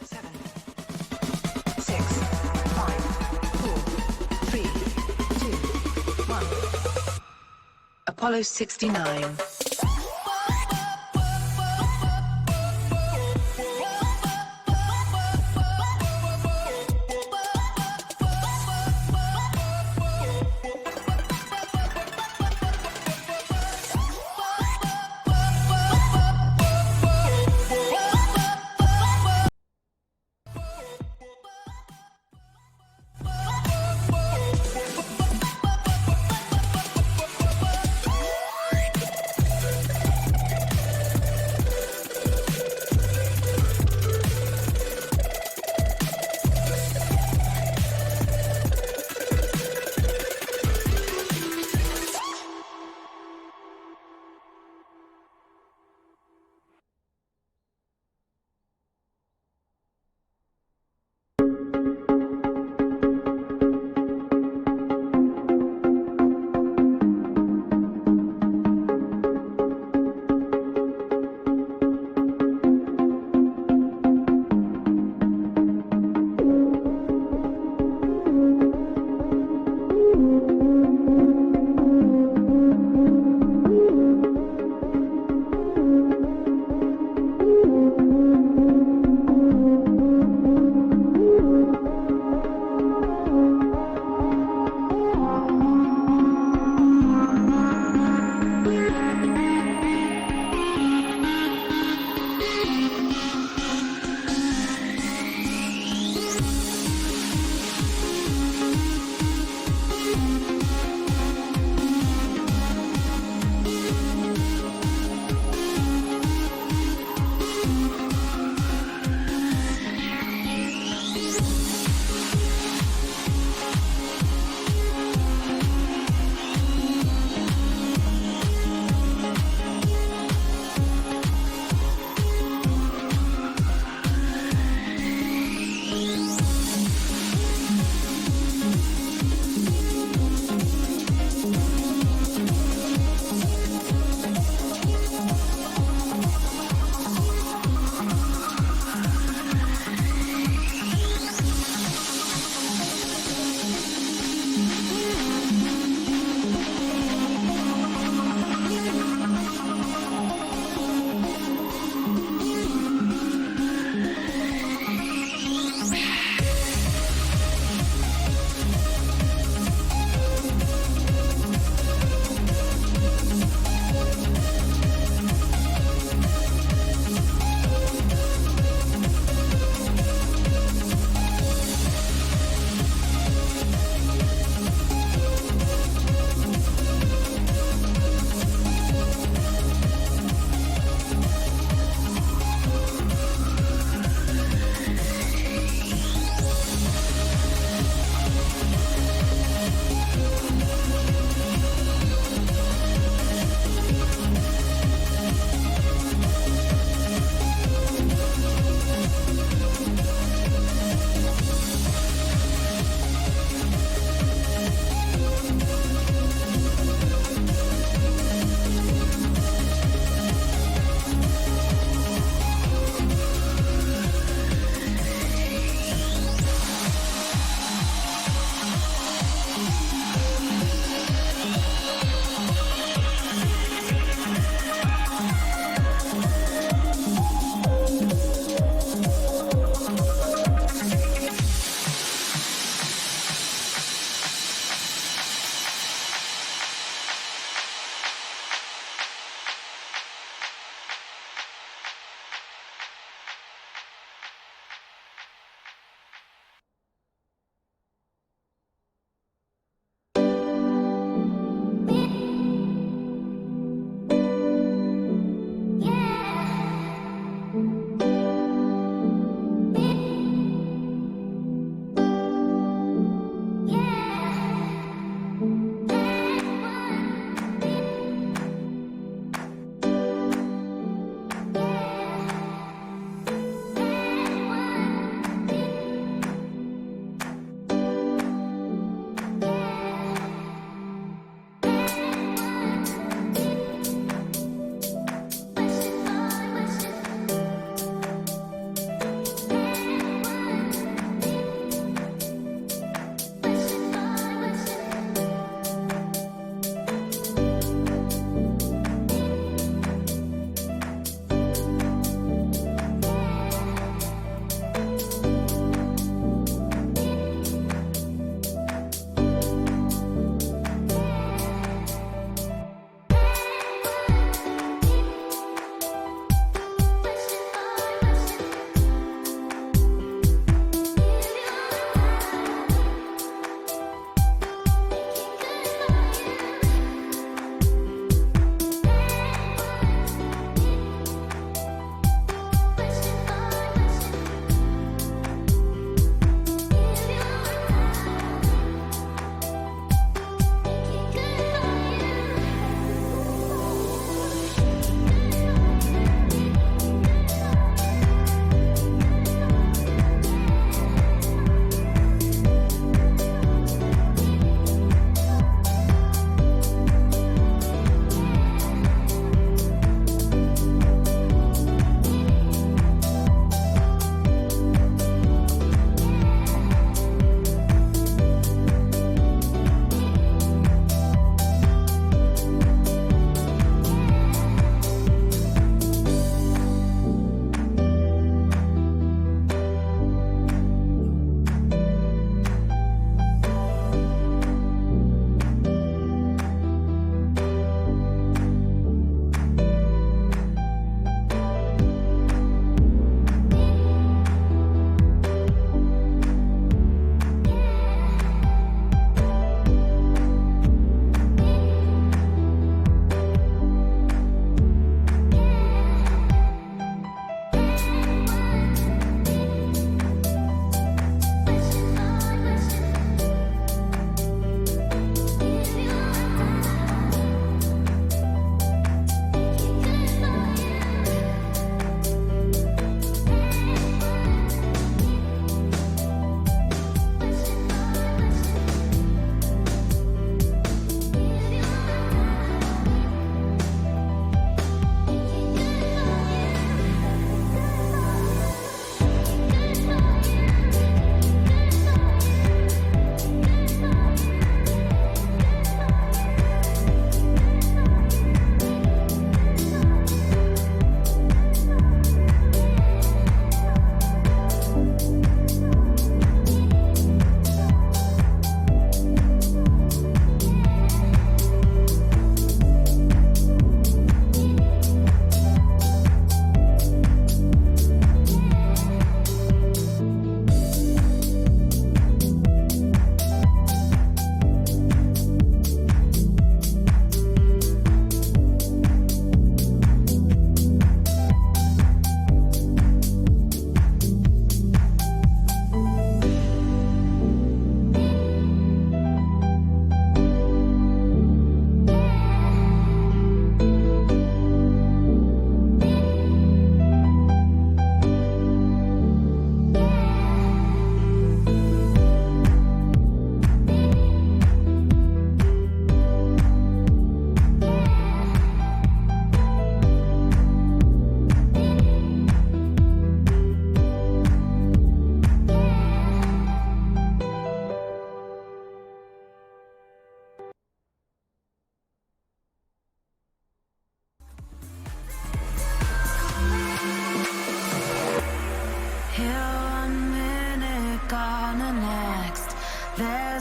7, 6, 5, 4, 3, 2, 1. Apollo 69.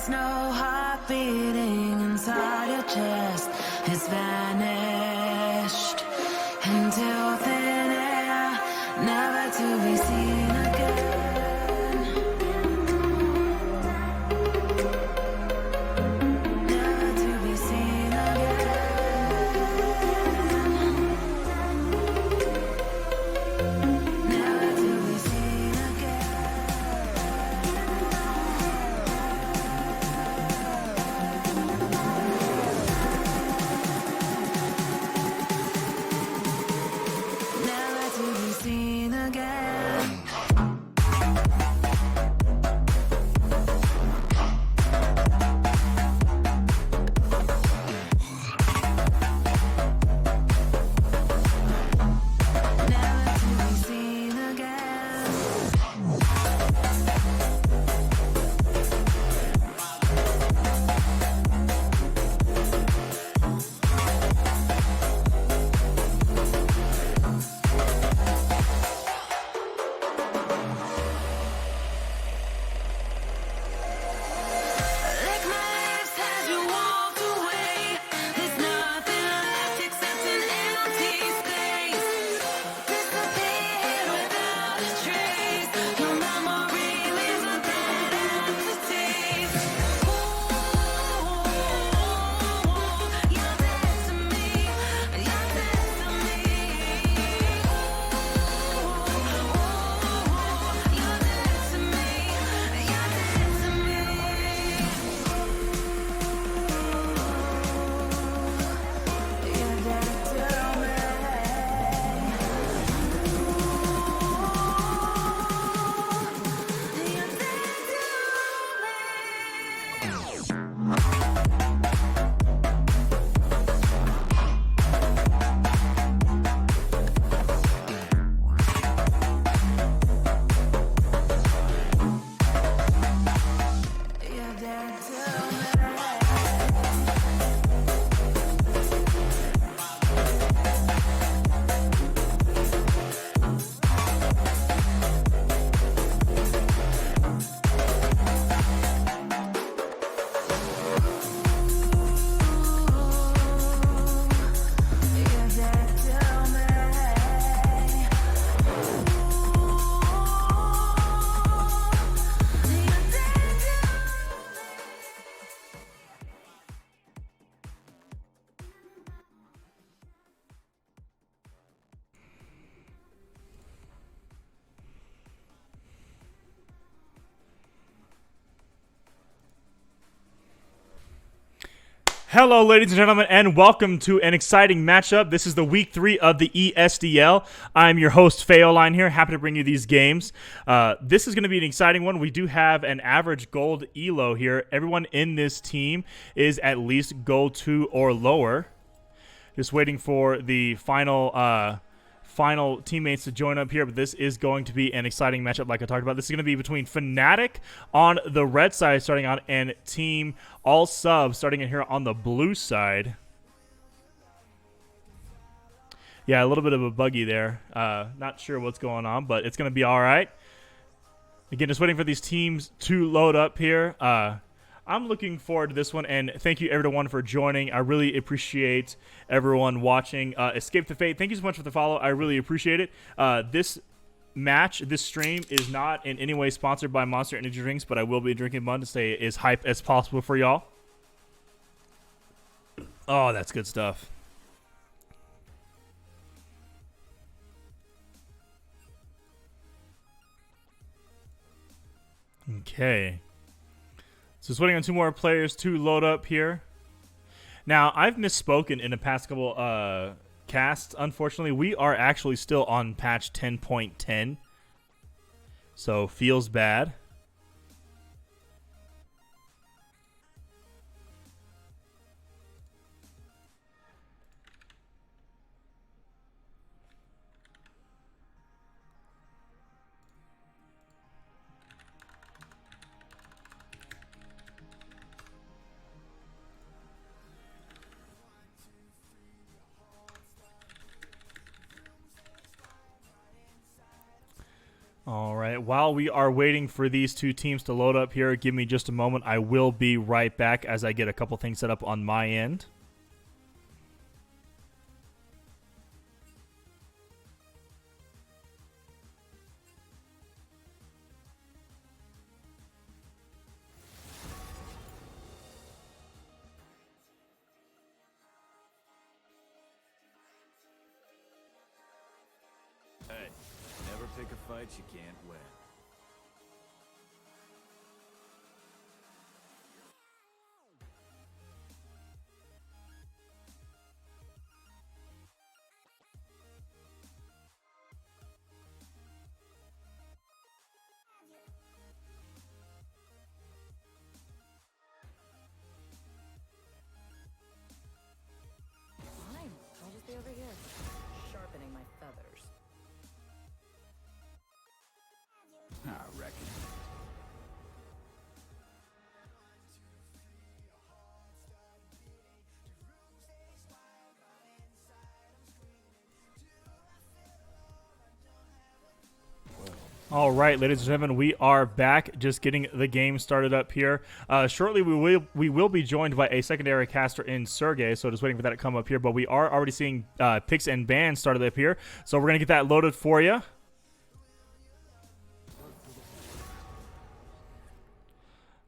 There's no heart beating inside your chest. It's vanished into thin air, never to be seen again. Never to be seen again. Never to be seen again. Never to be seen again. Never to be seen again. Lick my lips as you walk away. There's nothing left except an empty space. Disappear without a trace. Your memory leaves a dead aftertaste. Ooh, you're dead to me. You're dead to me. Ooh, you're dead to me. You're dead to me. You're dead to me. You're dead to me. You're dead to me. You're dead to me. You're dead to Hello, ladies and gentlemen, and welcome to an exciting matchup. This is the week 3 of the ESDL. I'm your host, Faoline here. Happy to bring you these games. This is going to be an exciting one. We do have an average gold elo here. Everyone in this team is at least gold 2 or lower. Just waiting for the final teammates to join up here, but this is going to be an exciting matchup like I talked about. This is going to be between Funatic on the red side starting out and Team All Sub starting in here on the blue side. Yeah, a little bit of a buggy there. Not sure what's going on, but it's going to be all right. Again, just waiting for these teams to load up here. I'm looking forward to this one, and thank you everyone for joining. I really appreciate everyone watching. Escape the Fate, thank you so much for the follow. I really appreciate it. This stream is not in any way sponsored by Monster Energy Drinks, but I will be drinking one to stay as hype as possible for y'all. Oh, that's good stuff. Okay. So just waiting on 2 more players to load up here. Now, I've misspoken in the past couple casts. Unfortunately, we are actually still on patch 10.10. So, feels bad. All right. While we are waiting for these two teams to load up here, give me just a moment. I will be right back as I get a couple things set up on my end. Hey, never pick a fight you can't win. Fine, I'll just be over here, sharpening my feathers. I reckon. All right, ladies and gentlemen, we are back. Just getting the game started up here. Shortly, we will be joined by a secondary caster in Sergey. So just waiting for that to come up here. But we are already seeing picks and bans started up here. So we're gonna get that loaded for you.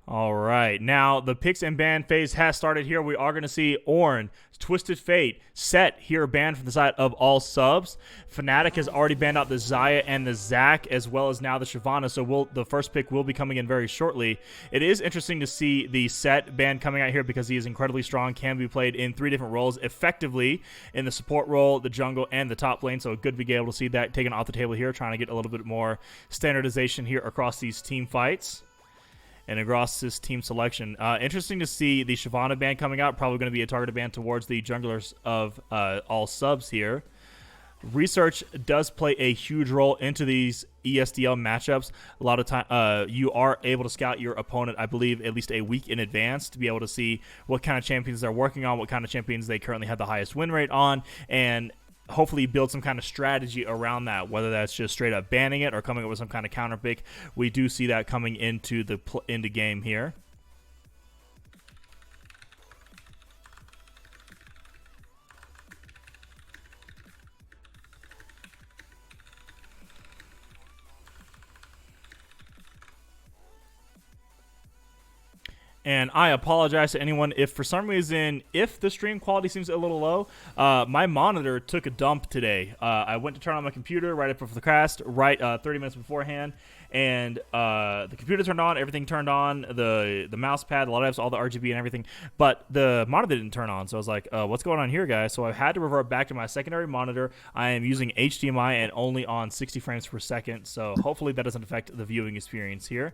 All right, now the picks and ban phase has started here. We are going to see Ornn, Twisted Fate, Set here banned from the side of all subs. Funatic has already banned out the Xayah and the Zac, as well as now the Shyvana, so the first pick will be coming in very shortly. It is interesting to see the Set ban coming out here because he is incredibly strong, can be played in 3 different roles effectively in the support role, the jungle, and the top lane, so good to be able to see that taken off the table here, trying to get a little bit more standardization here across these team fights and across this team selection. Interesting to see the Shyvana ban coming out. Probably going to be a targeted ban towards the junglers of all subs here. Research does play a huge role into these ESDL matchups. A lot of time, you are able to scout your opponent, I believe, at least a week in advance to be able to see what kind of champions they're working on, what kind of champions they currently have the highest win rate on, and hopefully build some kind of strategy around that, whether that's just straight up banning it or coming up with some kind of counter pick. We do see that coming into the game here. And I apologize to anyone if for some reason, if the stream quality seems a little low, my monitor took a dump today. I went to turn on my computer right after the cast, 30 minutes beforehand, and the computer turned on, everything turned on, the mouse pad, the LEDs, all the RGB and everything, but the monitor didn't turn on. So I was like, what's going on here, guys? So I had to revert back to my secondary monitor. I am using HDMI and only on 60 frames per second, so hopefully that doesn't affect the viewing experience here.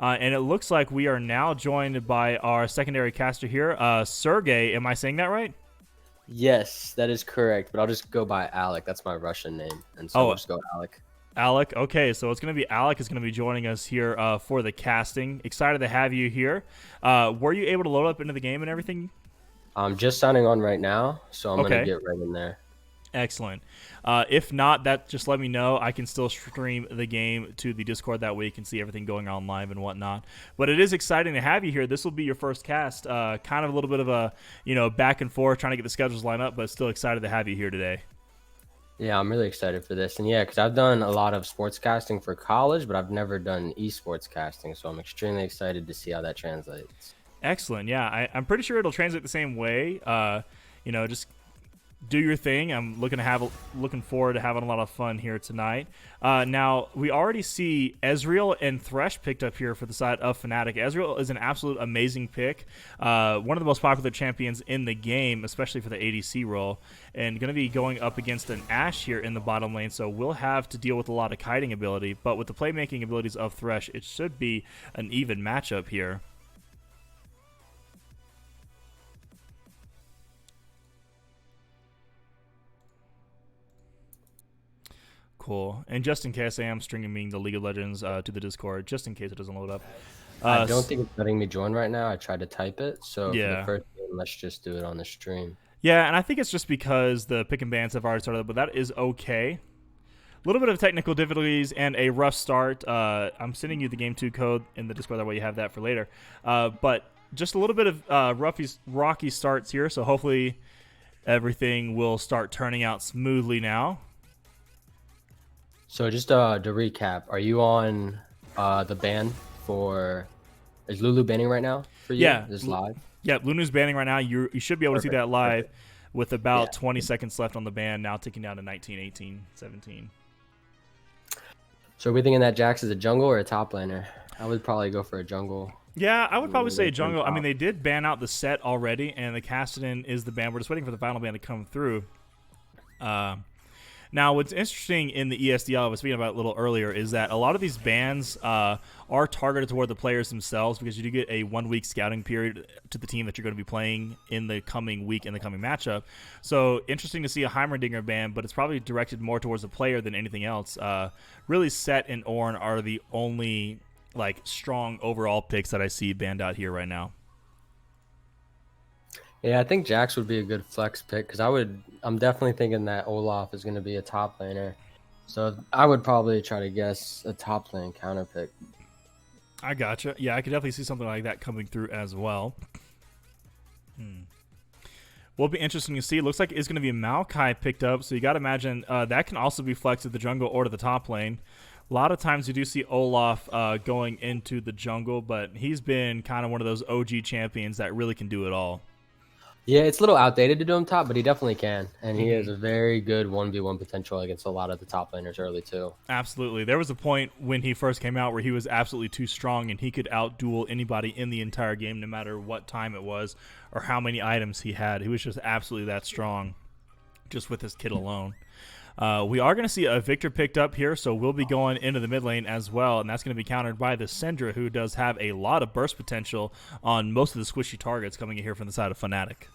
And it looks like we are now joined by our secondary caster here, Sergey. Am I saying that right? Yes, that is correct, but I'll just go by Alec. That's my Russian name, and so I'll just go Alec. Alec. Okay, so it's going to be Alec is going to be joining us here for the casting. Excited to have you here. Were you able to load up into the game and everything? I'm just signing on right now, so I'm Okay. going to get right in there. Excellent. If not, just let me know. I can still stream the game to the Discord. That way you can see everything going on live and whatnot. But it is exciting to have you here. This will be your first cast. Kind of a little bit of a back and forth trying to get the schedules lined up, but still excited to have you here today. Yeah, I'm really excited for this. And yeah, because I've done a lot of sports casting for college, but I've never done esports casting, so I'm extremely excited to see how that translates. Excellent. Yeah, I'm pretty sure it'll translate the same way. Just do your thing. I'm looking forward to having a lot of fun here tonight. Now, we already see Ezreal and Thresh picked up here for the side of Funatic. Ezreal is an absolute amazing pick. One of the most popular champions in the game, especially for the ADC role, and going to be going up against an Ashe here in the bottom lane, so we'll have to deal with a lot of kiting ability, but with the playmaking abilities of Thresh, it should be an even matchup here. Cool. And just in case I am streaming the League of Legends to the Discord, just in case it doesn't load up. I don't think it's letting me join right now. I tried to type it, so Yeah. for the first game, let's just do it on the stream. Yeah, and I think it's just because the pick and bans have already started, but that is okay. little bit of technical difficulties and a rough start. I'm sending you the Game 2 code in the Discord, that way you have that for later. But just a little bit of rocky starts here, so hopefully everything will start turning out smoothly now. So just to recap, are you on the ban for? Is Lulu banning right now for you? Yeah. Is this live? Yeah, Lunu's banning right now. You should be able to see that live with about Yeah. 20 seconds left on the ban, now ticking down to 19, 18, 17. So are we thinking that Jax is a jungle or a top laner? I would probably go for a jungle. Yeah, I would probably say Lulu jungle. I mean, top. they did ban out the set already, and the Cassidy is the ban. We're just waiting for the final ban to come through. Now, what's interesting in the ESDL, I was speaking about a little earlier, is that a lot of these bans are targeted toward the players themselves, because you do get a 1-week scouting period to the team that you're going to be playing in the coming week, in the coming matchup. So, interesting to see a Heimerdinger ban, but it's probably directed more towards the player than anything else. Really, Set and Ornn are the only strong overall picks that I see banned out here right now. Yeah, I think Jax would be a good flex pick because I'm definitely thinking that Olaf is going to be a top laner. So I would probably try to guess a top lane counter pick. I gotcha. Yeah, I could definitely see something like that coming through as well. Will be interesting to see. It looks like it's going to be Maokai picked up, so you got to imagine that can also be flexed to the jungle or to the top lane. A lot of times you do see Olaf going into the jungle, but he's been kind of one of those OG champions that really can do it all. Yeah, it's a little outdated to do him top, but he definitely can. And he has a very good 1v1 potential against a lot of the top laners early, too. Absolutely. There was a point when he first came out where he was absolutely too strong, and he could outduel anybody in the entire game, no matter what time it was or how many items he had. He was just absolutely that strong, just with his kit alone. We are going to see a Victor picked up here, so we'll be going into the mid lane as well, and that's going to be countered by the Syndra, who does have a lot of burst potential on most of the squishy targets coming in here from the side of Funatic.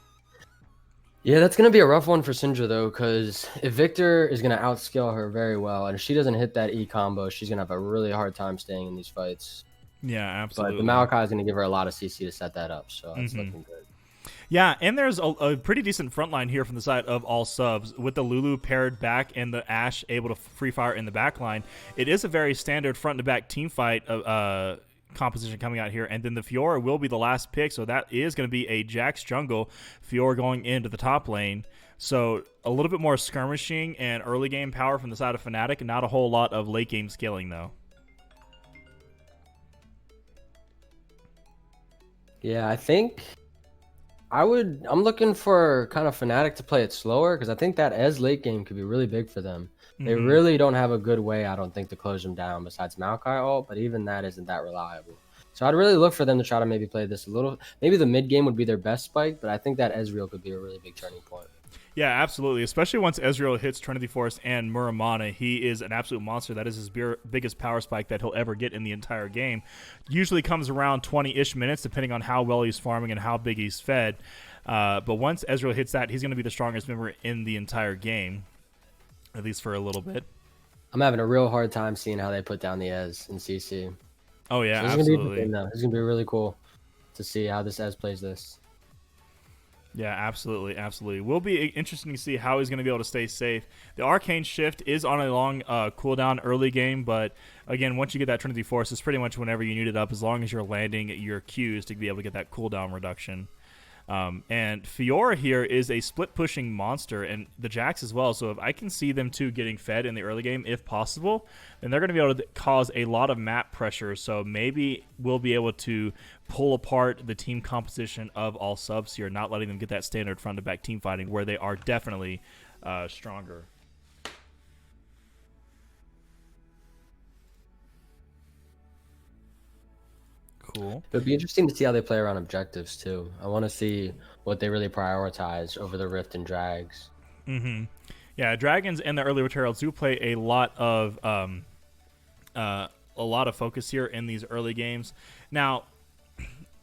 Yeah, that's going to be a rough one for Syndra, though, because if Victor is going to outscale her very well, and if she doesn't hit that E combo, she's going to have a really hard time staying in these fights. Yeah, absolutely. But the Maokai is going to give her a lot of CC to set that up, so that's looking good. Yeah, and there's a pretty decent front line here from the side of all subs. With the Lulu paired back and the Ashe able to free fire in the back line, it is a very standard front-to-back team fight composition coming out here. And then the Fiora will be the last pick, so that is going to be a Jax jungle, Fiora going into the top lane. So a little bit more skirmishing and early game power from the side of Funatic, and not a whole lot of late game scaling, though. Yeah, I think I'm looking for kind of Fnatic to play it slower because I think that Ez late game could be really big for them. They really don't have a good way, I don't think, to close them down besides Maokai ult, but even that isn't that reliable. So I'd really look for them to try to maybe play this a little. Maybe the mid game would be their best spike, but I think that Ezreal could be a really big turning point. Yeah, absolutely. Especially once Ezreal hits Trinity Force and Muramana, he is an absolute monster. That is his biggest power spike that he'll ever get in the entire game. Usually comes around 20-ish minutes, depending on how well he's farming and how big he's fed. But once Ezreal hits that, he's going to be the strongest member in the entire game, at least for a little bit. I'm having a real hard time seeing how they put down the Ez in CC. Oh, yeah, So absolutely. It's going to be really cool to see how this Ez plays this. Yeah, absolutely, absolutely. Will be interesting to see how he's going to be able to stay safe. The Arcane Shift is on a long cooldown early game, but again, once you get that Trinity Force, it's pretty much whenever you need it up, as long as you're landing your Qs to be able to get that cooldown reduction. And Fiora here is a split-pushing monster, and the Jax as well, so if I can see them two getting fed in the early game, if possible, then they're going to be able to cause a lot of map pressure, so maybe we'll be able to pull apart the team composition of all subs here, not letting them get that standard front-to-back team fighting, where they are definitely stronger. Cool. It'd be interesting to see how they play around objectives too. I want to see what they really prioritize over the Rift and Drags. Yeah, Dragons and the early materials do play a lot of focus here in these early games. Now,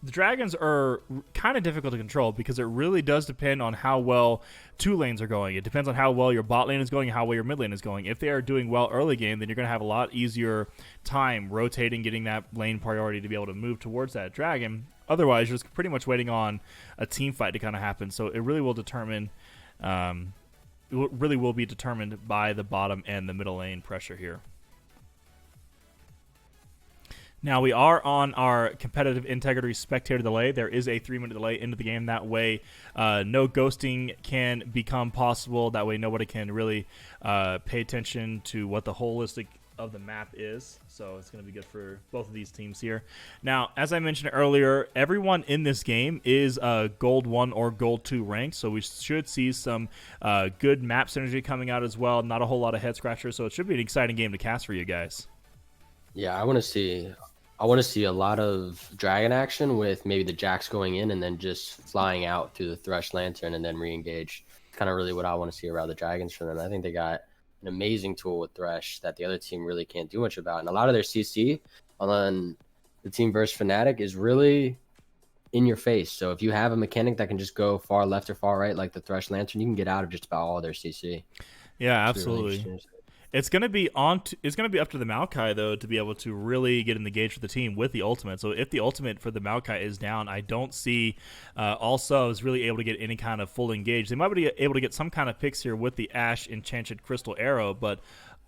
the Dragons are kind of difficult to control because it really does depend on how well two lanes are going. It depends on how well your bot lane is going and how well your mid lane is going. If they are doing well early game, then you're going to have a lot easier time rotating, getting that lane priority to be able to move towards that dragon. Otherwise, you're just pretty much waiting on a team fight to kind of happen. So it really will determine really will be determined by the bottom and the middle lane pressure here. Now we are on our competitive integrity spectator delay. There is a 3-minute delay into the game. That way, no ghosting can become possible. That way, nobody can really pay attention to what the holistic of the map is. So it's going to be good for both of these teams here. Now, as I mentioned earlier, everyone in this game is Gold 1 or Gold 2 ranked. So we should see some good map synergy coming out as well. Not a whole lot of head scratchers. So it should be an exciting game to cast for you guys. Yeah, I want to see a lot of dragon action with maybe the Jax going in and then just flying out through the Thresh Lantern and then re-engage. Kind of really what I want to see around the dragons for them. I think they got an amazing tool with Thresh that the other team really can't do much about. And a lot of their CC on the team versus Funatic is really in your face. So if you have a mechanic that can just go far left or far right, like the Thresh Lantern, you can get out of just about all their CC. Yeah, It's really absolutely. interesting. It's gonna be it's gonna be up to the Maokai though to be able to really get in the gauge with the team with the ultimate. So if the ultimate for the Maokai is down, I don't see all subs really able to get any kind of full engage. They might be able to get some kind of picks here with the Ashe Enchanted Crystal Arrow, but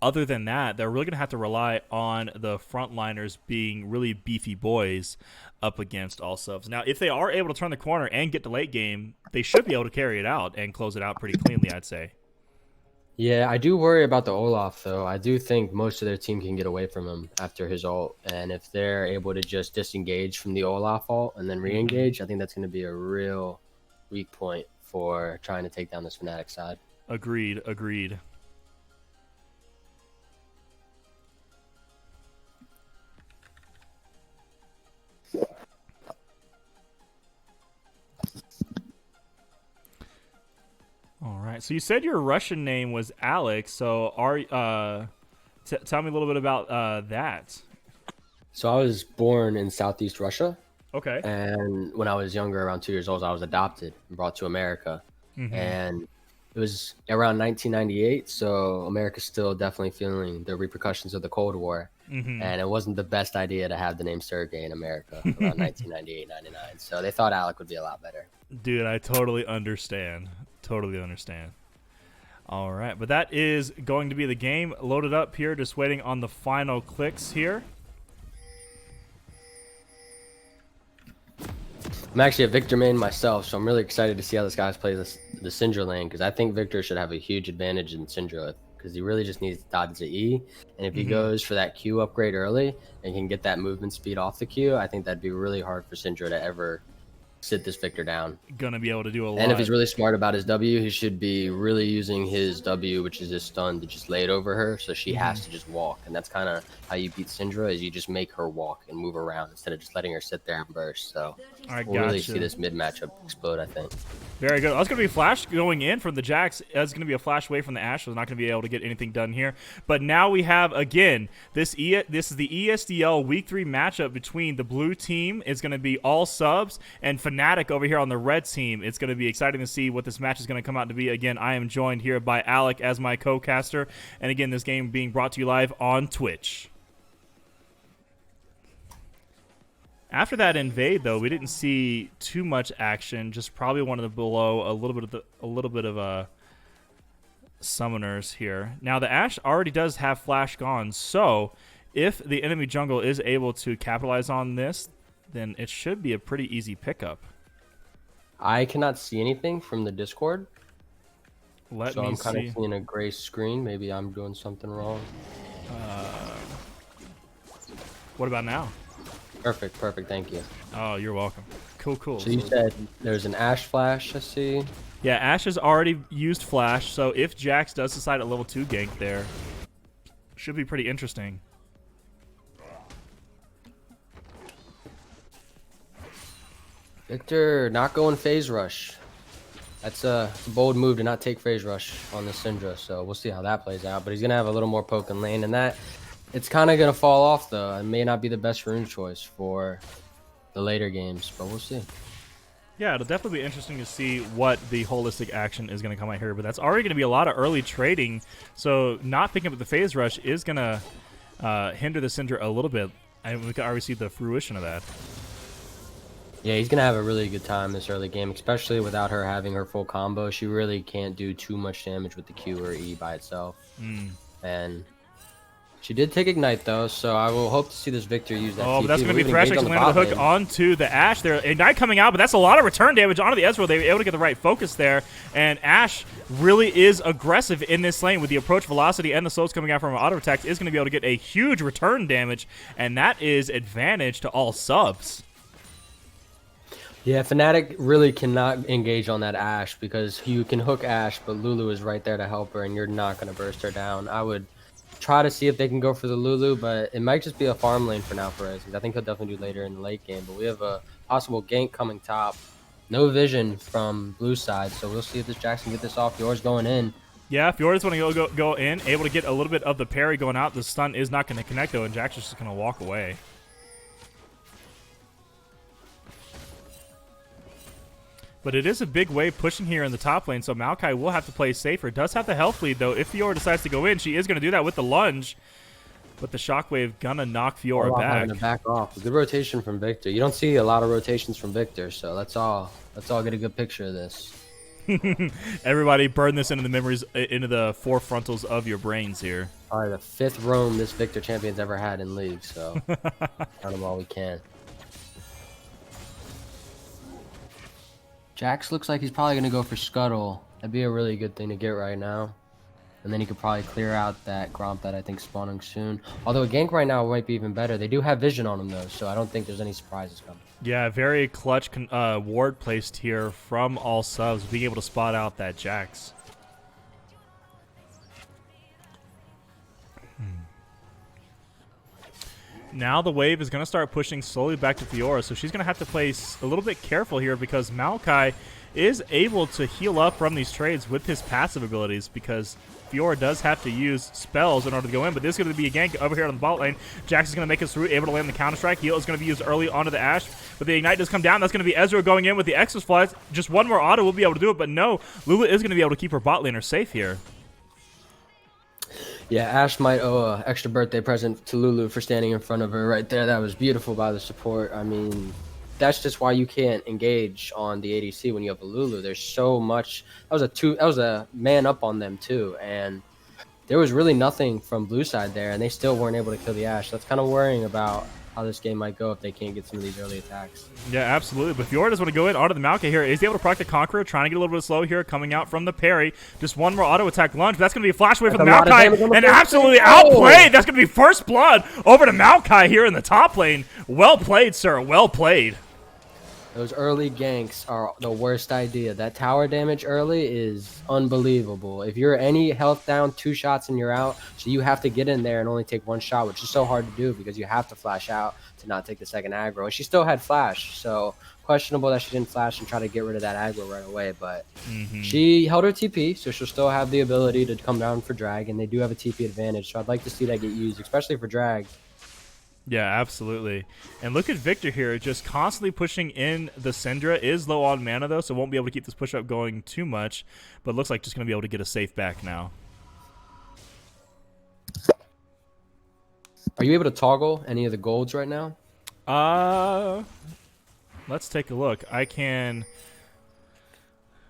other than that, they're really gonna have to rely on the frontliners being really beefy boys up against all subs. Now, if they are able to turn the corner and get to late game, they should be able to carry it out and close it out pretty cleanly, I'd say. Yeah, I do worry about the Olaf, though. I do think most of their team can get away from him after his ult. And if they're able to just disengage from the Olaf ult and then re-engage, I think that's going to be a real weak point for trying to take down this Fnatic side. Agreed, agreed. All right. So you said your Russian name was Alec. So tell me a little bit about that. So I was born in Southeast Russia. Okay. And when I was younger, around 2 years old, I was adopted and brought to America. And it was around 1998, so America's still definitely feeling the repercussions of the Cold War. And it wasn't the best idea to have the name Sergey in America around 1998, 99. So they thought Alec would be a lot better. Dude, I totally understand. Totally understand. All right, but that is going to be the game loaded up here, just waiting on the final clicks here. I'm actually a Victor main myself, so I'm really excited to see how this guy plays the Syndra lane, because I think Victor should have a huge advantage in Syndra, because he really just needs to dodge the E. And if he goes for that Q upgrade early and can get that movement speed off the Q, I think that'd be really hard for Syndra to ever sit this Victor down. Gonna be able to do a lot. And if he's really smart about his W, he should be really using his W, which is his stun, to just lay it over her, so she has to just walk. And that's kind of how you beat Syndra, is you just make her walk and move around instead of just letting her sit there and burst. So All right, we'll really gotcha. see this mid matchup explode, I think. Very good. That's going to be a flash going in from the Jax. That's going to be a flash away from the Ashe, so they're not going to be able to get anything done here. But now we have, again, this is the ESDL Week 3 matchup between the blue team. It's going to be all subs, and Funatic over here on the red team. It's going to be exciting to see what this match is going to come out to be. Again, I am joined here by Alec as my co-caster. And again, this game being brought to you live on Twitch. After that invade, though, we didn't see too much action. Just probably one of the below, a little bit of summoners here. Now the Ashe already does have flash gone, so if the enemy jungle is able to capitalize on this, then it should be a pretty easy pickup. I cannot see anything from the Discord, Let so me I'm kind see. of seeing a gray screen. Maybe I'm doing something wrong. What about now? Perfect, thank you. Oh, you're welcome. Cool. So you said there's an Ashe flash, I see. Yeah, Ashe has already used flash, so if Jax does decide at level 2 gank there, should be pretty interesting. Victor not going phase rush. That's a bold move to not take phase rush on the Syndra, so we'll see how that plays out. But he's going to have a little more poke in lane, and that it's kind of going to fall off, though. It may not be the best rune choice for the later games, but we'll see. Yeah, it'll definitely be interesting to see what the holistic action is going to come out here, but that's already going to be a lot of early trading, so not picking up the phase rush is going to hinder the Syndra a little bit, and we can already see the fruition of that. Yeah, he's gonna have a really good time this early game, especially without her having her full combo. She really can't do too much damage with the Q or E by itself. And she did take Ignite though, so I will hope to see this Victor use that. Oh, but that's going to be We've Thresh engaged actually on landing the hook bot lane. onto the Ashe there. Ignite coming out, but that's a lot of return damage onto the Ezreal. They were able to get the right focus there, and Ashe really is aggressive in this lane with the approach velocity and the slows coming out from her auto attacks is going to be able to get a huge return damage, and that is advantage to all subs. Yeah, Fnatic really cannot engage on that Ashe because you can hook Ashe, but Lulu is right there to help her, and you're not going to burst her down. I would try to see if they can go for the Lulu, but it might just be a farm lane for now for us. I think he'll definitely do later in the late game, but we have a possible gank coming top. No vision from blue side, so we'll see if this Jax can get this off. Yours going in. Yeah, Fiora's going to go in, able to get a little bit of the parry going out. The stun is not going to connect, though, and Jax is just going to walk away. But it is a big wave pushing here in the top lane, so Maokai will have to play safer. Does have the health lead, though. If Fiora decides to go in, she is going to do that with the lunge. But the shockwave going to knock Fiora back. Gonna back off. Good rotation from Victor. You don't see a lot of rotations from Victor, so let's all get a good picture of this. Everybody burn this into the memories, into the forefrontals of your brains here. Probably the 5th roam this Victor champion's ever had in League, so count them all we can. Jax looks like he's probably going to go for Scuttle. That'd be a really good thing to get right now. And then he could probably clear out that Gromp that I think spawning soon. Although a gank right now might be even better. They do have vision on him though, so I don't think there's any surprises coming. Yeah, very clutch ward placed here from all subs, being able to spot out that Jax. Now the wave is going to start pushing slowly back to Fiora, so she's going to have to play a little bit careful here because Maokai is able to heal up from these trades with his passive abilities because Fiora does have to use spells in order to go in, but this is going to be a gank over here on the bot lane. Jax is going to make us through, able to land the Counter-Strike. Heal is going to be used early onto the Ashe, but the Ignite does come down. That's going to be Ezra going in with the Exos Flies. Just one more auto will be able to do it, but no, Lula is going to be able to keep her bot laner safe here. Yeah, Ashe might owe an extra birthday present to Lulu for standing in front of her right there. That was beautiful by the support. I mean, that's just why you can't engage on the ADC when you have a Lulu. There's so much. That was a man up on them too, and there was really nothing from blue side there, and they still weren't able to kill the Ashe. That's kind of worrying about how this game might go if they can't get some of these early attacks. Yeah, absolutely. But Fiora does want to go in onto the Maokai here. Is he able to proc the Conqueror? Trying to get a little bit slow here, coming out from the parry. Just one more auto attack lunge. But that's going to be a flash away from the Maokai, and absolutely outplayed. That's going to be first blood over to Maokai here in the top lane. Well played, sir. Well played. Those early ganks are the worst idea. That tower damage early is unbelievable. If you're any health down, 2 shots and you're out, so you have to get in there and only take 1 shot, which is so hard to do because you have to flash out to not take the second aggro. And she still had flash, so questionable that she didn't flash and try to get rid of that aggro right away. But she held her TP, so she'll still have the ability to come down for drag, and they do have a TP advantage, so I'd like to see that get used, especially for drag. Yeah, absolutely. And look at Victor here, just constantly pushing in the Syndra. Is low on mana, though, so won't be able to keep this push-up going too much. But looks like just going to be able to get a safe back now. Are you able to toggle any of the golds right now? Let's take a look. I can...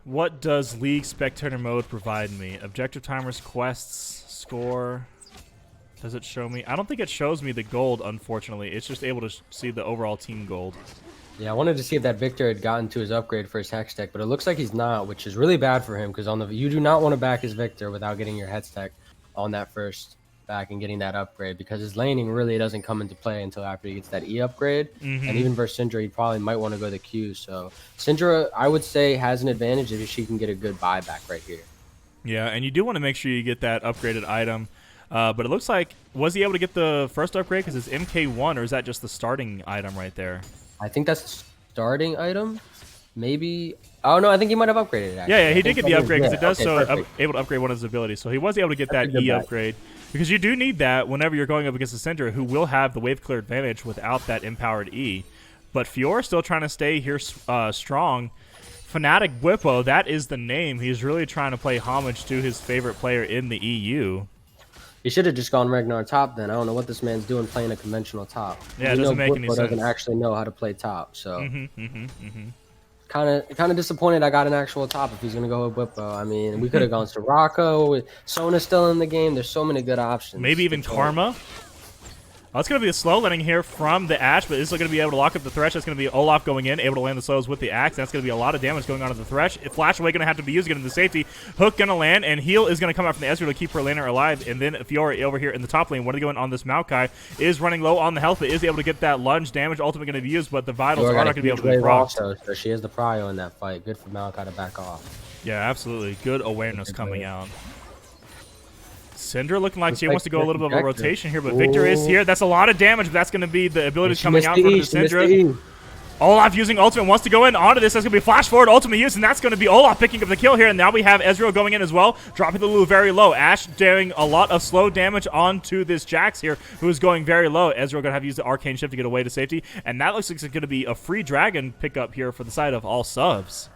What does League Spectator Mode provide me? Objective timers, quests, score... Does it show me? I don't think it shows me the gold, unfortunately. It's just able to see the overall team gold. Yeah, I wanted to see if that Victor had gotten to his upgrade for his Hex Tech, but it looks like he's not, which is really bad for him because you do not want to back his Victor without getting your Hex Tech on that first back and getting that upgrade because his laning really doesn't come into play until after he gets that E upgrade. And even versus Syndra, he probably might want to go the Q. So Syndra, I would say, has an advantage if she can get a good buyback right here. Yeah, and you do want to make sure you get that upgraded item. But it looks like, was he able to get the first upgrade because it's MK1, or is that just the starting item right there? I think that's the starting item. Maybe. Oh, no, I think he might have upgraded it, actually. Yeah, he did get the upgrade because it does perfect. able to upgrade one of his abilities. So he was able to get that E upgrade. Because you do need that whenever you're going up against the Syndra, who will have the wave clear advantage without that empowered E. But Fiora still trying to stay here strong. Funatic Bwipo, that is the name. He's really trying to play homage to his favorite player in the EU. He should have just gone Ragnar top then. I don't know what this man's doing playing a conventional top. Yeah, it doesn't make any Blippo doesn't sense. actually know how to play top, so kind of disappointed I got an actual top if he's gonna go with Blippo. I mean, we could have gone Soraka with Sona still in the game. There's so many good options. Maybe even Karma. Oh, it's going to be a slow landing here from the Ashe, but is going to be able to lock up the Thresh. That's going to be Olaf going in, able to land the slows with the Axe. That's going to be a lot of damage going on to the Thresh. Flash away going to have to be used, getting the safety. Hook going to land, and heal is going to come out from the Ezreal to keep her laner alive. And then Fiora over here in the top lane, what are going on this Maokai, is running low on the health, but is able to get that lunge damage. Ultimate going to be used, but the Vitals are not going to be able to be procced. Also, so she has the prio in that fight. Good for Maokai to back off. Yeah, absolutely. Good awareness coming out. Syndra looking like she wants to go a little bit of a rotation here, but Victor is here. That's a lot of damage, but that's going to be the abilities coming out from the Syndra. Olaf using ultimate, wants to go in onto this. That's going to be flash forward ultimate use, and that's going to be Olaf picking up the kill here. And now we have Ezreal going in as well, dropping the Lulu very low. Ashe doing a lot of slow damage onto this Jax here, who is going very low. Ezreal going to have to use the Arcane Shift to get away to safety, and that looks like it's going to be a free dragon pickup here for the side of all subs.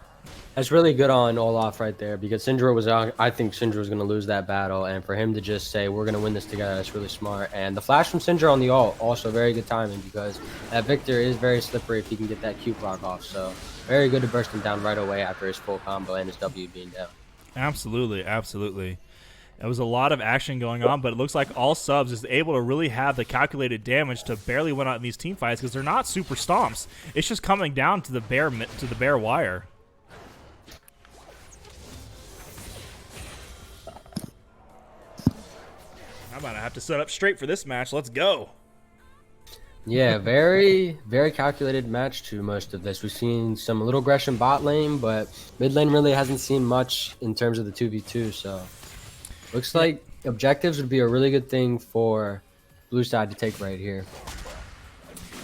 That's really good on Olaf right there because Syndra was I think Syndra was going to lose that battle, and for him to just say we're going to win this together, that's really smart. And the flash from Syndra on the ult, also very good timing because that Victor is very slippery if he can get that Q block off. So very good to burst him down right away after his full combo and his W being down. Absolutely, absolutely. There was a lot of action going on, but it looks like all subs is able to really have the calculated damage to barely win out in these team fights because they're not super stomps. It's just coming down to the bare wire. I'm gonna have to set up straight for this match. Let's go. Yeah, very, very calculated match to most of this. We've seen some little aggression bot lane, but mid lane really hasn't seen much in terms of the 2v2. So looks like objectives would be a really good thing for blue side to take right here.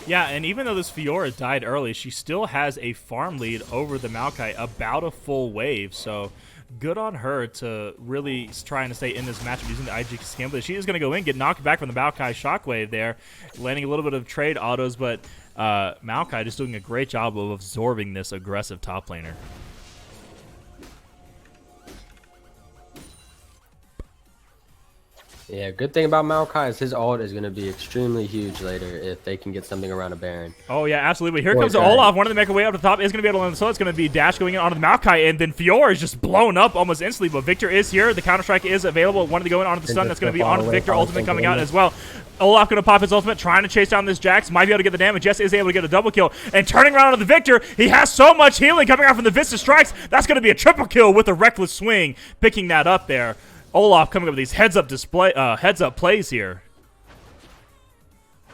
Yeah, and even though this Fiora died early, she still has a farm lead over the Maokai, about a full wave. So good on her to really trying to stay in this matchup using the IG skin. But she is going to go in, get knocked back from the Maokai shockwave there, landing a little bit of trade autos. But Maokai just doing a great job of absorbing this aggressive top laner. Yeah, good thing about Maokai is his ult is going to be extremely huge later if they can get something around a Baron. Oh, yeah, absolutely. Here comes Olaf. One of them make a way up to the top. Is going to be able to land. So it's going to be Dash going in onto the Maokai, and then Fiora is just blown up almost instantly. But Victor is here. The Counter-Strike is available. One of the going onto the stun. That's going to be onto Victor. Ultimate coming out as well. Olaf going to pop his ultimate, trying to chase down this Jax. Might be able to get the damage. Yes, is able to get a double kill. And turning around on the Victor, he has so much healing coming out from the Vista Strikes. That's going to be a triple kill with a reckless swing, picking that up there. Olaf coming up with these heads-up plays here.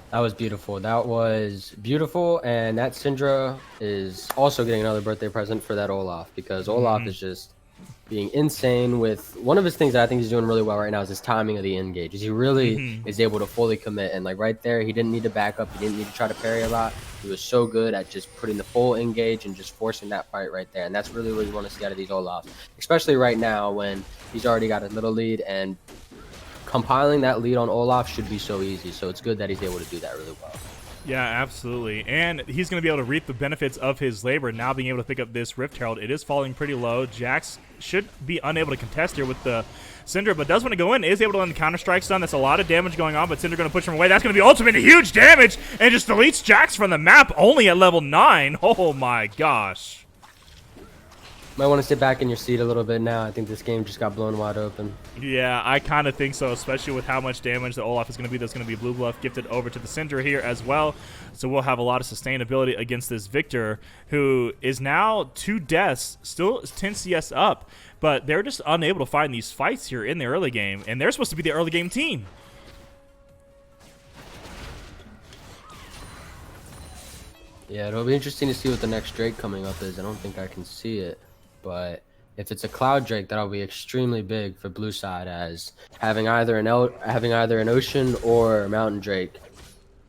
That was beautiful. That was beautiful, and that Syndra is also getting another birthday present for that Olaf because Olaf is just being insane with one of his things that I think he's doing really well right now is his timing of the engage. He really is able to fully commit, and like right there, he didn't need to back up. He didn't need to try to parry a lot. He was so good at just putting the full engage and just forcing that fight right there, and that's really what you want to see out of these Olafs, especially right now when he's already got a little lead, and compiling that lead on Olaf should be so easy. So it's good that he's able to do that really well. Yeah, absolutely. And he's going to be able to reap the benefits of his labor now being able to pick up this Rift Herald. It is falling pretty low. Jax should be unable to contest here with the Syndra, but does want to go in. Is able to land the Counter-Strike stun. That's a lot of damage going on, but Syndra going to push him away. That's going to be ultimate huge damage and just deletes Jax from the map only at level 9. Oh my gosh. Might want to sit back in your seat a little bit now. I think this game just got blown wide open. Yeah, I kind of think so, especially with how much damage the Olaf is going to be. There's going to be blue buff gifted over to the Syndra here as well. So we'll have a lot of sustainability against this Victor, who is now 2 deaths, still 10 CS up. But they're just unable to find these fights here in the early game, and they're supposed to be the early game team. Yeah, it'll be interesting to see what the next Drake coming up is. I don't think I can see it. But if it's a Cloud Drake, that'll be extremely big for blue side, as having either an Ocean or a Mountain Drake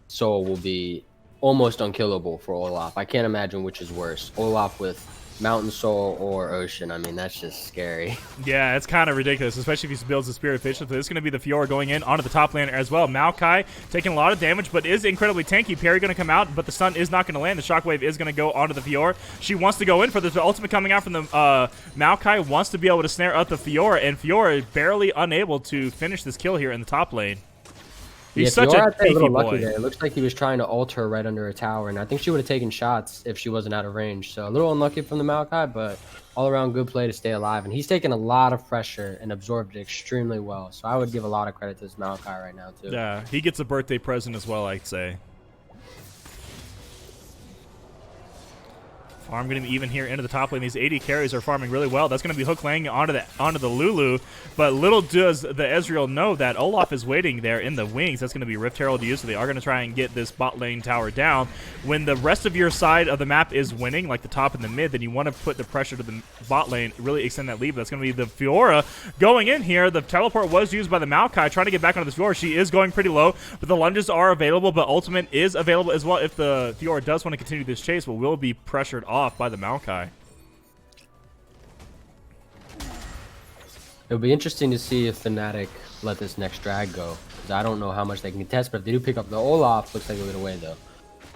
Soul will be almost unkillable for Olaf. I can't imagine which is worse. Olaf with Mountain Soul or Ocean. I mean, that's just scary. Yeah, it's kind of ridiculous, especially if he builds the Spirit Fish. So this is going to be the Fiora going in onto the top lane as well. Maokai taking a lot of damage, but is incredibly tanky. Parry going to come out, but the stun is not going to land. The Shockwave is going to go onto the Fiora. She wants to go in for this. The ultimate coming out from the Maokai wants to be able to snare up the Fiora, and Fiora is barely unable to finish this kill here in the top lane. He's such Fiora, a beefy lucky boy. there. It looks like he was trying to ult her right under a tower, and I think she would have taken shots if she wasn't out of range. So a little unlucky from the Maokai, but all around good play to stay alive. And he's taken a lot of pressure and absorbed it extremely well. So I would give a lot of credit to this Maokai right now too. Yeah, he gets a birthday present as well, I'd say. Farm getting even here into the top lane. These 80 carries are farming really well. That's going to be hook laying onto the Lulu. But little does the Ezreal know that Olaf is waiting there in the wings. That's going to be Rift Herald used, so they are going to try and get this bot lane tower down. When the rest of your side of the map is winning, like the top and the mid, then you want to put the pressure to the bot lane, really extend that lead. But that's going to be the Fiora going in here. The teleport was used by the Maokai, trying to get back onto the Fiora. She is going pretty low, but the lunges are available, but ultimate is available as well if the Fiora does want to continue this chase, but will be pressured off by the Maokai. It'll be interesting to see if Funatic let this next drag go, because I don't know how much they can contest, but if they do pick up the Olaf, looks like they'll get away though.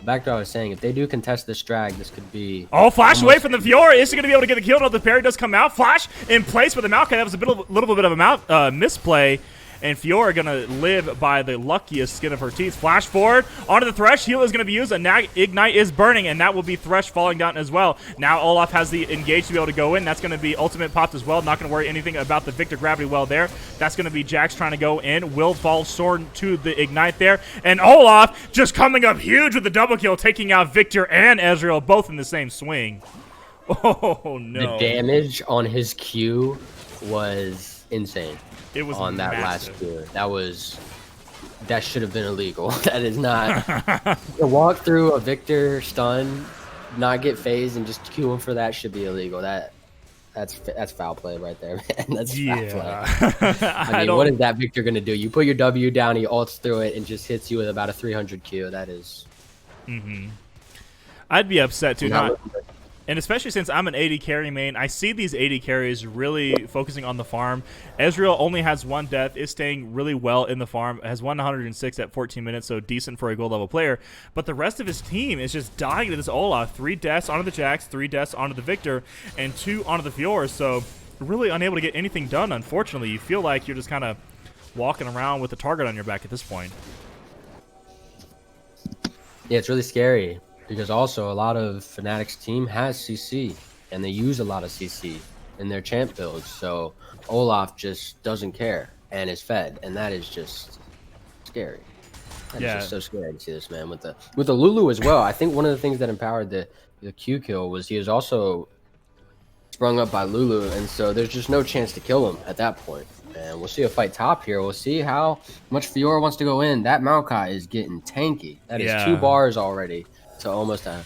Back to what I was saying, if they do contest this drag, this could be... Oh, flash away from the Fiora. Is he going to be able to get the kill? No, the parry does come out. Flash in place with the Maokai. That was a little bit of a misplay. And Fiora going to live by the luckiest skin of her teeth. Flash forward onto the Thresh. Heal is going to be used. And now Ignite is burning. And that will be Thresh falling down as well. Now Olaf has the engage to be able to go in. That's going to be ultimate popped as well. Not going to worry anything about the Victor Gravity Well there. That's going to be Jax trying to go in. Will fall sword to the Ignite there. And Olaf just coming up huge with the double kill, taking out Victor and Ezreal both in the same swing. Oh, no. The damage on his Q was insane. It was on that massive. last Q. That should have been illegal. That is not to walk through a Victor stun, not get phased, and just Q him for that should be illegal. That's foul play right there, man. That's foul play. I mean, what is that Victor gonna do? You put your W down, he ults through it, and just hits you with about a 300 Q. That is. I'd be upset too. Not And especially since I'm an 80 carry main, I see these 80 carries really focusing on the farm. Ezreal only has one death, is staying really well in the farm, has 106 at 14 minutes, so decent for a gold level player. But the rest of his team is just dying to this Olaf. 3 deaths onto the Jax, 3 deaths onto the Victor, and 2 onto the Fiora. So really unable to get anything done, unfortunately. You feel like you're just kind of walking around with a target on your back at this point. Yeah, it's really scary. Because also a lot of Fnatic's team has CC, and they use a lot of CC in their champ builds. So Olaf just doesn't care and is fed, and that is just scary. That is just so scary to see this man with the Lulu as well. I think one of the things that empowered the Q kill was he was also sprung up by Lulu, and so there's just no chance to kill him at that point. And we'll see a fight top here. We'll see how much Fiora wants to go in. That Maokai is getting tanky. That is 2 bars already. So almost a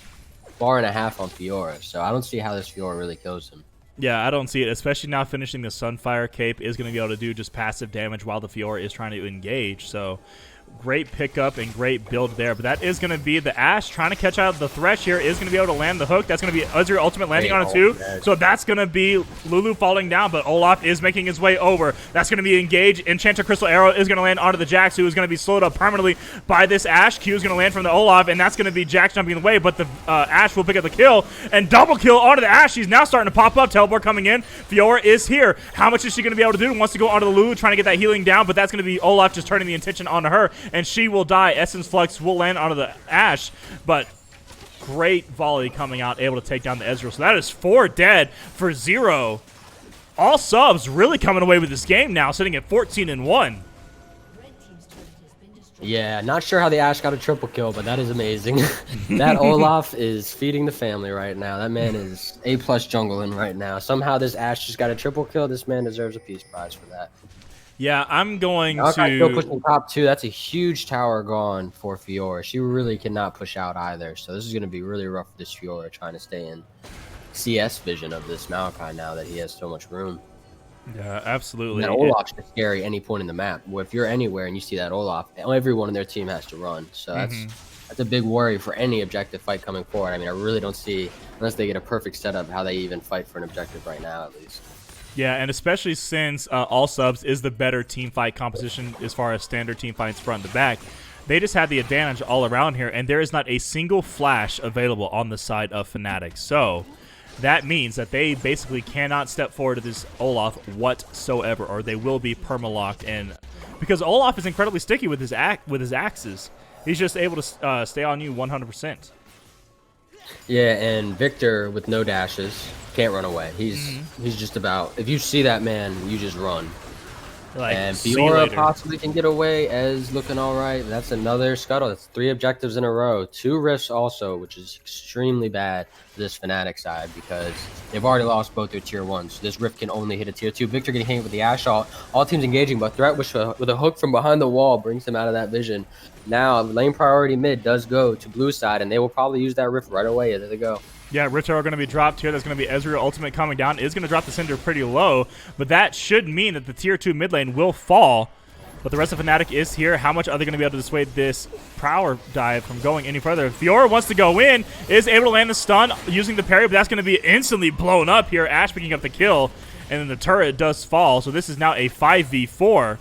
bar and a half on Fiora. So I don't see how this Fiora really kills him. Yeah, I don't see it, especially now finishing the Sunfire Cape is going to be able to do just passive damage while the Fiora is trying to engage. So great pickup and great build there. But that is going to be the Ashe trying to catch out the Thresh here. Is going to be able to land the hook. That's going to be Ezreal ultimate landing on it too. So that's going to be Lulu falling down, but Olaf is making his way over. That's going to be engaged. Enchanter Crystal Arrow is going to land onto the Jax, who is going to be slowed up permanently by this Ashe. Q is going to land from the Olaf, and that's going to be Jax jumping in the way, but the Ashe will pick up the kill, and double kill onto the Ashe. She's now starting to pop up. Teleport coming in. Fiora is here. How much is she going to be able to do? Wants to go onto the Lulu, trying to get that healing down, but that's going to be Olaf just turning the attention onto her, and she will die. Essence Flux will land onto the Ashe, but great volley coming out, able to take down the Ezreal. So that is 4 dead for 0. All subs really coming away with this game now, sitting at 14-1. Yeah, not sure how the Ashe got a triple kill, but that is amazing. That Olaf is feeding the family right now. That man is A+ jungling right now. Somehow this Ashe just got a triple kill. This man deserves a peace prize for that. Yeah, I'm going Maokai still to... pushing top 2. That's a huge tower gone for Fiora. She really cannot push out either. So this is going to be really rough for this Fiora trying to stay in CS vision of this Maokai now that he has so much room. Yeah, absolutely. And that Olaf's just scary any point in the map. If you're anywhere and you see that Olaf, everyone in their team has to run. So that's a big worry for any objective fight coming forward. I mean, I really don't see, unless they get a perfect setup, how they even fight for an objective right now, at least. Yeah, and especially since all subs is the better team fight composition as far as standard team fights front to back. They just had the advantage all around here, and there is not a single flash available on the side of Funatic. So that means that they basically cannot step forward to this Olaf whatsoever, or they will be perma-locked. And because Olaf is incredibly sticky with his axes, he's just able to stay on you 100%. Yeah, and Victor with no dashes can't run away. He's just about, if you see that man, you just run. Like, and see you Fiora later. possibly can get away. Ez looking all right. That's another scuttle. That's 3 objectives in a row. 2 rifts also, which is extremely bad for this Fnatic side because they've already lost both their tier 1s. So this rift can only hit a tier 2. Victor getting hit with the Ash ult. All teams engaging, but Threat with a hook from behind the wall brings him out of that vision. Now, lane priority mid does go to blue side, and they will probably use that rift right away. There they go. Yeah, Ritter are going to be dropped here. There's going to be Ezreal ultimate coming down. Is going to drop the Cinder pretty low, but that should mean that the tier 2 mid lane will fall. But the rest of Fnatic is here. How much are they going to be able to dissuade this power dive from going any further? Fiora wants to go in, is able to land the stun using the parry, but that's going to be instantly blown up here. Ashe picking up the kill, and then the turret does fall. So this is now a 5v4.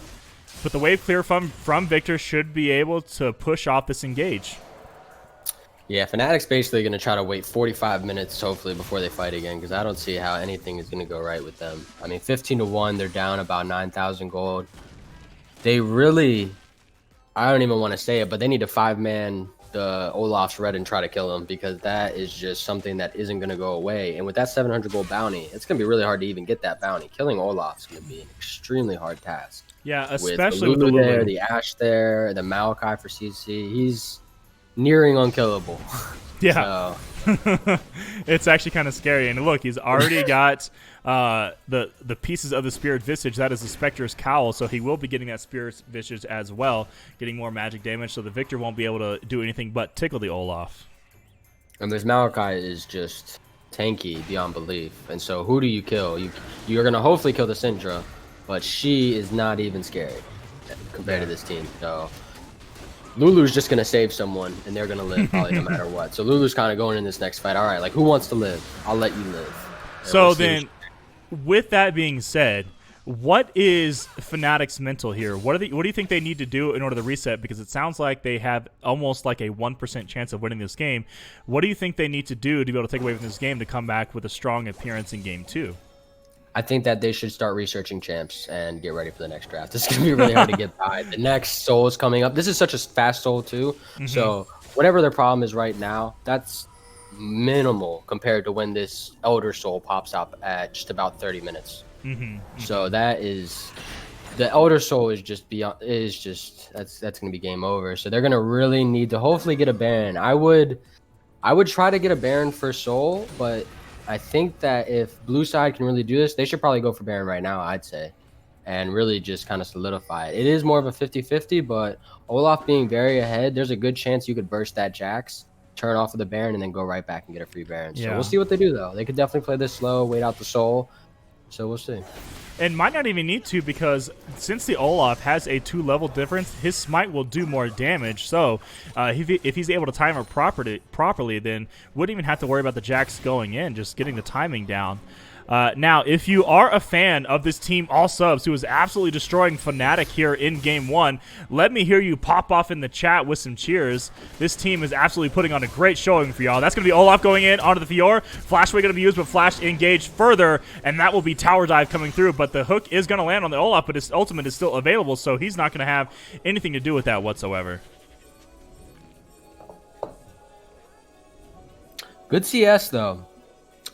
But the wave clear from Victor should be able to push off this engage. Yeah, Fnatic's basically going to try to wait 45 minutes, hopefully, before they fight again, because I don't see how anything is going to go right with them. I mean, 15-1, they're down about 9,000 gold. They really, I don't even want to say it, but they need to 5-man the Olaf's red and try to kill him, because that is just something that isn't going to go away. And with that 700 gold bounty, it's going to be really hard to even get that bounty. Killing Olaf's going to be an extremely hard task. Yeah, especially with the the Lulu there, Lulu. the Ashe there, the Maokai for CC. He's nearing unkillable. Yeah. So, It's actually kind of scary. And look, he's already got the pieces of the Spirit Visage. That is the Spectre's Cowl, so he will be getting that Spirit Visage as well, getting more magic damage, so the Victor won't be able to do anything but tickle the Olaf. and this Maokai is just tanky beyond belief. And so who do you kill? You're going to hopefully kill the Syndra, but she is not even scary compared to this team. So Lulu's just going to save someone, and they're going to live probably no matter what. So Lulu's kind of going in this next fight. All right, like, who wants to live? I'll let you live. And So we'll see then, with that being said, what is Fnatic's mental here? What do you think they need to do in order to reset? Because it sounds like they have almost like a 1% chance of winning this game. What do you think they need to do to be able to take away from this game to come back with a strong appearance in game 2? I think that they should start researching champs and get ready for the next draft. This is going to be really hard to get by. The next soul is coming up. This is such a fast soul too. So whatever their problem is right now, that's minimal compared to when this elder soul pops up at just about 30 minutes. So that is, the elder soul is just beyond, that's going to be game over. So they're going to really need to hopefully get a Baron. I would try to get a Baron for soul, but I think that if blue side can really do this, they should probably go for Baron right now, I'd say, and really just kind of solidify it. It is more of a 50-50, but Olaf being very ahead, there's a good chance you could burst that Jax, turn off of the Baron, and then go right back and get a free Baron. So we'll see what they do, though. They could definitely play this slow, wait out the soul. So we'll see. And might not even need to, because since the Olaf has a 2-level difference, his smite will do more damage. So if he's able to time it properly, then wouldn't even have to worry about the Jax going in, just getting the timing down. Now, if you are a fan of this team, All Subs, who is absolutely destroying Funatic here in Game 1, let me hear you pop off in the chat with some cheers. This team is absolutely putting on a great showing for y'all. That's going to be Olaf going in onto the Fiora. Flash Wave going to be used, but Flash engaged further, and that will be Tower Dive coming through. But the hook is going to land on the Olaf, but his ultimate is still available, so he's not going to have anything to do with that whatsoever. Good CS, though.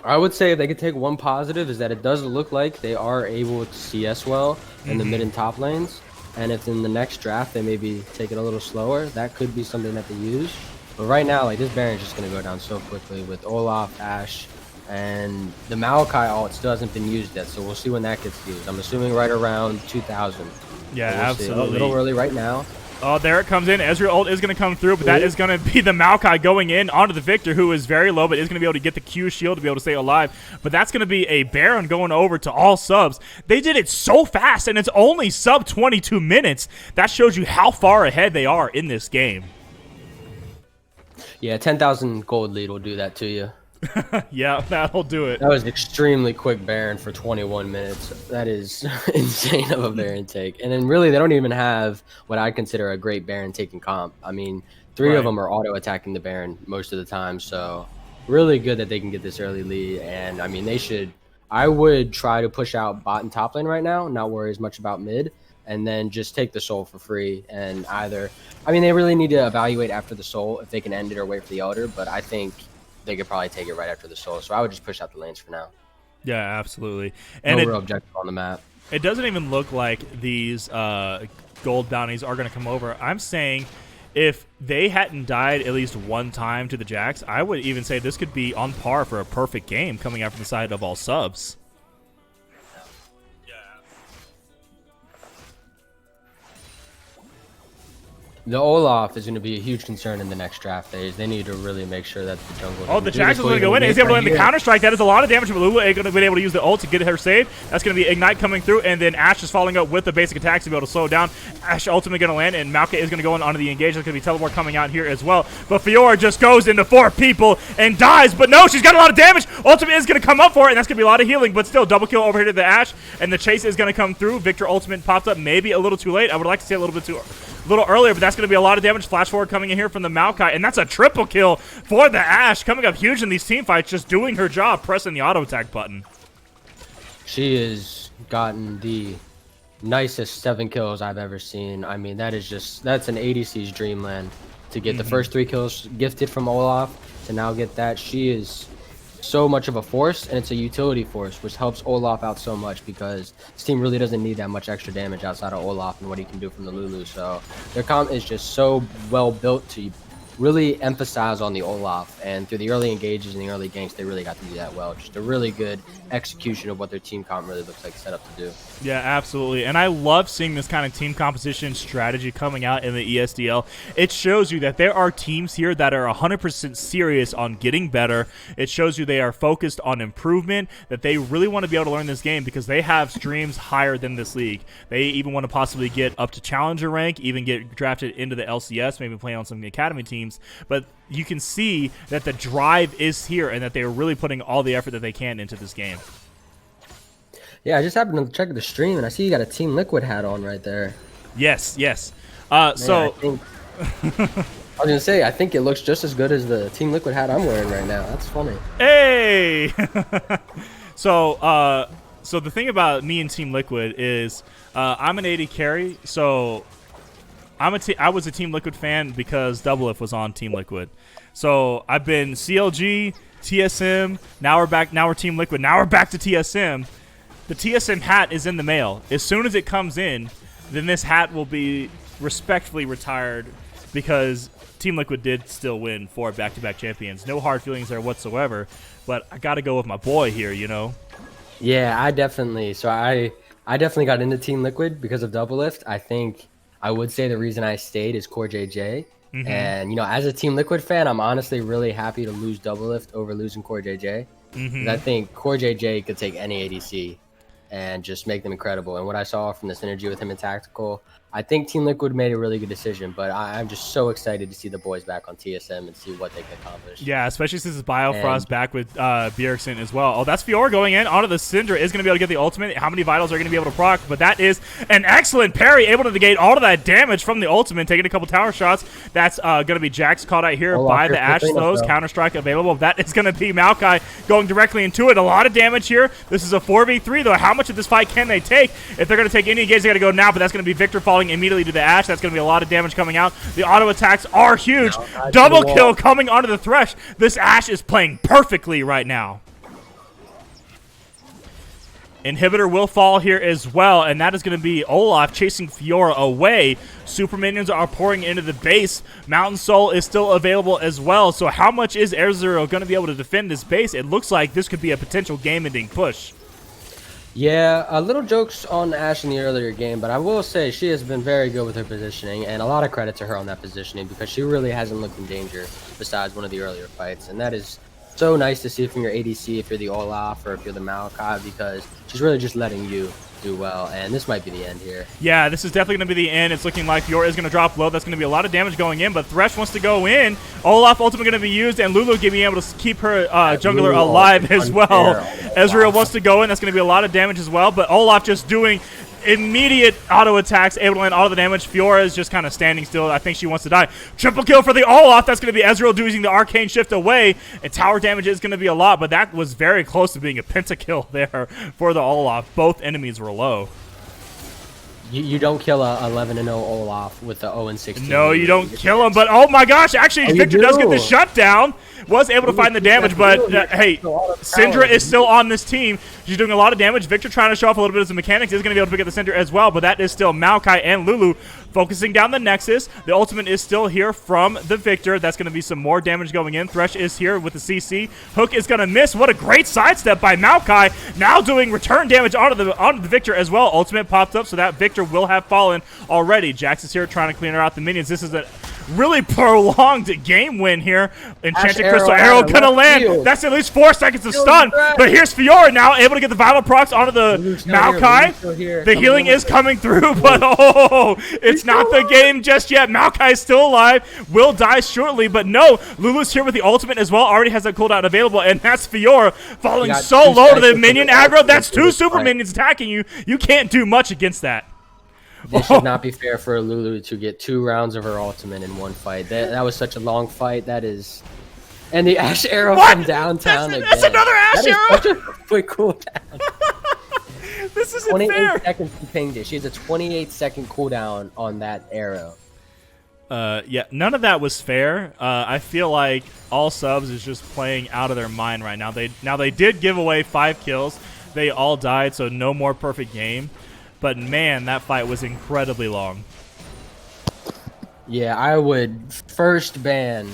I would say if they could take one positive is that it does look like they are able to CS well in the mid and top lanes. And if in the next draft they maybe take it a little slower, that could be something that they use. But right now, like, this Baron's just going to go down so quickly with Olaf, Ashe, and the Maokai ult still hasn't been used yet. So we'll see when that gets used. I'm assuming right around 2,000. Yeah, So we'll see. absolutely. A little early right now. Oh, there it comes in. Ezreal ult is going to come through, but that is going to be the Maokai going in onto the Victor, who is very low, but is going to be able to get the Q shield to be able to stay alive. But that's going to be a Baron going over to All Subs. They did it so fast, and it's only sub 22 minutes. That shows you how far ahead they are in this game. Yeah, 10,000 gold lead will do that to you. Yeah, that'll do it. That was extremely quick Baron for 21 minutes. That is insane of a Baron take. And then really, they don't even have what I consider a great Baron taking comp. I mean, three of Right. them are auto attacking the Baron most of the time. So really good that they can get this early lead. And I mean, they should. I would try to push out bot and top lane right now, not worry as much about mid, and then just take the soul for free. And either, I mean, they really need to evaluate after the soul if they can end it or wait for the elder. But I think they could probably take it right after the soul. So I would just push out the lanes for now. Yeah, absolutely. And No real objective on the map. it doesn't even look like these gold bounties are going to come over. I'm saying if they hadn't died at least one time to the Jax, I would even say this could be on par for a perfect game coming out from the side of all subs. The Olaf is going to be a huge concern in the next draft phase. They need to really make sure that the jungle. Oh, the doesn't do Jax is this going to go in. He's able to land the counter strike. That is a lot of damage from Lulu. Going to be able to use the ult to get her saved. That's going to be Ignite coming through, and then Ashe is following up with the basic attacks to be able to slow it down. Ashe ultimately going to land, and Maokai is going to go in onto the engage. There's going to be teleport coming out here as well. But Fiora just goes into 4 people and dies. But no, she's got a lot of damage. Ultimate is going to come up for it, and that's going to be a lot of healing. But still, double kill over here to the Ashe, and the chase is going to come through. Victor ultimate popped up maybe a little too late. I would like to say a little earlier, but that's going to be a lot of damage. Flash forward coming in here from the Maokai, and that's a triple kill for the Ashe, coming up huge in these team fights, just doing her job, pressing the auto attack button. She has gotten the nicest 7 kills I've ever seen. I mean, that's an ADC's dreamland to get the first 3 kills gifted from Olaf to now get that. She is so much of a force, and it's a utility force, which helps Olaf out so much because this team really doesn't need that much extra damage outside of Olaf and what he can do from the Lulu. So their comp is just so well built to really emphasize on the Olaf, and through the early engages and the early ganks, they really got to do that well. Just a really good execution of what their team comp really looks like set up to do. Yeah, absolutely. And I love seeing this kind of team composition strategy coming out in the ESDL. It shows you that there are teams here that are 100% serious on getting better. It shows you they are focused on improvement, that they really want to be able to learn this game because they have streams higher than this league. They even want to possibly get up to challenger rank, even get drafted into the LCS, maybe play on some academy teams. But you can see that the drive is here and that they are really putting all the effort that they can into this game. Yeah, I just happened to check the stream, and I see you got a Team Liquid hat on right there. Yes, yes. Man, So I was gonna say, I think it looks just as good as the Team Liquid hat I'm wearing right now. That's funny. Hey! So the thing about me and Team Liquid is I'm an AD carry, so I was a Team Liquid fan because Doublelift was on Team Liquid. So I've been CLG, TSM, now we're Team Liquid, now we're back to TSM. The TSM hat is in the mail. As soon as it comes in, then this hat will be respectfully retired because Team Liquid did still win 4 back-to-back champions. No hard feelings there whatsoever, but I got to go with my boy here, you know? Yeah, I definitely got into Team Liquid because of Doublelift. I think I would say the reason I stayed is Core JJ. And, you know, as a Team Liquid fan, I'm honestly really happy to lose Doublelift over losing Core JJ. I think Core JJ could take any ADC and just make them incredible. And what I saw from the synergy with him in Tactical, I think Team Liquid made a really good decision, but I'm just so excited to see the boys back on TSM and see what they can accomplish. Yeah, especially since it's Biofrost back with Bjergsen as well. Oh, that's Fiora going in onto the Syndra. Is going to be able to get the ultimate. How many vitals are going to be able to proc? But that is an excellent parry, able to negate all of that damage from the ultimate, taking a couple tower shots. That's going to be Jax caught out here by the Ashe slows. Counter-Strike available. That is going to be Maokai going directly into it. A lot of damage here. This is a 4v3, though. How much of this fight can they take? If they're going to take any engage, they got to go now, but that's going to be Victor falling immediately to the Ashe. That's going to be a lot of damage coming out. The auto attacks are huge. Double kill coming onto the Thresh. This Ashe is playing perfectly right now. Inhibitor will fall here as well, and that is going to be Olaf chasing Fiora away. Super minions are pouring into the base. Mountain Soul is still available as well. So how much is Air going to be able to defend this base? It looks like this could be a potential game-ending push. Yeah, little jokes on Ashe in the earlier game, but I will say she has been very good with her positioning, and a lot of credit to her on that positioning because she really hasn't looked in danger besides one of the earlier fights, and that is so nice to see from your ADC if you're the Olaf or if you're the Maokai, because she's really just letting you do well, and this might be the end here. Yeah, this is definitely going to be the end. It's looking like Fiora is going to drop low. That's going to be a lot of damage going in, but Thresh wants to go in. Olaf ultimately going to be used, and Lulu being able to keep her jungler Lulu alive as well. unfair. Ezreal wants to go in. That's going to be a lot of damage as well, but Olaf just doing immediate auto attacks, able to land all the damage. Fiora is just kind of standing still. I think she wants to die. Triple kill for the Olaf. That's going to be Ezreal using the arcane shift away, and tower damage is going to be a lot, but that was very close to being a pentakill there for the Olaf. Both enemies were low. You don't kill a 11-0 Olaf with the 0-16. No, you don't kill him, but oh my gosh, actually, you Victor does get the do. shutdown. Was able to find the damage, but hey, Syndra is still on this team. She's doing a lot of damage. Victor trying to show off a little bit of his mechanics. Is going to be able to pick up the Syndra as well, but that is still Maokai and Lulu focusing down the Nexus. The ultimate is still here from the Victor. That's going to be some more damage going in. Thresh is here with the CC. Hook is going to miss. What a great sidestep by Maokai. Now doing return damage onto the Victor as well. Ultimate popped up, so that Victor will have fallen already. Jax is here trying to clean her out the minions. This is a really prolonged game win here. Enchanted Crystal Arrow gonna land. That's at least 4 seconds of stun. But here's Fiora now able to get the Vital procs onto the Maokai. The healing is coming through, but oh, it's not the game just yet. Maokai is still alive. Will die shortly, but no. Lulu's here with the ultimate as well. Already has that cooldown available, and that's Fiora falling so low to the minion aggro. That's 2 super minions attacking you. You can't do much against that. This should not be fair for Lulu to get 2 rounds of her ultimate in one fight. That was such a long fight. That is, and the Ash Arrow from downtown again. That's another Ash Arrow. Such a quick cooldown. This isn't 28 fair. seconds to pinged it. She has a 28-second cooldown on that arrow. Yeah, none of that was fair. I feel like all subs is just playing out of their mind right now. They did give away 5 kills. They all died, so no more perfect game. But man, that fight was incredibly long. Yeah, I would first ban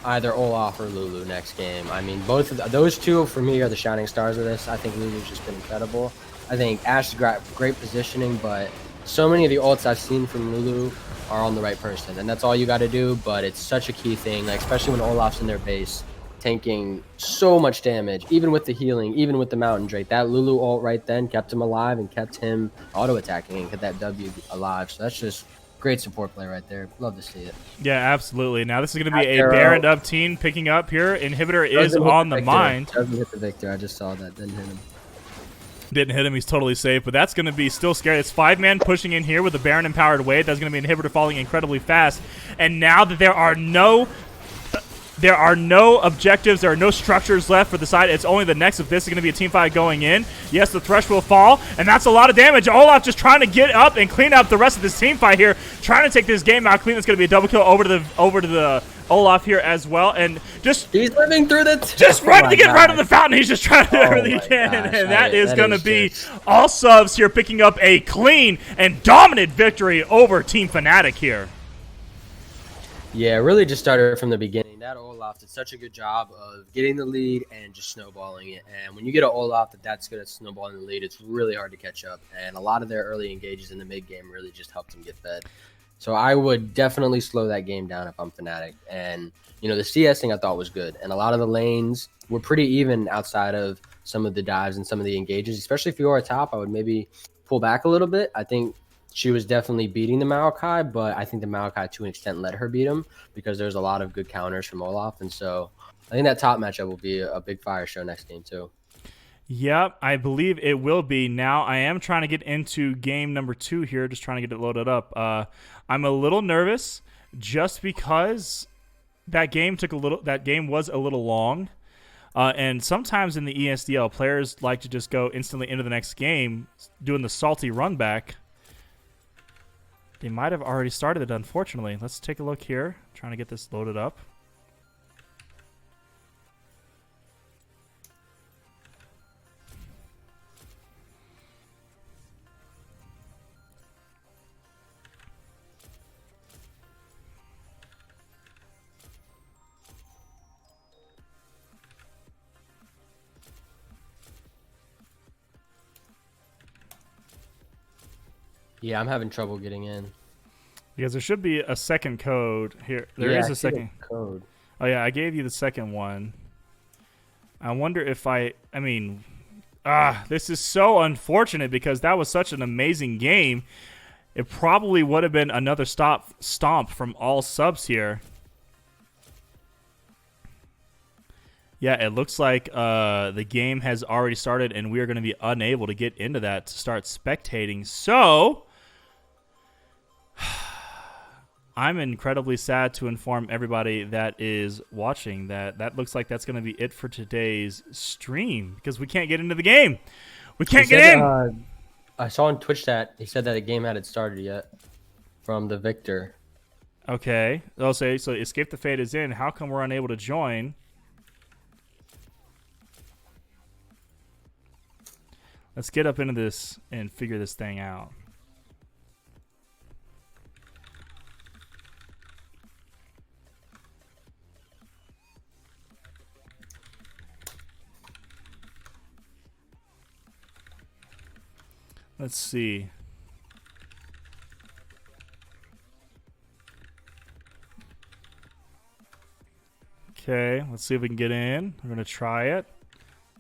either Olaf or Lulu next game. I mean, both of those two for me are the shining stars of this. I think Lulu's just been incredible. I think Ash's got great positioning, but so many of the ults I've seen from Lulu are on the right person, and that's all you got to do. But it's such a key thing, like especially when Olaf's in their base, tanking so much damage, even with the healing, even with the Mountain Drake. That Lulu ult right then kept him alive and kept him auto-attacking and kept that W alive. So that's just great support play right there. Love to see it. Yeah, absolutely. Now this is going to be a Baron up team picking up here. Inhibitor is on the mind. Doesn't hit the Victor. I just saw that. Didn't hit him. Didn't hit him. He's totally safe, but that's going to be still scary. It's 5-man pushing in here with the Baron empowered wave. That's going to be Inhibitor falling incredibly fast. And now that there are no objectives, there are no structures left for the side. It's only the next. If this is going to be a team fight going in, yes, the Thresh will fall, and that's a lot of damage. Olaf just trying to get up and clean up the rest of this team fight here, trying to take this game out clean. It's going to be a double kill over to the Olaf here as well, and just he's living through the right to get right on the fountain. He's just trying to do everything he can, and that is going to be all subs here picking up a clean and dominant victory over Team Funatic here. Yeah, really just started from the beginning. That Olaf did such a good job of getting the lead and just snowballing it. And when you get an Olaf that's good at snowballing the lead, it's really hard to catch up. And a lot of their early engages in the mid game really just helped them get fed. So I would definitely slow that game down if I'm Fnatic. And, you know, the CSing I thought was good. And a lot of the lanes were pretty even outside of some of the dives and some of the engages. Especially if you are a top, I would maybe pull back a little bit. I think she was definitely beating the Maokai, but I think the Maokai to an extent let her beat him because there's a lot of good counters from Olaf. And so I think that top matchup will be a big fire show next game too. Yep, I believe it will be. Now I am trying to get into game number 2 here, just trying to get it loaded up. I'm a little nervous just because that game was a little long. And sometimes in the ESDL, players like to just go instantly into the next game doing the salty run back. They might have already started it, unfortunately. Let's take a look here. Trying to get this loaded up. Yeah, I'm having trouble getting in. Because there should be a second code here. There is a second code. Oh, yeah, I gave you the second one. I wonder if I mean, this is so unfortunate because that was such an amazing game. It probably would have been another stomp from all subs here. Yeah, it looks like the game has already started, and we are going to be unable to get into that to start spectating. So, I'm incredibly sad to inform everybody that is watching that looks like that's going to be it for today's stream because we can't get into the game. We can't get in. I saw on Twitch that he said that the game hadn't started yet from the Victor. Okay. I'll say so. Escape the Fate is in. How come we're unable to join? Let's get up into this and figure this thing out. Let's see. Okay, let's see if we can get in. We're going to try it.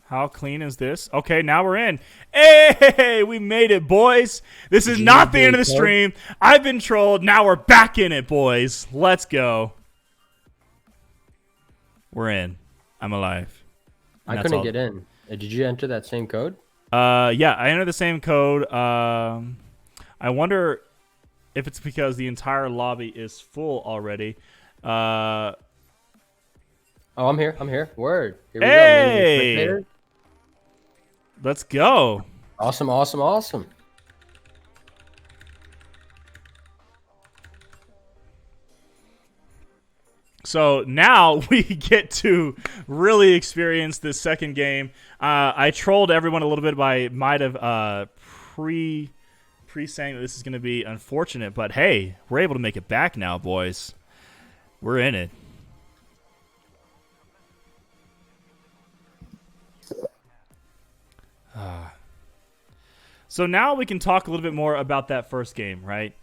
How clean is this? Okay, now we're in. Hey, we made it, boys. This is not the end of the stream. I've been trolled. Now we're back in it, boys. Let's go. We're in. I'm alive. I couldn't get in. Did you enter that same code? Yeah, I entered the same code. I wonder if it's because the entire lobby is full already. Oh, I'm here. I'm here. Word. Here we Hey! go. Let's go. Awesome, awesome, awesome. So now we get to really experience this second game. I trolled everyone a little bit might have pre-saying that this is going to be unfortunate, but hey, we're able to make it back now, boys. We're in it. So now we can talk a little bit more about that first game, right?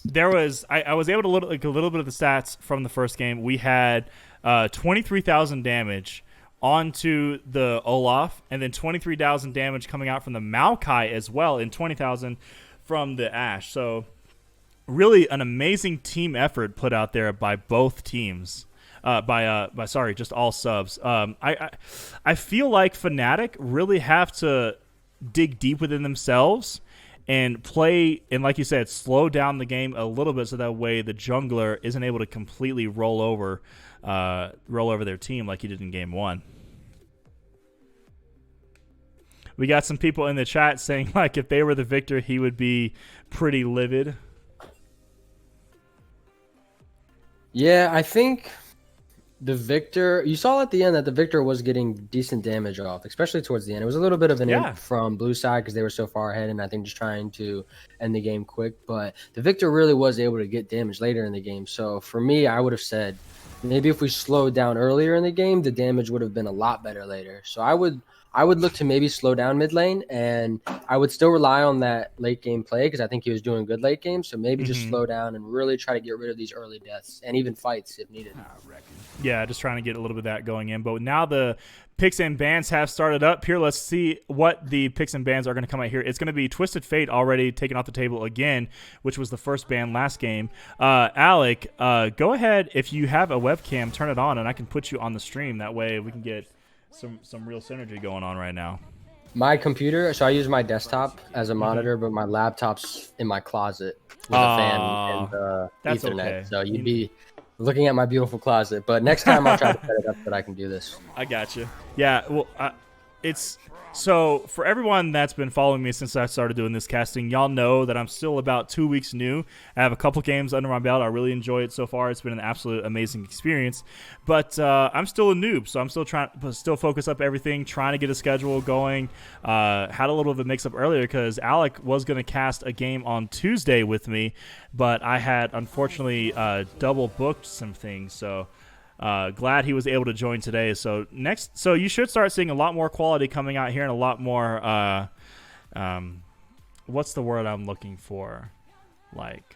There was I was able to look a little bit of the stats from the first game. We had 23,000 damage onto the Olaf, and then 23,000 damage coming out from the Maokai as well, and 20,000 from the Ashe. So really an amazing team effort put out there by both teams. Sorry, just all subs. I feel like Funatic really have to dig deep within themselves and play, and like you said, slow down the game a little bit so that way the jungler isn't able to completely roll over their team like he did in game one. We got some people in the chat saying like if they were the victor, he would be pretty livid. Yeah, I think the Victor, you saw at the end that the Victor was getting decent damage off, especially towards the end. It was a little bit of an imp from blue side because they were so far ahead and I think just trying to end the game quick. But the Victor really was able to get damage later in the game. So for me, I would have said maybe if we slowed down earlier in the game, the damage would have been a lot better later. So I would look to maybe slow down mid lane, and I would still rely on that late game play because I think he was doing good late game. So maybe just slow down and really try to get rid of these early deaths and even fights if needed. Yeah, just trying to get a little bit of that going in. But now the picks and bans have started up here. Let's see what the picks and bans are going to come out here. It's going to be Twisted Fate already taken off the table again, which was the first ban last game. Alec, go ahead. If you have a webcam, turn it on, and I can put you on the stream. That way we can get some real synergy going on right now. My computer, so I use my desktop as a monitor, but my laptop's in my closet with a fan and that's Ethernet. okay. So you'd be looking at my beautiful closet. But next time I'll try to set it up that I can do this. I got you. Yeah, well, it's so for everyone that's been following me since I started doing this casting, y'all know that I'm still about 2 weeks new. I have a couple games under my belt. I really enjoy it so far. It's been an absolute amazing experience. But I'm still a noob, so I'm still trying to focus up everything, trying to get a schedule going. Had a little bit of a mix-up earlier because Alec was going to cast a game on Tuesday with me, but I had unfortunately double booked some things, so glad he was able to join today. So you should start seeing a lot more quality coming out here and a lot more what's the word I'm looking for? Like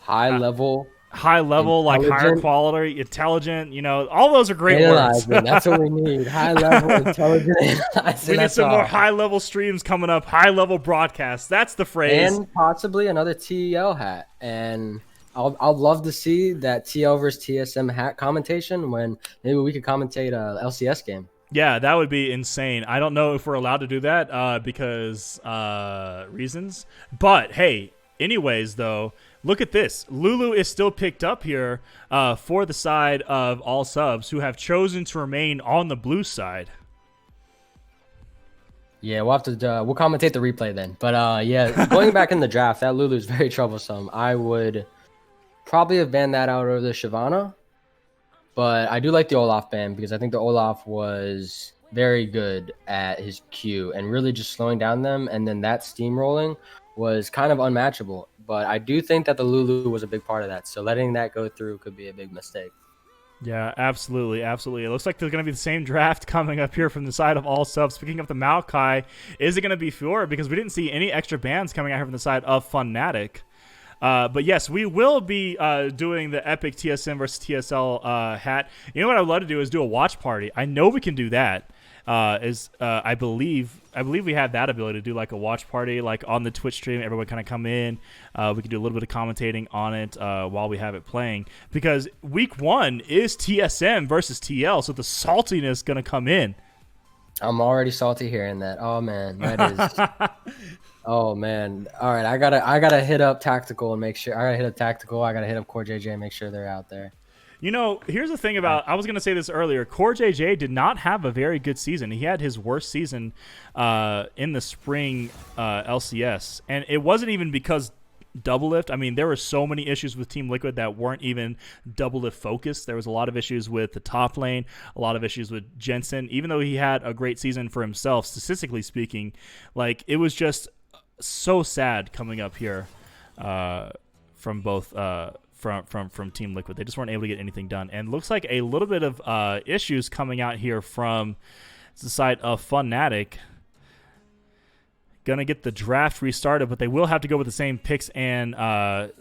high level high level, like higher Intelligent. quality, intelligent. You know, all those are great words. Analyzing. That's what we need. High level, intelligent, analyzing. We need That's some more all. high level streams coming up. High level broadcasts. That's the phrase. And possibly another TL hat. And I'll love to see that TL versus TSM hat commentation when maybe we could commentate a LCS game. Yeah, that would be insane. I don't know if we're allowed to do that because reasons. But hey, anyways, though, look at this. Lulu is still picked up here for the side of all subs who have chosen to remain on the blue side. Yeah, we'll have to we'll commentate the replay then. But yeah, going back in the draft, that Lulu is very troublesome. I would probably have banned that out of the Shyvana. But I do like the Olaf ban because I think the Olaf was very good at his Q and really just slowing down them. And then that steamrolling was kind of unmatchable. But I do think that the Lulu was a big part of that. So letting that go through could be a big mistake. Yeah, absolutely, absolutely. It looks like there's going to be the same draft coming up here from the side of all subs. Picking up the Maokai, is it going to be Fiora? Because we didn't see any extra bans coming out here from the side of Funatic. But yes, we will be doing the epic TSM versus TSL hat. You know what I'd love to do is do a watch party. I know we can do that. I believe we have that ability to do like a watch party, like on the Twitch stream. Everyone kind of come in. We can do a little bit of commentating on it while we have it playing. Because week 1 is TSM versus TL, so the saltiness gonna come in. I'm already salty hearing that. Oh man, that is. Oh man! All right, I gotta hit up tactical and make sure. I gotta hit up tactical. I gotta hit up Core JJ and make sure they're out there. You know, here's the thing about. I was gonna say this earlier. Core JJ did not have a very good season. He had his worst season in the spring LCS, and it wasn't even because double lift. I mean, there were so many issues with Team Liquid that weren't even double lift focused. There was a lot of issues with the top lane, a lot of issues with Jensen. Even though he had a great season for himself, statistically speaking, like it was just so sad coming up here from both from Team Liquid. They just weren't able to get anything done, and looks like a little bit of issues coming out here from the side of Funatic. Gonna get the draft restarted, but they will have to go with the same picks and bans.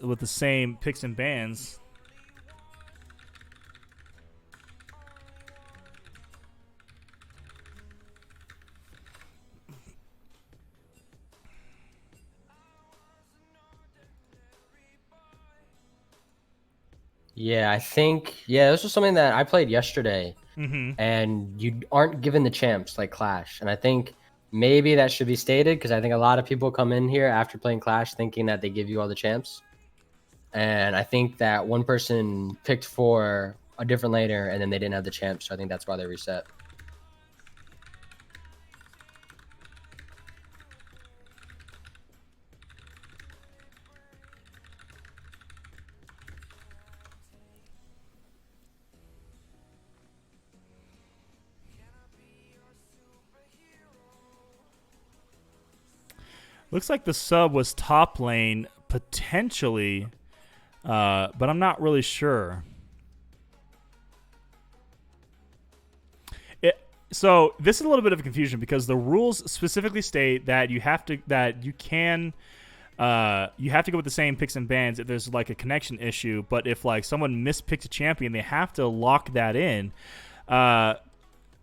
Yeah, I think this was something that I played yesterday, and you aren't given the champs like Clash, and I think maybe that should be stated because I think a lot of people come in here after playing Clash thinking that they give you all the champs, and I think that one person picked for a different laner and then they didn't have the champs, so I think that's why they reset. Looks like the sub was top lane potentially, but I'm not really sure. So this is a little bit of a confusion because the rules specifically state that you have to go with the same picks and bans if there's like a connection issue. But if like someone mispicked a champion, they have to lock that in.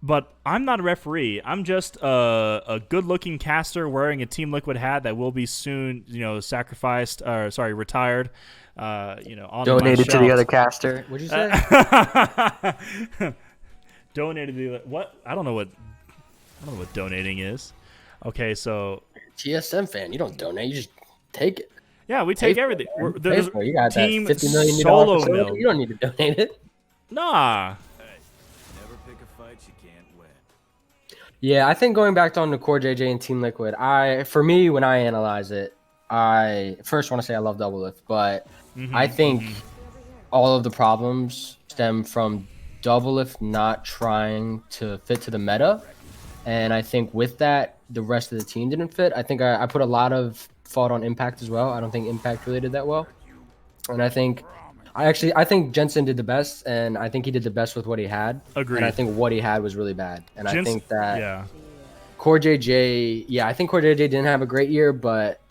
But I'm not a referee. I'm just a good-looking caster wearing a Team Liquid hat that will be soon, retired. On Donated my to the shelf. other caster. What'd you say? Donated to the what? I don't know what donating is. Okay, so TSM fan, you don't donate, you just take it. yeah, we take everything. There's You got team that $50 million solo facility, mill. you don't need to donate it. Nah. Never pick a fight you can't win. Yeah, I think going back on the Core JJ and Team Liquid, for me, when I analyze it, I first want to say I love double lift, but I think all of the problems stem from double lift not trying to fit to the meta. And I think with that, the rest of the team didn't fit. I think I put a lot of fault on Impact as well. I don't think Impact really did that well. And I think Jensen did the best, and I think he did the best with what he had. Agreed. And I think what he had was really bad. And I think that yeah. Core JJ, I think Core JJ didn't have a great year, but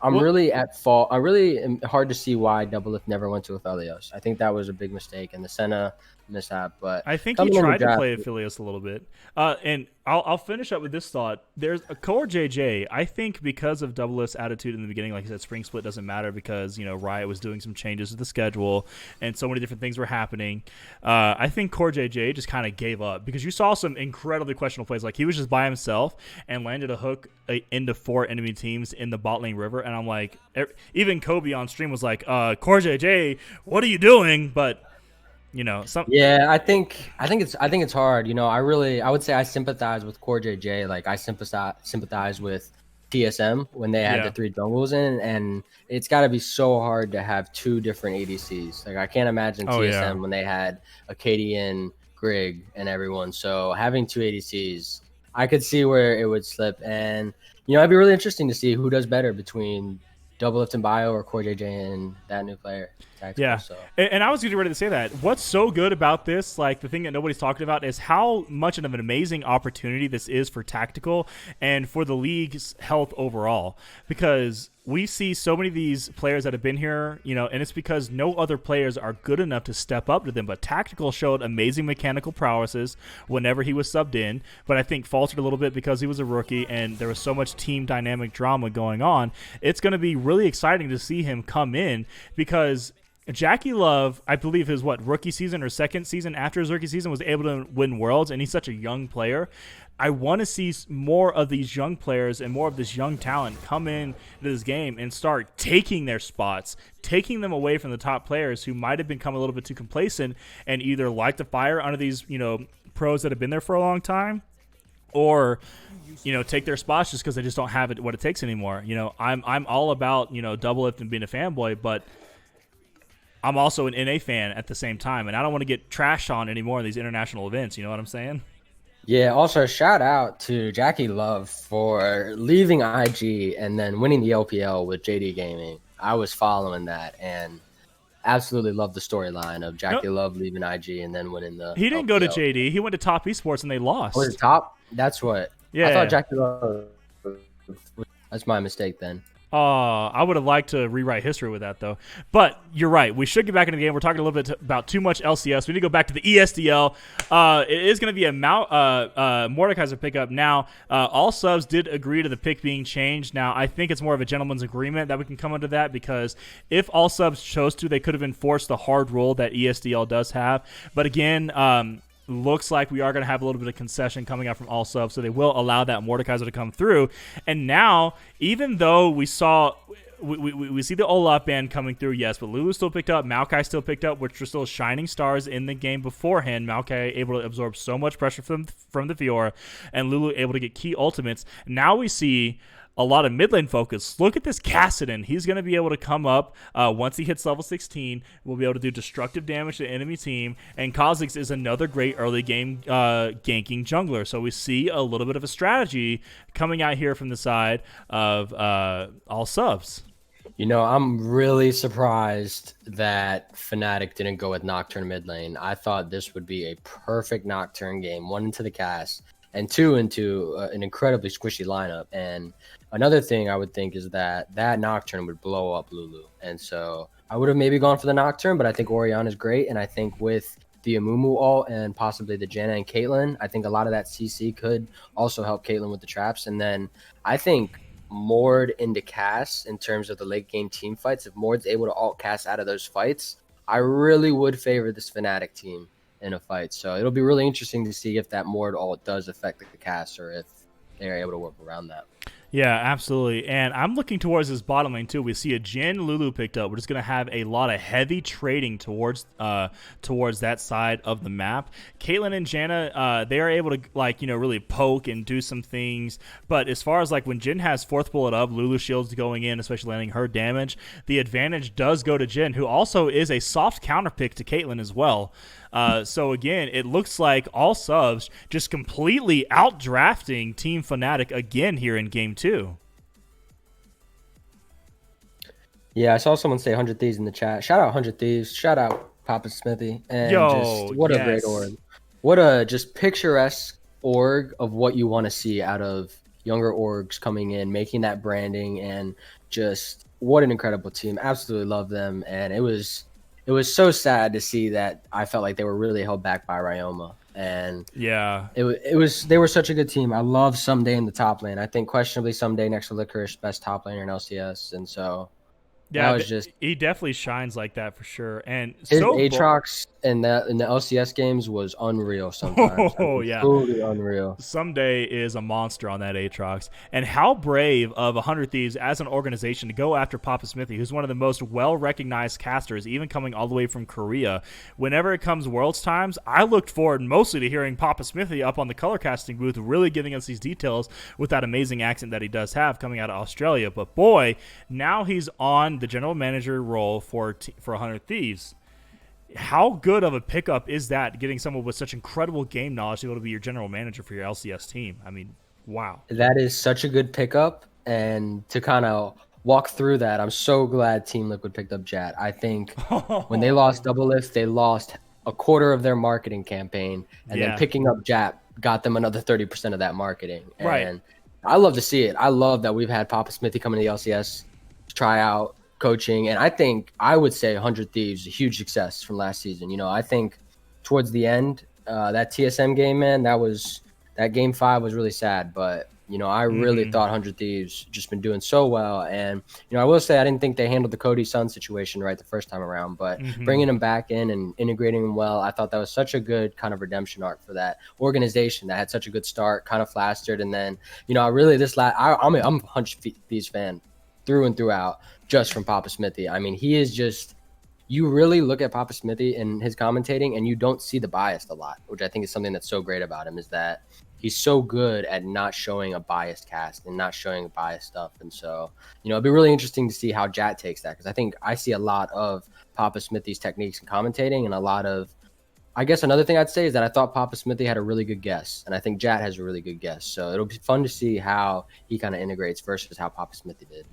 I'm Well, really at fault. I really am hard to see why Doublelift never went to Aphelios. I think that was a big mistake and the Senna mishap. But I think he coming in the tried to draft, play Aphelios a little bit. And I'll finish up with this thought. There's a core JJ. I think because of Doublelift's attitude in the beginning, like I said, spring split doesn't matter because Riot was doing some changes to the schedule and so many different things were happening. I think core JJ just kind of gave up because you saw some incredibly questionable plays. Like he was just by himself and landed a hook into 4 enemy teams in the bot lane river, and I'm like, even Kobe on stream was like, core JJ, what are you doing? But yeah, I think it's hard. I would say I sympathize with Core JJ. Like I sympathize with TSM when they had Yeah. the 3 jungles in, and it's got to be so hard to have 2 different ADCs. Like I can't imagine Oh, TSM yeah. when they had Acadian, Grig, and everyone. So having 2 ADCs, I could see where it would slip, and it'd be really interesting to see who does better between Doublelift and Bio or Core JJ and that new player. Tactical, Yeah, so. and I was getting ready to say that. What's so good about this, like the thing that nobody's talking about, is how much of an amazing opportunity this is for Tactical and for the league's health overall. Because we see so many of these players that have been here, and it's because no other players are good enough to step up to them. But Tactical showed amazing mechanical prowesses whenever he was subbed in, but I think faltered a little bit because he was a rookie and there was so much team dynamic drama going on. It's going to be really exciting to see him come in because Jackie Love, I believe his rookie season or second season after his rookie season was able to win Worlds, and he's such a young player. I want to see more of these young players and more of this young talent come in to this game and start taking their spots, taking them away from the top players who might have become a little bit too complacent and either light the fire under these pros that have been there for a long time, or take their spots just because they just don't have what it takes anymore. I'm all about Doublelift and being a fanboy, but I'm also an NA fan at the same time, and I don't want to get trashed on anymore in these international events. You know what I'm saying? Yeah, also shout out to Jackie Love for leaving IG and then winning the LPL with JD Gaming. I was following that and absolutely love the storyline of Jackie Love leaving IG and then winning the He didn't LPL. go to JD. He went to Top Esports and they lost. Was it top? That's what. Yeah. I thought Jackie Love. That's my mistake then. I would have liked to rewrite history with that, though. But you're right. We should get back into the game. We're talking a little bit about too much LCS. We need to go back to the ESDL. It is going to be a Mordekaiser pickup. Now, all subs did agree to the pick being changed. Now, I think it's more of a gentleman's agreement that we can come under that, because if all subs chose to, they could have enforced the hard rule that ESDL does have. But again, looks like we are going to have a little bit of concession coming out from all subs, so they will allow that Mordekaiser to come through. And now, even though we see the Olaf ban coming through, yes, but Lulu still picked up, Maokai still picked up, which were still shining stars in the game beforehand. Maokai able to absorb so much pressure from the Fiora, and Lulu able to get key ultimates. Now we see a lot of mid lane focus. Look at this Kassadin. He's going to be able to come up once he hits level 16. We'll be able to do destructive damage to the enemy team. And Kha'Zix is another great early game ganking jungler. So we see a little bit of a strategy coming out here from the side of all subs. I'm really surprised that Funatic didn't go with Nocturne mid lane. I thought this would be a perfect Nocturne game. 1 into the cast, and 2 into an incredibly squishy lineup. And another thing I would think is that Nocturne would blow up Lulu. And so I would have maybe gone for the Nocturne, but I think Orianna is great. And I think with the Amumu ult and possibly the Janna and Caitlyn, I think a lot of that CC could also help Caitlyn with the traps. And then I think Mord into Cass in terms of the late game team fights, if Mord's able to alt Cass out of those fights, I really would favor this Fnatic team in a fight. So it'll be really interesting to see if that Mord ult does affect the Cass or if they're able to work around that. Yeah, absolutely. And I'm looking towards this bottom lane too. We see a Jhin Lulu picked up. We're just going to have a lot of heavy trading towards that side of the map. Caitlyn and Janna, they are able to really poke and do some things. But as far as when Jhin has fourth bullet up, Lulu shields going in, especially landing her damage, the advantage does go to Jhin, who also is a soft counter pick to Caitlyn as well. So again, it looks like all subs just completely outdrafting Team Fnatic again here in Game 2. Yeah, I saw someone say 100 Thieves in the chat. Shout out 100 Thieves. Shout out Papa Smithy. And what a great org. What a just picturesque org of what you want to see out of younger orgs coming in, making that branding, and just what an incredible team. Absolutely love them. And it was so sad to see that I felt like they were really held back by Ryoma. And Yeah. they were such a good team. I love Someday in the top lane. I think questionably Someday next to Licorice, best top laner in LCS. And so that Yeah, was just he definitely shines like that for sure. And his so Aatrox in the LCS games was unreal sometimes. I Oh mean, yeah. truly unreal. Someday is a monster on that Aatrox. And how brave of 100 Thieves as an organization to go after Papa Smithy, who's one of the most well-recognized casters, even coming all the way from Korea. Whenever it comes Worlds times, I looked forward mostly to hearing Papa Smithy up on the color casting booth, really giving us these details with that amazing accent that he does have coming out of Australia. But boy, now he's on the general manager role for 100 Thieves. How good of a pickup is that, getting someone with such incredible game knowledge to be able to be your general manager for your LCS team? I mean, wow. That is such a good pickup. And to kind of walk through that, I'm so glad Team Liquid picked up Jat. I think when they lost Double Lift, they lost a quarter of their marketing campaign. And Yeah. then picking up Jat got them another 30% of that marketing. Right. And I love to see it. I love that we've had Papa Smithy come into the LCS, try out coaching. And I would say 100 Thieves, a huge success from last season. You know, I think towards the end, that TSM game, man, that game 5 was really sad. But, you know, I really thought 100 Thieves just been doing so well. And, you know, I will say I didn't think they handled the Cody Sun situation right the first time around. But bringing him back in and integrating him well, I thought that was such a good kind of redemption arc for that organization that had such a good start, kind of flastered. And then, you know, I'm a 100 Thieves fan through and throughout, just from Papa Smithy. I mean, he is just, you really look at Papa Smithy and his commentating and you don't see the bias a lot, which I think is something that's so great about him, is that he's so good at not showing a biased cast and not showing biased stuff. And so, you know, it'd be really interesting to see how Jat takes that, because I think I see a lot of Papa Smithy's techniques and commentating, and a lot of, I guess another thing I'd say is that I thought Papa Smithy had a really good guess, and I think Jat has a really good guess. So it'll be fun to see how he kind of integrates versus how Papa Smithy did.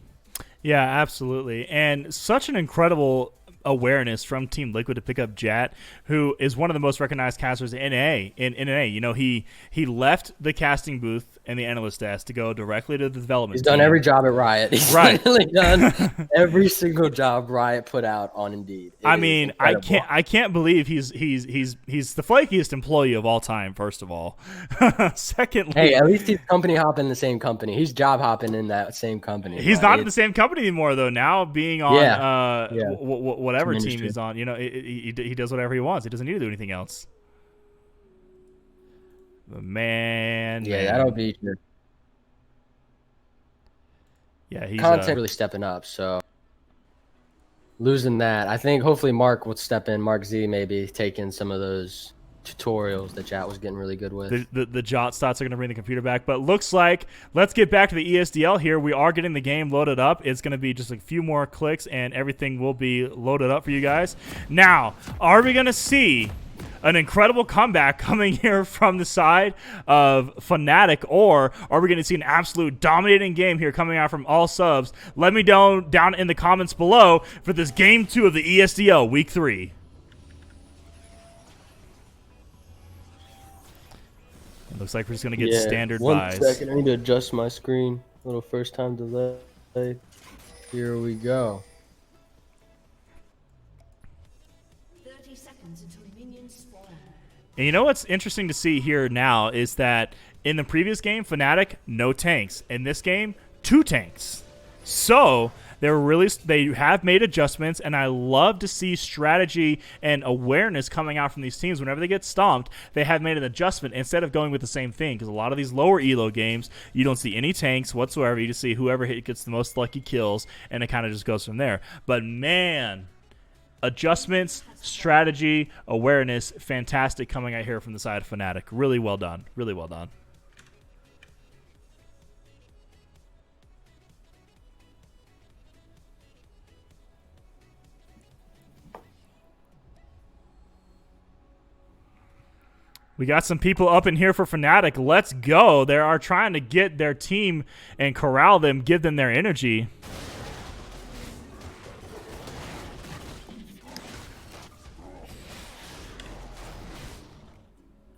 Yeah, absolutely. And such an incredible awareness from Team Liquid to pick up Jat, who is one of the most recognized casters in NA. You know, he left the casting booth and the analyst desk to go directly to the development He's team. done every job at Riot. He's Right. literally done every single job Riot put out on Indeed. I mean, I can't believe he's the flakiest employee of all time, first of all. Secondly, Hey, at least he's company hopping in the same company. He's job hopping in that same company. he's but not in the same company anymore, though. Now being on Yeah. whatever Some team industry. he's on, you know, he does whatever he wants. He doesn't need to do anything else. But man, that'll be your yeah, he's content really stepping up. So losing that, I think hopefully Mark will step in. Mark Z maybe taking some of those tutorials that Jat was getting really good with. the jot stats are going to bring the computer back, but looks like, let's get back to the ESDL here. We are getting the game loaded up. It's going to be just a few more clicks and everything will be loaded up for you guys. Now, are we going to see an incredible comeback coming here from the side of Funatic, or are we going to see an absolute dominating game here coming out from all subs? Let me know down in the comments below for this game 2 of the ESDL week 3. It looks like we're just going to get standard buys. 1 second, I need to adjust my screen. A little first time delay. Here we go. 30 seconds until minions spawn. And you know what's interesting to see here now is that in the previous game, Fnatic, no tanks. In this game, 2 tanks. So they have made adjustments, and I love to see strategy and awareness coming out from these teams. Whenever they get stomped, they have made an adjustment instead of going with the same thing, because a lot of these lower elo games, you don't see any tanks whatsoever. You just see whoever gets the most lucky kills, and it kind of just goes from there. But man, adjustments, strategy, awareness, fantastic coming out here from the side of Fnatic. Really well done. Really well done. We got some people up in here for Fnatic. Let's go. They are trying to get their team and corral them, give them their energy.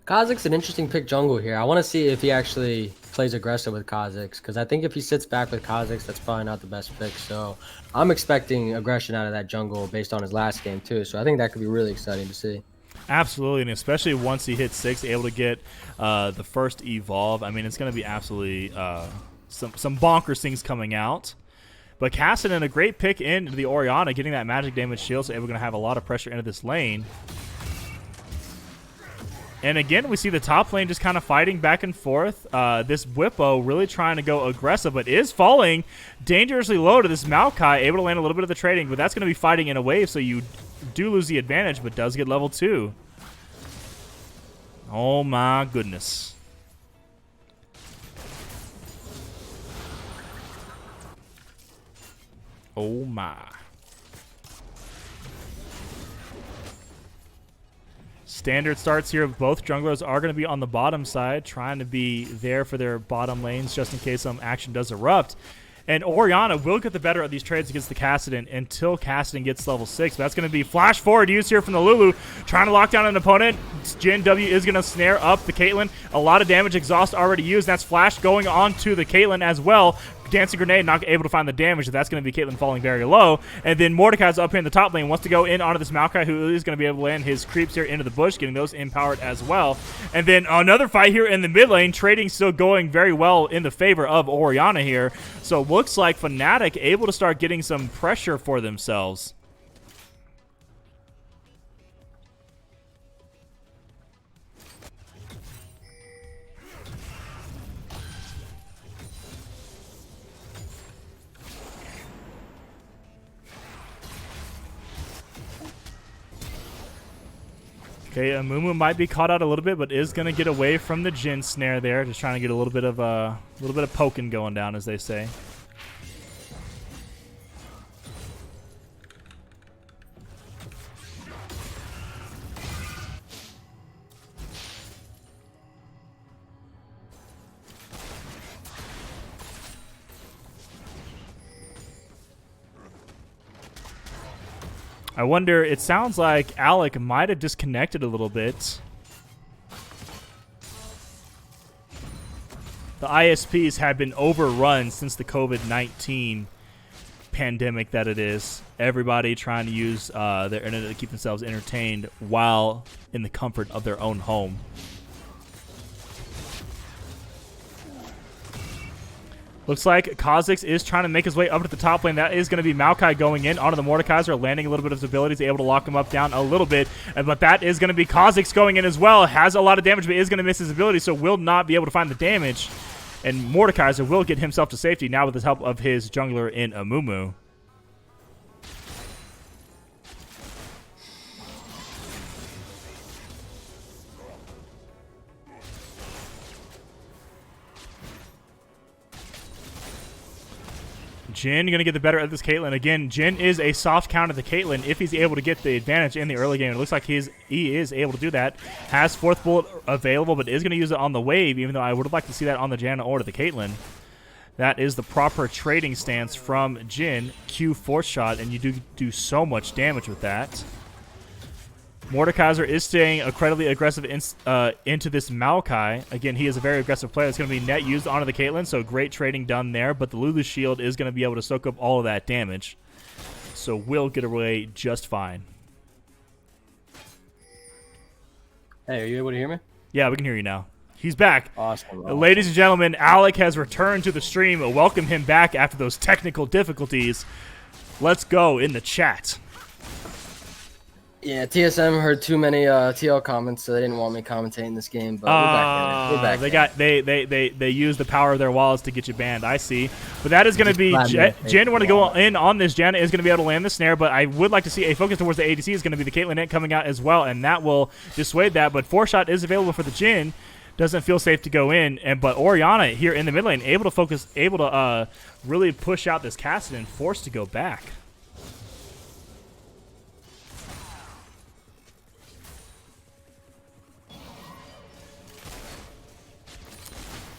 Kha'Zix's an interesting pick jungle here. I want to see if he actually plays aggressive with Kha'Zix, because I think if he sits back with Kha'Zix, that's probably not the best pick. So I'm expecting aggression out of that jungle based on his last game too. So I think that could be really exciting to see. Absolutely, and especially once he hits 6, able to get the first evolve. I mean, it's going to be absolutely some bonkers things coming out. But Kassadin, a great pick into the Orianna, getting that magic damage shield, so we're going to have a lot of pressure into this lane. And again, we see the top lane just kind of fighting back and forth. This Whippo really trying to go aggressive, but is falling dangerously low to this Maokai, able to land a little bit of the trading, but that's going to be fighting in a wave, so you do lose the advantage, but does get level 2. Oh my goodness. Oh my. Standard starts here. Both junglers are going to be on the bottom side, trying to be there for their bottom lanes just in case some action does erupt. And Orianna will get the better of these trades against the Kassadin until Kassadin gets level 6. But that's going to be flash forward use here from the Lulu, trying to lock down an opponent. Jin W is going to snare up the Caitlyn. A lot of damage exhaust already used. That's flash going on to the Caitlyn as well. Dancing Grenade not able to find the damage. That's going to be Caitlyn falling very low. And then Mordekai's up here in the top lane. Wants to go in onto this Maokai, who is going to be able to land his creeps here into the bush, getting those empowered as well. And then another fight here in the mid lane. Trading still going very well in the favor of Orianna here. So looks like Funatic able to start getting some pressure for themselves. Okay, Amumu might be caught out a little bit, but is going to get away from the Jin snare there. Just trying to get a little bit of poking going down, as they say. I wonder, it sounds like Alec might have disconnected a little bit. The ISPs have been overrun since the COVID-19 pandemic that it is. Everybody trying to use their internet to keep themselves entertained while in the comfort of their own home. Looks like Kha'Zix is trying to make his way up to the top lane. That is going to be Maokai going in onto the Mordekaiser, landing a little bit of his abilities, able to lock him up down a little bit. But that is going to be Kha'Zix going in as well. Has a lot of damage, but is going to miss his ability, so will not be able to find the damage. And Mordekaiser will get himself to safety now with the help of his jungler in Amumu. Jin going to get the better of this Caitlyn. Again, Jin is a soft counter to Caitlyn if he's able to get the advantage in the early game. It looks like he is able to do that. Has fourth bullet available, but is going to use it on the wave, even though I would have liked to see that on the Janna or the Caitlyn. That is the proper trading stance from Jin. Q fourth shot, and you do so much damage with that. Mordekaiser is staying incredibly aggressive into this Maokai. Again, he is a very aggressive player. It's going to be net used onto the Caitlyn, so great trading done there. But the Lulu shield is going to be able to soak up all of that damage. So will get away just fine. Hey, are you able to hear me? Yeah, we can hear you now. He's back. Awesome. Ladies and gentlemen, Alec has returned to the stream. Welcome him back after those technical difficulties. Let's go in the chat. Yeah, TSM heard too many TL comments, so they didn't want me commentating this game. But we're back they use the power of their wallets to get you banned. I see, but that is going to be Jen. Want to go in on this? Jen is going to be able to land the snare, but I would like to see a focus towards the ADC. Is going to be the Caitlyn Net coming out as well, and that will dissuade that. But 4-shot is available for the Jin. Doesn't feel safe to go in, but Orianna here in the mid lane able to focus, able to really push out this Kassadin, forced to go back.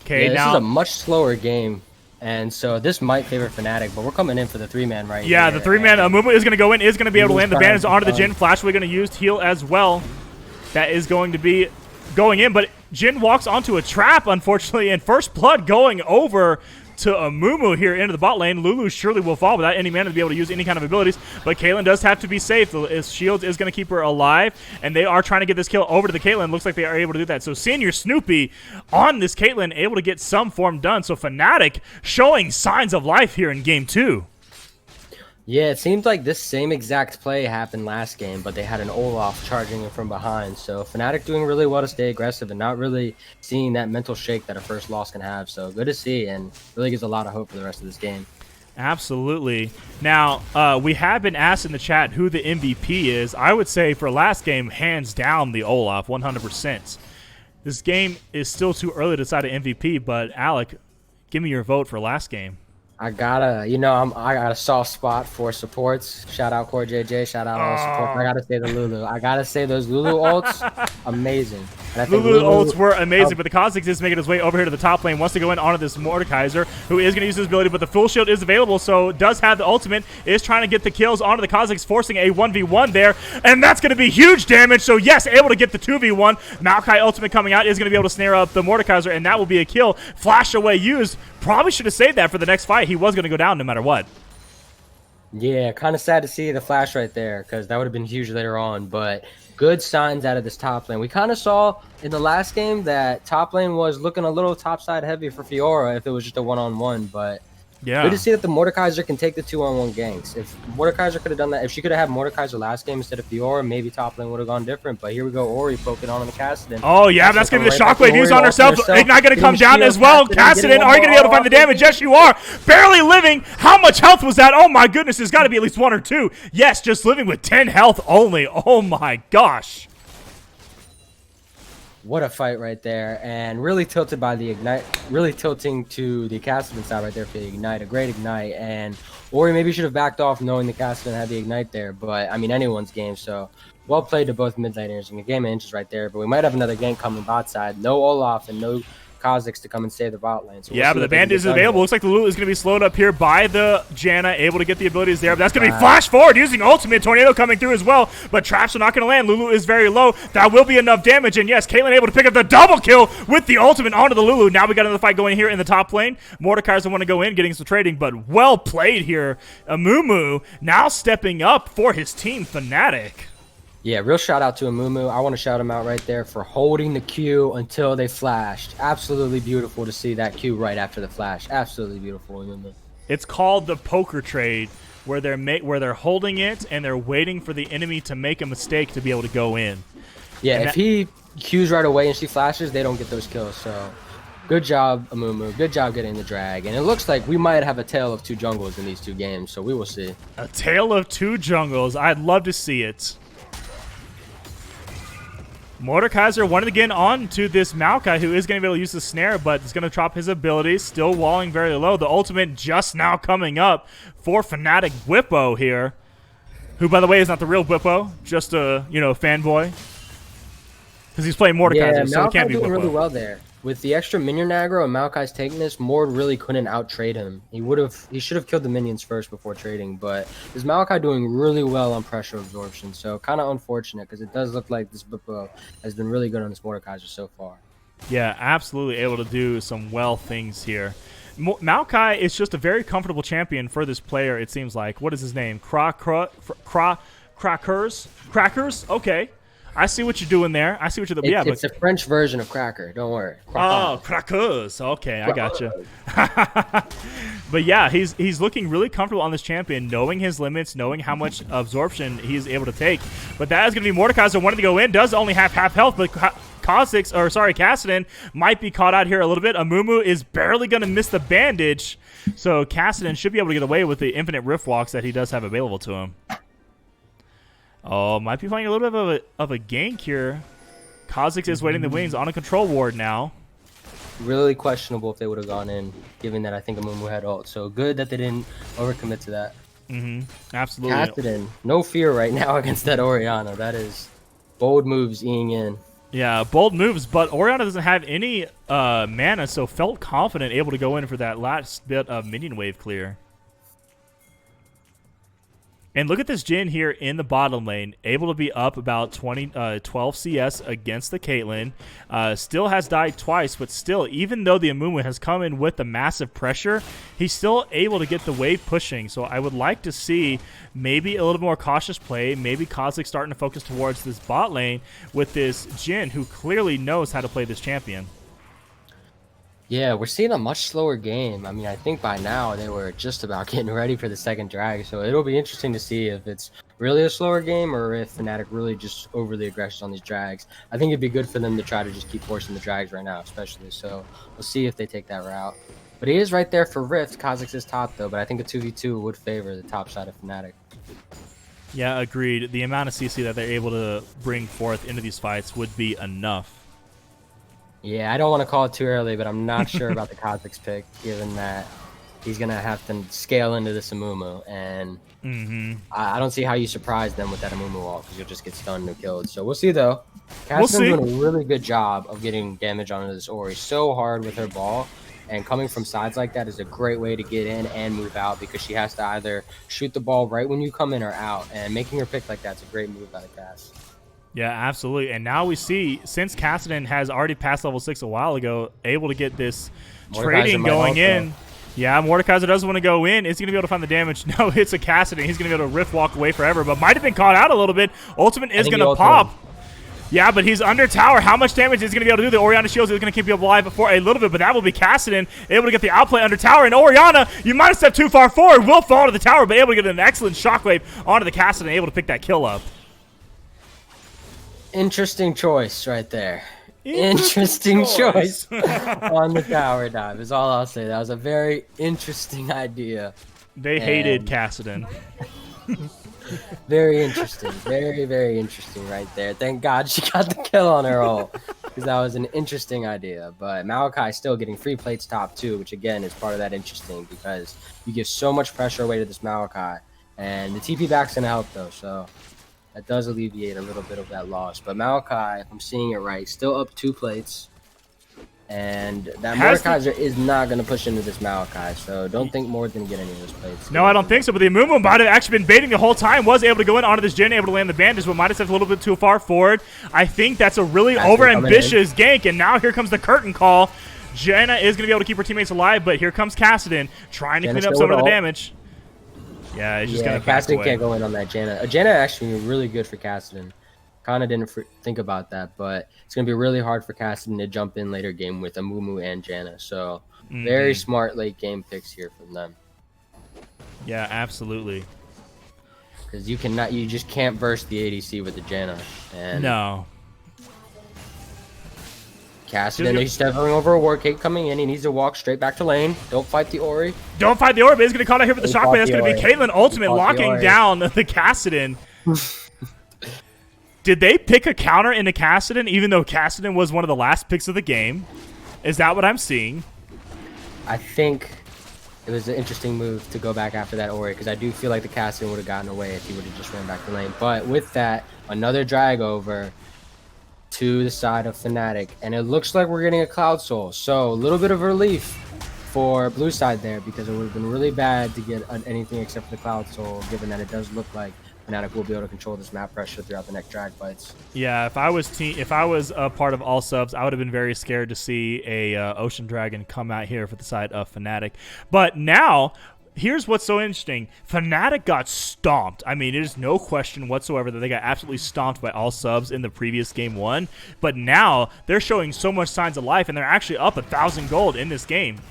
Okay, yeah, now this is a much slower game, and so this might favor Funatic, but we're coming in for the 3-man right here. Yeah, the 3-man Amumu is going to go in, is going to be able to land the bandage onto the Jin. Flash we're going to use heal as well. That is going to be going in, but Jin walks onto a trap, unfortunately, and first blood going over to Amumu here into the bot lane. Lulu surely will fall without any mana to be able to use any kind of abilities, but Caitlyn does have to be safe. His shield is going to keep her alive, and they are trying to get this kill over to the Caitlyn. Looks like they are able to do that. So Senior Snoopy on this Caitlyn, able to get some form done. So Funatic showing signs of life here in game 2. Yeah, it seems like this same exact play happened last game, but they had an Olaf charging it from behind. So Fnatic doing really well to stay aggressive and not really seeing that mental shake that a first loss can have. So good to see, and really gives a lot of hope for the rest of this game. Absolutely. Now, we have been asked in the chat who the MVP is. I would say for last game, hands down the Olaf, 100%. This game is still too early to decide an MVP, but Alec, give me your vote for last game. I gotta, I got a soft spot for supports. Shout out Core JJ. Shout out all supports. I gotta say the Lulu. I gotta say those Lulu ults, amazing. And I think Lulu ults were amazing, but the Kha'Zix is making his way over here to the top lane. Wants to go in onto this Mordekaiser, who is going to use his ability, but the full shield is available, so does have the ultimate. Is trying to get the kills onto the Kha'Zix, forcing a 1v1 there, and that's going to be huge damage. So yes, able to get the 2v1. Maokai ultimate coming out is going to be able to snare up the Mordekaiser, and that will be a kill. Flash away used. Probably should have saved that for the next fight. He was going to go down no matter what. Yeah, kind of sad to see the flash right there, because that would have been huge later on, but good signs out of this top lane. We kind of saw in the last game that top lane was looking a little topside heavy for Fiora if it was just a one-on-one, but yeah, good to see that the Mordekaiser can take the 2-on-1 ganks. If Mordekaiser could have done that, if she could have had Mordekaiser last game instead of Fiora, maybe top lane would have gone different, but here we go, Ori poking on the Kassadin. Oh yeah, that's going to be the shockwave used on herself. herself. Ignite going to come down as well. Kassadin, are you going to be able to find the damage? Yes, you are. Barely living. How much health was that? Oh my goodness, there's got to be at least 1 or 2. Yes, just living with 10 health only. Oh my gosh. What a fight right there, and really tilted by the Ignite, really tilting to the Kassadin side right there for the Ignite, a great Ignite, and Ori maybe should have backed off knowing the Kassadin had the Ignite there, but I mean anyone's game, so well played to both mid laners, and the game of inches right there, but we might have another gank coming bot side, no Olaf and no Kha'Zix to come and save the bot lane. So yeah, but the bandit is available. Looks like the Lulu is going to be slowed up here by the Janna, able to get the abilities there. But that's going to be flash forward using ultimate. Tornado coming through as well, but traps are not going to land. Lulu is very low. That will be enough damage, and yes, Caitlyn able to pick up the double kill with the ultimate onto the Lulu. Now we got another fight going here in the top lane. Mordekaiser want to go in, getting some trading, but well played here. Amumu now stepping up for his team, Funatic. Yeah, real shout out to Amumu. I want to shout him out right there for holding the Q until they flashed. Absolutely beautiful to see that Q right after the flash. Absolutely beautiful, Amumu. It's called the poker trade, where they're holding it and they're waiting for the enemy to make a mistake to be able to go in. Yeah, and if he Qs right away and she flashes, they don't get those kills. So good job, Amumu. Good job getting the drag. And it looks like we might have a tale of 2 jungles in these 2 games, so we will see. A tale of 2 jungles. I'd love to see it. Mordekaiser wanted to get on to this Maokai, who is going to be able to use the snare, but is going to drop his abilities. Still walling very low. The ultimate just now coming up for Funatic Whippo here, who, by the way, is not the real Whippo, just a fanboy, because he's playing Mordekaiser, so he can't be doing Whippo. really well there. With the extra minion aggro and Maokai's taking this, Mord really couldn't out-trade him. He should have killed the minions first before trading, but this Maokai doing really well on pressure absorption, so kind of unfortunate because it does look like this Bippo has been really good on this Mordekaiser so far. Yeah, absolutely able to do some well things here. Maokai is just a very comfortable champion for this player, it seems like. What is his name? Crackers? Okay. I see what you're doing there. I see what you're doing. It's a French version of cracker. Don't worry. Oh, crackers. Okay, I got you. But yeah, he's looking really comfortable on this champion, knowing his limits, knowing how much absorption he's able to take. But that is going to be Mordekaiser wanting to go in. Does only have half health, but Kassadin might be caught out here a little bit. Amumu is barely going to miss the bandage, so Kassadin should be able to get away with the infinite rift walks that he does have available to him. Oh, might be playing a little bit of a gank here. Kha'Zix is waiting the wings on a control ward now. Really questionable if they would have gone in, given that I think Amumu had ult. So good that they didn't overcommit to that. Absolutely. Kassadin, no fear right now against that Orianna. That is bold moves eing in. Yeah, bold moves, but Orianna doesn't have any mana, so felt confident able to go in for that last bit of minion wave clear. And look at this Jhin here in the bottom lane, able to be up about 12 CS against the Caitlyn. Still has died twice, but still, even though the Amumu has come in with the massive pressure, he's still able to get the wave pushing. So I would like to see maybe a little more cautious play, maybe Kha'Zix starting to focus towards this bot lane with this Jhin, who clearly knows how to play this champion. Yeah, we're seeing a much slower game. I mean, I think by now they were just about getting ready for the second drag, so it'll be interesting to see if it's really a slower game or if Fnatic really just overly aggressive on these drags. I think it'd be good for them to try to just keep forcing the drags right now, especially. So we'll see if they take that route. But he is right there for Rift. Kha'Zix is top, though, but I think a 2v2 would favor the top side of Fnatic. Yeah, agreed. The amount of CC that they're able to bring forth into these fights would be enough. Yeah, I don't want to call it too early, but I'm not sure about the Kha'Zix pick, given that he's going to have to scale into this Amumu, and I don't see how you surprise them with that Amumu ult, because you'll just get stunned and killed. So we'll see, though. Cassidy's doing a really good job of getting damage onto this Ori so hard with her ball, and coming from sides like that is a great way to get in and move out, because she has to either shoot the ball right when you come in or out, and making her pick like that's a great move by the Cass. Yeah, absolutely. And now we see, since Kassadin has already passed level 6 a while ago, able to get this trading going in. Yeah, Mordekaiser doesn't want to go in. Is he going to be able to find the damage? No, it's a Kassadin. He's going to be able to rift walk away forever, but might have been caught out a little bit. Ultimate is going to pop. Yeah, but he's under tower. How much damage is he going to be able to do? The Orianna shields is going to keep you alive for a little bit, but that will be Kassadin able to get the outplay under tower. And Orianna, you might have stepped too far forward, will fall to the tower, but able to get an excellent shockwave onto the Kassadin, able to pick that kill up. Interesting choice right there. Interesting choice on the tower dive is all I'll say. That was a very interesting idea. They hated Kassadin. Very interesting. Very, very interesting right there. Thank God she got the kill on her ult, because that was an interesting idea. But Maokai still getting free plates top 2, which again is part of that interesting, because you give so much pressure away to this Maokai. And the TP back's going to help, though, so that does alleviate a little bit of that loss. But Maokai, if I'm seeing it right, still up 2 plates. And that Mordekaiser is not going to push into this Maokai, so don't think more than get any of those plates. No, I don't think so, but the Amumu might have actually been baiting the whole time, was able to go in onto this Jhin, able to land the bandage, but might have stepped a little bit too far forward. I think that's a really over-ambitious gank, and now here comes the curtain call. Jenna is going to be able to keep her teammates alive, but here comes Kassadin, trying to clean up some of the damage. Yeah, he's just going to back away. Kassadin can't go in on that Janna. Janna actually really good for Kassadin. Kind of didn't think about that, but it's going to be really hard for Kassadin to jump in later game with Amumu and Janna. So very smart late game picks here from them. Yeah, absolutely. Because you just can't burst the ADC with the Janna. And no. Kassadin, he's stepping over a war cake coming in. He needs to walk straight back to lane. Don't fight the Ori. Don't fight the Ori, but he's going to call out here for the shockwave. That's going to be Caitlyn ultimate locking down the Kassadin. Did they pick a counter into Kassadin, even though Kassadin was one of the last picks of the game? Is that what I'm seeing? I think it was an interesting move to go back after that Ori, because I do feel like the Kassadin would have gotten away if he would have just ran back to lane. But with that, another drag over to the side of Funatic, and it looks like we're getting a Cloud Soul. So a little bit of relief for blue side there, because it would have been really bad to get anything except for the Cloud Soul, given that it does look like Funatic will be able to control this map pressure throughout the next drag fights. Yeah, if I was a part of all subs, I would have been very scared to see a Ocean Dragon come out here for the side of Funatic. But now, here's what's so interesting. Funatic got stomped. I mean, there's no question whatsoever that they got absolutely stomped by all subs in the previous game 1. But now, they're showing so much signs of life, and they're actually up 1,000 gold in this game.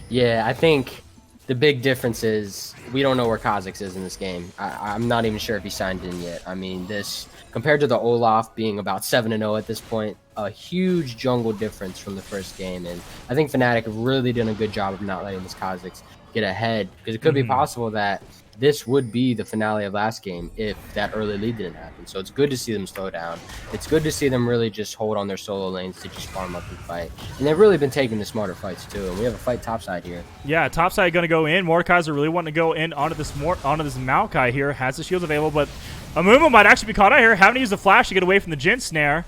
Yeah, I think the big difference is we don't know where Kha'Zix is in this game. I'm not even sure if he signed in yet. I mean, this, compared to the Olaf being about 7-0 at this point, a huge jungle difference from the first game. And I think Fnatic have really done a good job of not letting this Kha'Zix get ahead, because it could be possible that this would be the finale of last game if that early lead didn't happen. So it's good to see them slow down. It's good to see them really just hold on their solo lanes to just farm up and fight. And they've really been taking the smarter fights too. And we have a fight topside here. Yeah, topside going to go in. Mordekaiser really wanting to go in onto this Maokai here. Has the shields available, but Amumu might actually be caught out here, having to use the flash to get away from the Jhin snare.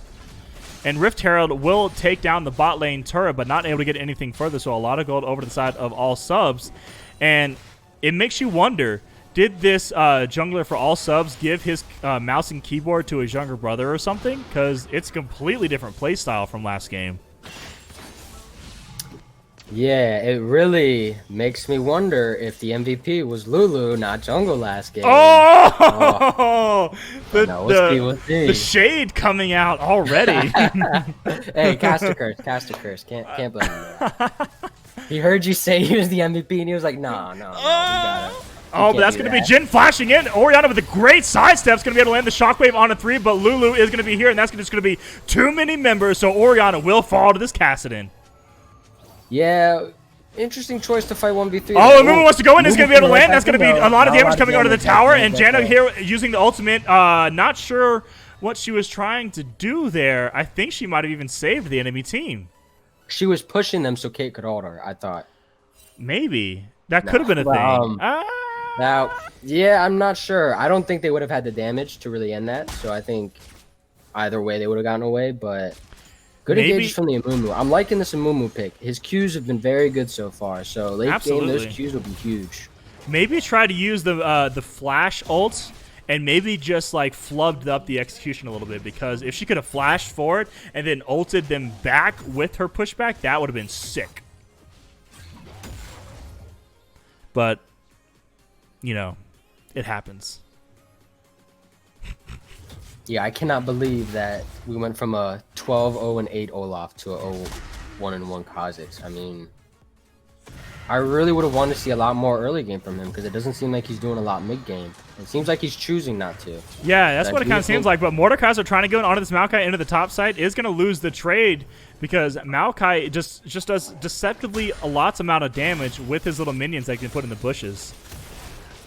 And Rift Herald will take down the bot lane turret, but not able to get anything further. So a lot of gold over to the side of all subs. And it makes you wonder, Did this jungler for all subs give his mouse and keyboard to his younger brother or something? Because it's a completely different playstyle from last game. Yeah, it really makes me wonder if the MVP was Lulu, not Jungle last game. Oh! The The shade coming out already. Hey, cast a curse, cast a curse. Can't blame him. Man. He heard you say he was the MVP, and he was like, no, we got it. Oh, but that's going to be Jin flashing in. Orianna with a great sidestep is going to be able to land the shockwave on a 3, but Lulu is going to be here, and that's just going to be too many members, so Orianna will fall to this Kassadin. Yeah, interesting choice to fight 1v3. Oh, and Mumu wants to go in. Is going to be able to land. That's going to be a lot of damage coming out of the tower, and Janna here using the ultimate. Not sure what she was trying to do there. I think she might have even saved the enemy team. She was pushing them so Kate could ult her, I thought. Maybe. That could have been a thing. Now, yeah, I'm not sure. I don't think they would have had the damage to really end that, so I think either way they would have gotten away, but good engages from the Amumu. I'm liking this Amumu pick. His Qs have been very good so far, so late game, those Qs will be huge. Maybe try to use the flash ult and maybe just like flubbed up the execution a little bit, because if she could have flashed forward and then ulted them back with her pushback, that would have been sick. But, you know, it happens. Yeah, I cannot believe that we went from a 12-0-8 Olaf to a 0-1-1 Kha'Zix. I mean, I really would have wanted to see a lot more early game from him, because it doesn't seem like he's doing a lot mid game. It seems like he's choosing not to. Yeah, that's what it kind of seems like. But Mordekaiser trying to go onto this Maokai into the top side is going to lose the trade, because Maokai just does deceptively a lots amount of damage with his little minions that he can put in the bushes.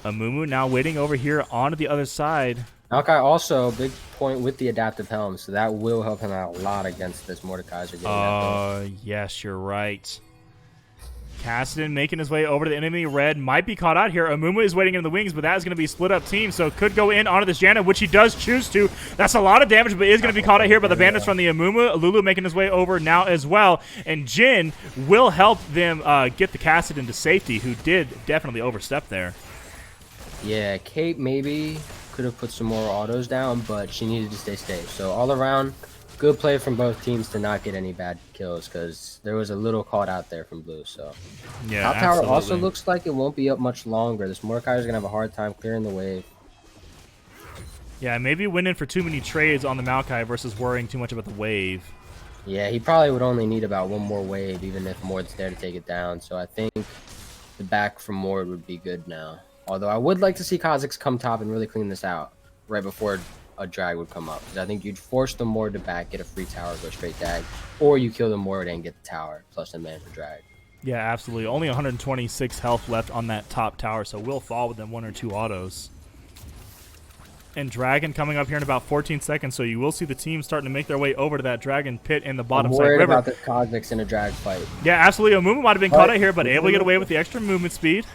Amumu now waiting over here onto the other side. Maokai also, big point with the adaptive helm, so that will help him out a lot against this Mordekaiser. Yes, you're right. Kassadin making his way over to the enemy. Red might be caught out here. Amumu is waiting in the wings, but that is going to be a split up team, so could go in onto this Janna, which he does choose to. That's a lot of damage, but is going to be caught out here by the bandits from the Amumu. Lulu making his way over now as well, and Jin will help them get the Kassadin to safety, who did definitely overstep there. Yeah, Kate maybe could have put some more autos down, but she needed to stay safe. So all around, good play from both teams to not get any bad kills, because there was a little caught out there from Blue. So yeah, top tower also looks like it won't be up much longer. This Mordekaiser is gonna have a hard time clearing the wave. Yeah, maybe winning for too many trades on the Maokai versus worrying too much about the wave. Yeah, he probably would only need about one more wave, even if Mord's there to take it down. So I think the back from Mord would be good now. Although I would like to see Kha'Zix come top and really clean this out right before a drag would come up. Because I think you'd force the Mord to back, get a free tower, go straight dag. Or you kill the Mord and get the tower, plus a man for drag. Yeah, absolutely. Only 126 health left on that top tower, so we'll fall within 1 or 2 autos. And Dragon coming up here in about 14 seconds, so you will see the team starting to make their way over to that Dragon pit in the bottom side river. I'm worried about this Kha'Zix in a drag fight. Yeah, absolutely. Amumu might have been caught out here, but able to get away with the extra movement speed.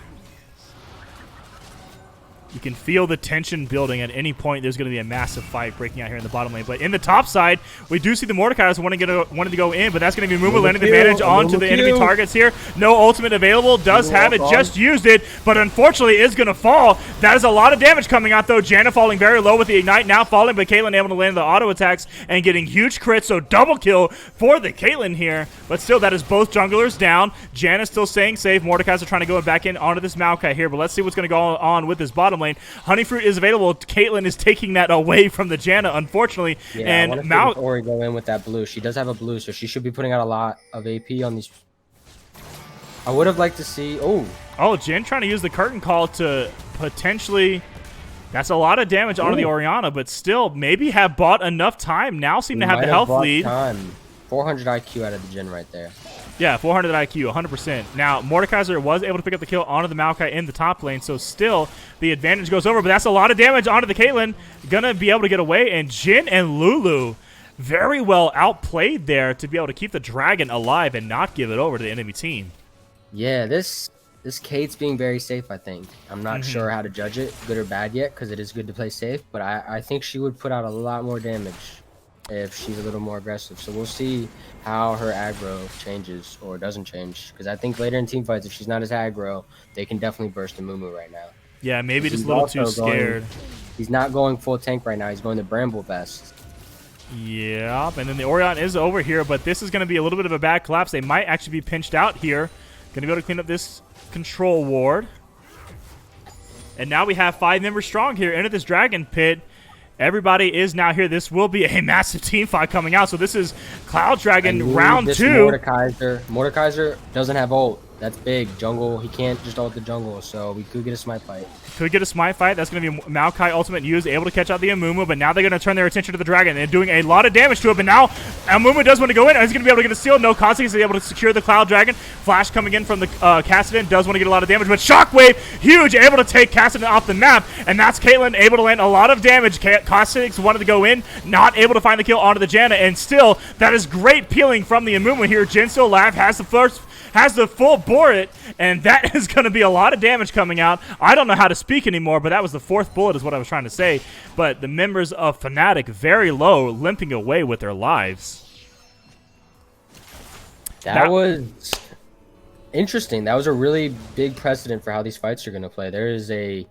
You can feel the tension building. At any point, there's going to be a massive fight breaking out here in the bottom lane. But in the top side, we do see the Mordekaiser wanting to go in, but that's going to be Mumu landing the advantage onto the enemy targets here. No ultimate available. Does have it. Just used it, but unfortunately is going to fall. That is a lot of damage coming out, though. Janna falling very low with the Ignite. Now falling, but Caitlyn able to land the auto attacks and getting huge crits. So double kill for the Caitlyn here. But still, that is both junglers down. Janna still staying safe. Mordekaiser trying to go back in onto this Maokai here, but let's see what's going to go on with this bottom lane. Honeyfruit is available. Caitlyn is taking that away from the Janna, unfortunately. Yeah, and Maokai Ori go in with that blue. She does have a blue, so she should be putting out a lot of AP on these. I would have liked to see. Oh, Jin trying to use the curtain call to potentially. That's a lot of damage onto the Orianna, but still maybe have bought enough time. Now seem to have the health lead. 400 IQ out of the Jin right there. Yeah, 400 IQ, 100%. Now, Mordekaiser was able to pick up the kill onto the Maokai in the top lane, so still the advantage goes over, but that's a lot of damage onto the Caitlyn. Gonna be able to get away, and Jin and Lulu very well outplayed there to be able to keep the Dragon alive and not give it over to the enemy team. Yeah, this Kate's being very safe, I think. I'm not sure how to judge it, good or bad yet, because it is good to play safe, but I think she would put out a lot more damage if she's a little more aggressive. So we'll see how her aggro changes or doesn't change, because I think later in team fights, if she's not as aggro, they can definitely burst a Mumu right now. Yeah, maybe just He's a little too also going- scared. He's not going full tank right now. He's going to Bramble Vest. Yeah, and then the Orion is over here, but this is going to be a little bit of a bad collapse. They might actually be pinched out here. Going to be able to clean up this control ward. And now we have 5 members strong here into this Dragon Pit. Everybody is now here. This will be a massive team fight coming out. So this is Cloud Dragon round 2. Mordekaiser doesn't have ult. That's big. Jungle, he can't just ult the jungle, so we could get a smite fight. Could get a smite fight. That's going to be Maokai ultimate used, able to catch out the Amumu, but now they're going to turn their attention to the dragon. They're doing a lot of damage to it, but now Amumu does want to go in. He's going to be able to get a steal. No consequence. He's able to secure the Cloud Dragon. Flash coming in from the Kassadin. Does want to get a lot of damage, but Shockwave, huge, able to take Kassadin off the map, and that's Caitlyn able to land a lot of damage. Kassadin wanted to go in, not able to find the kill onto the Janna, and still, that is great peeling from the Amumu here. Jin still alive, has the full Borit, and that is going to be a lot of damage coming out. I don't know how to speak anymore, but that was the 4th bullet is what I was trying to say. But the members of Funatic very low, limping away with their lives. That was interesting. That was a really big precedent for how these fights are going to play. There is a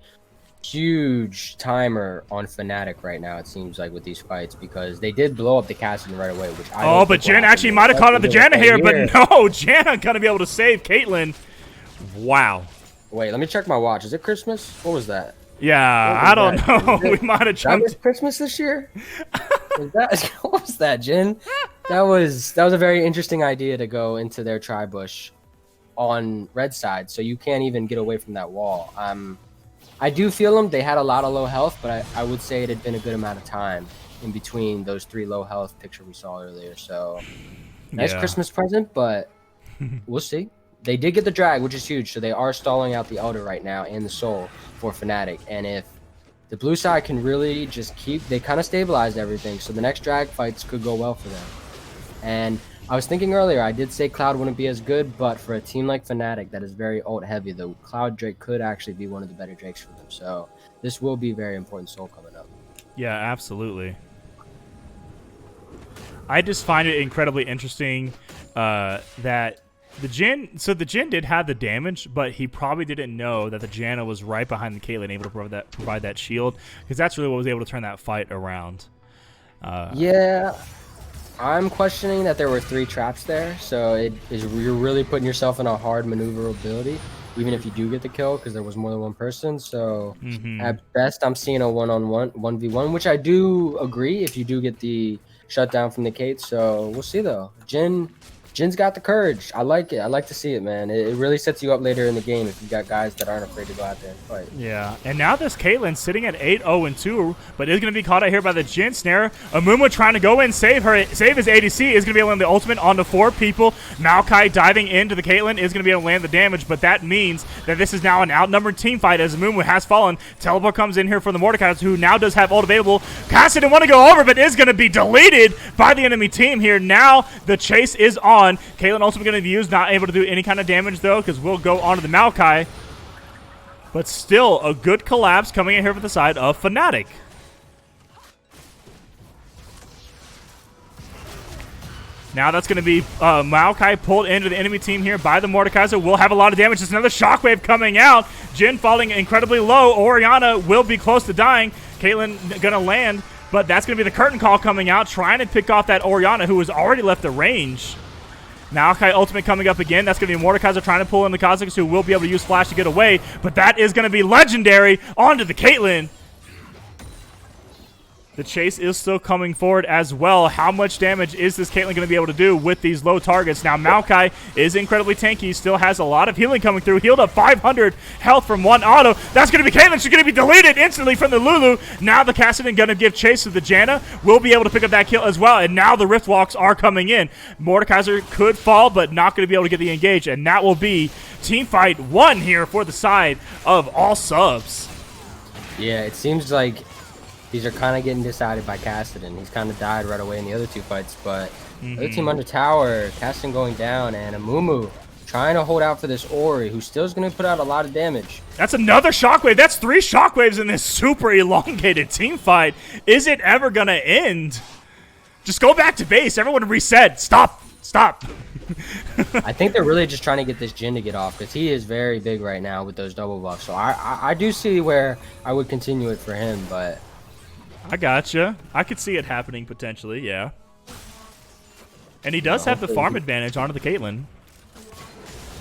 huge timer on Funatic right now, it seems like, with these fights, because they did blow up the Kassadin right away, which I don't but think will Jen happen actually here. might have caught up the Janna here, but Yeah. no, Janna going to be able to save Caitlyn. Wow. Wait, let me check my watch. Is it Christmas? What was that? Yeah, What I was don't that? know. Is it- We might have Did I miss jumped. Christmas this year? What was that, Jin? That was a very interesting idea to go into their tri-bush on red side, so you can't even get away from that wall. I do feel them. They had a lot of low health, but I would say it had been a good amount of time in between those 3 low health picture we saw earlier. So nice Yeah. Christmas present, but we'll see. They did get the drag, which is huge. So they are stalling out the Elder right now and the Soul for Funatic. And if the blue side can really just they kind of stabilized everything. So the next drag fights could go well for them. And I was thinking earlier, I did say Cloud wouldn't be as good, but for a team like Funatic that is very ult heavy, the Cloud Drake could actually be one of the better Drakes for them. So this will be a very important Soul coming up. Yeah, absolutely. I just find it incredibly interesting that the Jin did have the damage, but he probably didn't know that the Janna was right behind the Caitlyn, able to provide that shield, because that's really what was able to turn that fight around. Yeah, I'm questioning that there were 3 traps there, so you're really putting yourself in a hard maneuverability, even if you do get the kill, because there was more than one person. So at best, I'm seeing a 1v1, which I do agree if you do get the shutdown from the Kate. So we'll see though. Jin's got the courage. I like it. I like to see it, man. It really sets you up later in the game if you got guys that aren't afraid to go out there and fight. Yeah, and now this Caitlyn sitting at 8-0-2, but is going to be caught out here by the Jin snare. Amumu trying to go in, save his ADC, is going to be able to land the ultimate onto 4 people. Maokai diving into the Caitlyn is going to be able to land the damage, but that means that this is now an outnumbered team fight as Amumu has fallen. Teleport comes in here for the Mordekaiser, who now does have ult available. Cassidy didn't want to go over, but is going to be deleted by the enemy team here. Now the chase is on. Caitlyn ultimate going to be used, not able to do any kind of damage though, because we'll go onto the Maokai. But still, a good collapse coming in here for the side of Funatic. Now that's going to be Maokai pulled into the enemy team here by the Mordekaiser. Will have a lot of damage. There's another shockwave coming out. Jin falling incredibly low. Oriana will be close to dying. Caitlyn going to land, but that's going to be the curtain call coming out, trying to pick off that Oriana who has already left the range. Maokai ultimate coming up again. That's going to be Mordekaiser trying to pull in the Kazakhs, who will be able to use Flash to get away, but that is going to be legendary onto the Caitlyn. The chase is still coming forward as well. How much damage is this Caitlyn going to be able to do with these low targets? Now, Maokai is incredibly tanky. Still has a lot of healing coming through. Healed up 500 health from one auto. That's going to be Caitlyn. She's going to be deleted instantly from the Lulu. Now the Kassadin going to give chase to the Janna. Will be able to pick up that kill as well. And now the Rift Walks are coming in. Mordekaiser could fall, but not going to be able to get the engage. And that will be team fight 1 here for the side of all subs. Yeah, it seems like these are kind of getting decided by Kassadin. He's kind of died right away in the other 2 fights, but the other team under tower, Kassadin going down, and Amumu trying to hold out for this Ori, who still is going to put out a lot of damage. That's another shockwave. That's 3 shockwaves in this super elongated team fight. Is it ever going to end? Just go back to base. Everyone reset. Stop. I think they're really just trying to get this Jhin to get off because he is very big right now with those double buffs. So I do see where I would continue it for him, but I gotcha. I could see it happening potentially, yeah. And he does have the farm advantage onto the Caitlyn.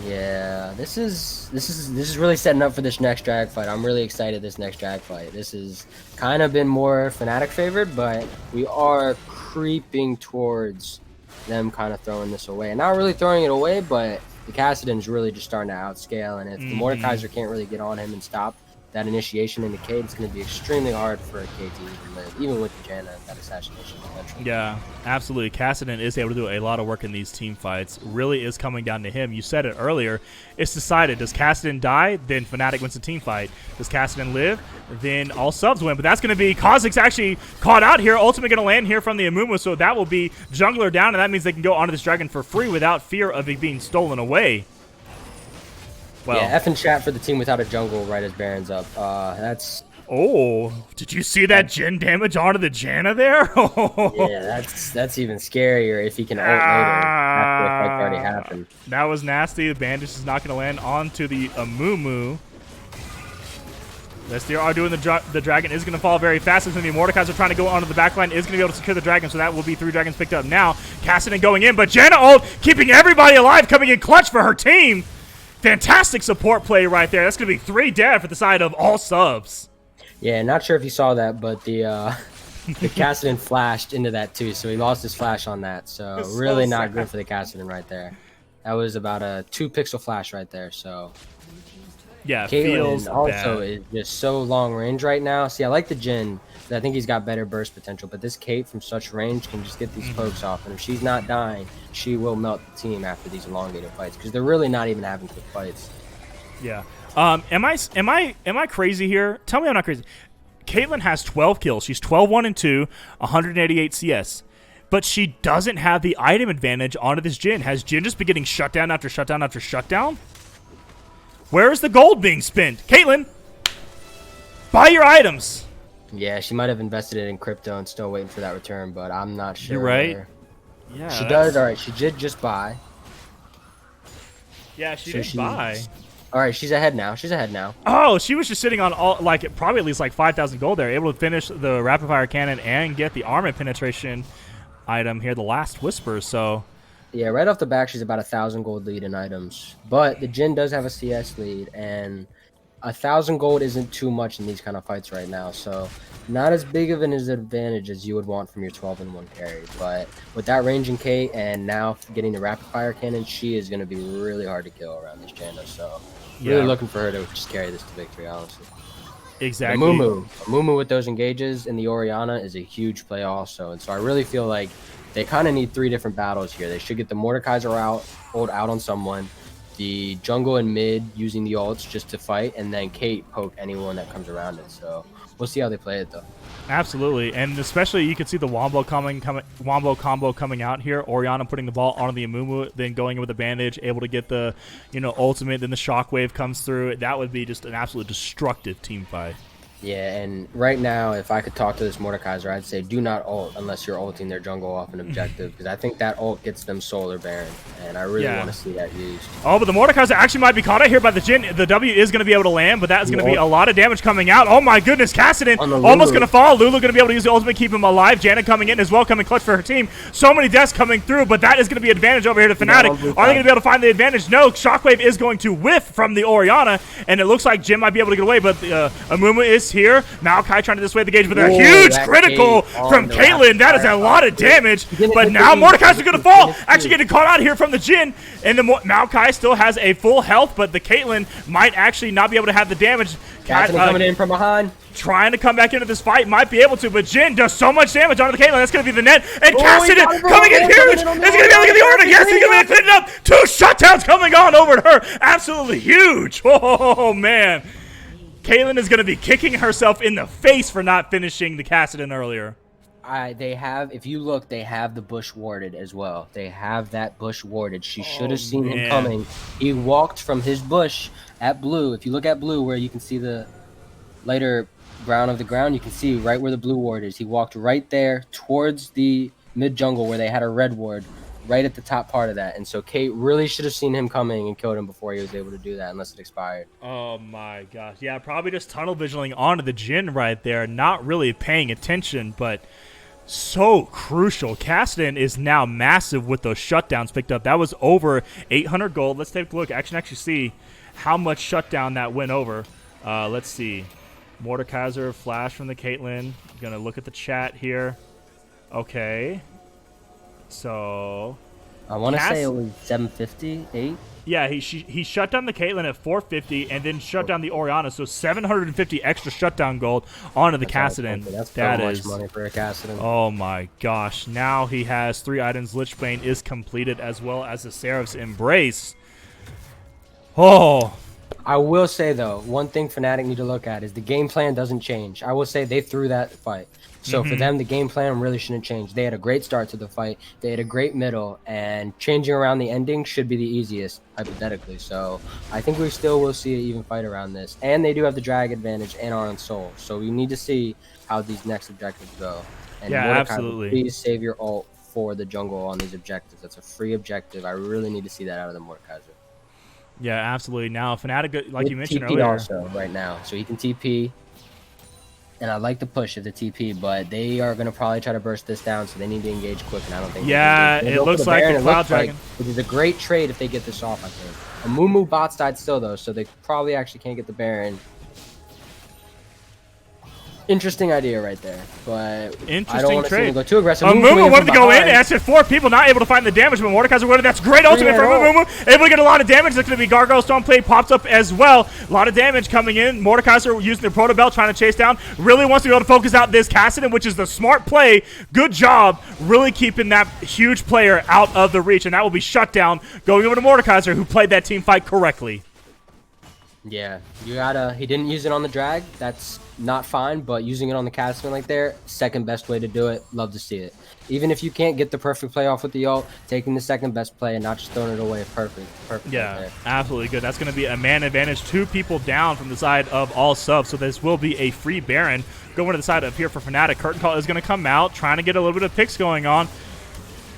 yeah, this is really setting up for this next drag fight. I'm really excited this next drag fight. This has kind of been more Fnatic favored, but we are creeping towards them kind of throwing this away. And not really throwing it away, but the Kassadin's really just starting to outscale. And if the Mordekaiser can't really get on him and stop that initiation into Cade, it's going to be extremely hard for a Cade to even live, even with the Janna and that assassination potential. Yeah, absolutely. Kassadin is able to do a lot of work in these team fights. Really is coming down to him. You said it earlier. It's decided. Does Kassadin die? Then Fnatic wins the team fight. Does Kassadin live? Then all subs win. But that's going to be Kha'Zix's actually caught out here. Ultimate going to land here from the Amumu, so that will be jungler down, and that means they can go onto this dragon for free without fear of it being stolen away. Well, Yeah, F and chat for the team without a jungle right as Baron's up. That's oh, did you see that Jhin damage onto the Janna there? yeah, that's even scarier if he can ult later after the fight already happened. That was nasty. The bandage is not going to land onto the Amumu. SDR doing the dragon is going to fall very fast. It's going to be Mordekaiser trying to go onto the backline. Is going to be able to secure the dragon, so that will be 3 dragons picked up now. Kassadin going in, but Janna ult keeping everybody alive, coming in clutch for her team. Fantastic support play right there. That's going to be 3 dead for the side of all subs. Yeah, not sure if you saw that, but the Kassadin flashed into that too, so he lost his flash on that. So That's really so not sad. good for the Kassadin right there. That was about a 2-pixel flash right there. So Yeah, feels Caitlyn also bad. is just so long range right now. See, I like the Jhin. I think he's got better burst potential, but this Kate from such range can just get these pokes off, and if she's not dying, she will melt the team after these elongated fights because they're really not even having quick fights. Yeah. Am I crazy here? Tell me I'm not crazy. Caitlyn has 12 kills. She's 12-1-2, 188 CS. But she doesn't have the item advantage onto this Jhin. Has Jhin just been getting shutdown after shutdown after shutdown? Where is the gold being spent? Caitlyn, buy your items. Yeah, she might have invested it in crypto and still waiting for that return, but I'm not sure. You're right. Yeah, She does. All right, she did just buy. Yeah, she So did buy. All right, she's ahead now. She's ahead now. Oh, she was just sitting on all probably at least 5,000 gold there, able to finish the rapid fire cannon and get the armor penetration item here, the last whisper. So Yeah, right off the back, she's about 1,000 gold lead in items. But the Jhin does have a CS lead, and 1,000 gold isn't too much in these kind of fights right now. So not as big of an advantage as you would want from your 12-1 carry. But with that ranging Kate and now getting the rapid fire cannon, she is going to be really hard to kill around this Janna. So really looking for her to just carry this to victory, honestly. exactly. Mumu with those engages and the Orianna is a huge play also. And so I really feel like they kind of need 3 different battles here. They should get the Mordekaiser ult out on someone, the jungle and mid using the ults just to fight, and then Kate poke anyone that comes around it. So we'll see how they play it though. Absolutely, and especially you can see the wombo combo coming out here. Orianna putting the ball onto the Amumu, then going in with a bandage, able to get the ultimate. Then the shockwave comes through. That would be just an absolute destructive team fight. Yeah, and right now, if I could talk to this Mordekaiser, I'd say do not ult unless you're ulting their jungle off an objective, because I think that ult gets them Solar Baron, and I really want to see that used. Oh, but the Mordekaiser actually might be caught out here by the Jhin. The W is going to be able to land, but that is going to be a lot of damage coming out. Oh my goodness, Kassadin almost going to fall. Lulu going to be able to use the ultimate, keep him alive. Janna coming in as well, coming clutch for her team. So many deaths coming through, but that is going to be an advantage over here to Fnatic. Are they going to be able to find the advantage? No, Shockwave is going to whiff from the Orianna, and it looks like Jhin might be able to get away, but Amumu is here. Maokai trying to dissuade the gauge with a huge critical from Caitlyn. That is a lot of damage, but now Mordekaiser's going to fall. Actually getting caught out here from the Jhin, and the Maokai still has a full health, but the Caitlyn might actually not be able to have the damage. Kassadin coming in from behind. Trying to come back into this fight, might be able to, but Jhin does so much damage onto the Caitlyn. That's going to be the net. And Kassadin coming in huge. Is he going to be able to get the order? Yes, he's going to be able to clean it up. 2 shutdowns coming on over to her. Absolutely huge. Oh, man. Caitlyn is going to be kicking herself in the face for not finishing the Kassadin earlier. They have, if you look, they have the bush warded as well. They have that bush warded. She should have seen him coming. He walked from his bush at blue. If you look at blue, where you can see the lighter brown of the ground, you can see right where the blue ward is. He walked right there towards the mid jungle where they had a red ward, right at the top part of that. And so Kate really should have seen him coming and killed him before he was able to do that, unless it expired. Oh my gosh. Yeah, probably just tunnel visioning onto the Jhin right there, not really paying attention, but so crucial. Kassadin is now massive with those shutdowns picked up. That was over 800 gold. Let's take a look. I can actually see how much shutdown that went over. Let's see. Mordekaiser, flash from the Caitlyn. Gonna look at the chat here. Okay. So I want to say it was 758. yeah, he shut down the Caitlyn at 450 and then shut down the Orianna, so 750 extra shutdown gold onto the Kassadin. That's That so is much money for a Kassadin. oh my gosh. Now he has 3 items. Lich Bane is completed as well as the Seraph's Embrace. Oh, I will say though, one thing Fnatic need to look at is the game plan doesn't change. I will say they threw that fight. So for them, the game plan really shouldn't change. They had a great start to the fight. They had a great middle, and changing around the ending should be the easiest, hypothetically. So I think we still will see an even fight around this. And they do have the drag advantage and are on soul. So we need to see how these next objectives go. And Yeah, Mordecai, absolutely. please save your ult for the jungle on these objectives. That's a free objective. I really need to see that out of the Mordekaiser. yeah, absolutely. Now, Fnatic, like you mentioned TP earlier. also right now, so he can TP. And I like the push of the TP, but they are going to probably try to burst this down, so they need to engage quick, and I don't think Yeah, they can. it They'll go looks for like Baron, the it Cloud looks like, Dragon. which is a great trade if they get this off, I think. A Mumu bot side still, though, so they probably actually can't get the Baron. Interesting idea right there, but I don't Interesting want to see trade. them go too aggressive. Mumu wanted to go in, and and that's it. 4 people not able to find the damage, but Mordekaiser winning. That's great ultimate from Yeah, Mumu. Able to get a lot of damage. That's going to be Gargoyle Stone Plate pops up as well. A lot of damage coming in. Mordekaiser using the Proto Bell, trying to chase down. Really wants to be able to focus out this Kassadin, which is the smart play. Good job. Really keeping that huge player out of the reach, and that will be shut down. Going over to Mordekaiser, who played that team fight correctly. Yeah, you gotta. He didn't use it on the drag. That's not fine, but using it on the Kassadin like there, second best way to do it. Love to see it. Even if you can't get the perfect play off with the ult, taking the second best play and not just throwing it away. Perfect. Right Yeah, there. absolutely good. That's going to be a man advantage. 2 people down from the side of all subs, so this will be a free Baron. Going to the side up here for Fnatic. Curtain Call is going to come out, trying to get a little bit of picks going on,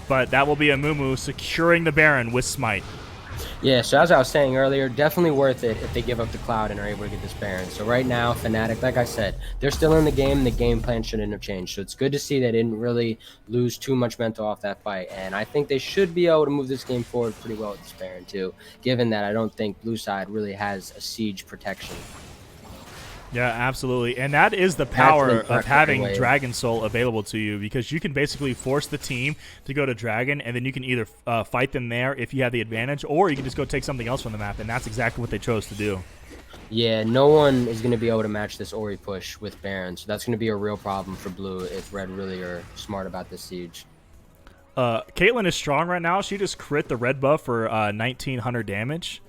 but that will be a Mumu securing the Baron with Smite. Yeah, so as I was saying earlier, definitely worth it if they give up the Cloud and are able to get this Baron. So right now, Fnatic, like I said, they're still in the game, and the game plan shouldn't have changed. So it's good to see they didn't really lose too much mental off that fight. And I think they should be able to move this game forward pretty well with this Baron too, given that I don't think Blue Side really has a siege protection. Yeah, absolutely. And that is the power an of important having way. Dragon Soul available to you, because you can basically force the team to go to Dragon, and then you can either fight them there if you have the advantage, or you can just go take something else from the map, and that's exactly what they chose to do. Yeah, no one is going to be able to match this Ori push with Baron, so that's going to be a real problem for Blue if Red really are smart about this siege. Caitlyn is strong right now. She just crit the red buff for 1900 damage.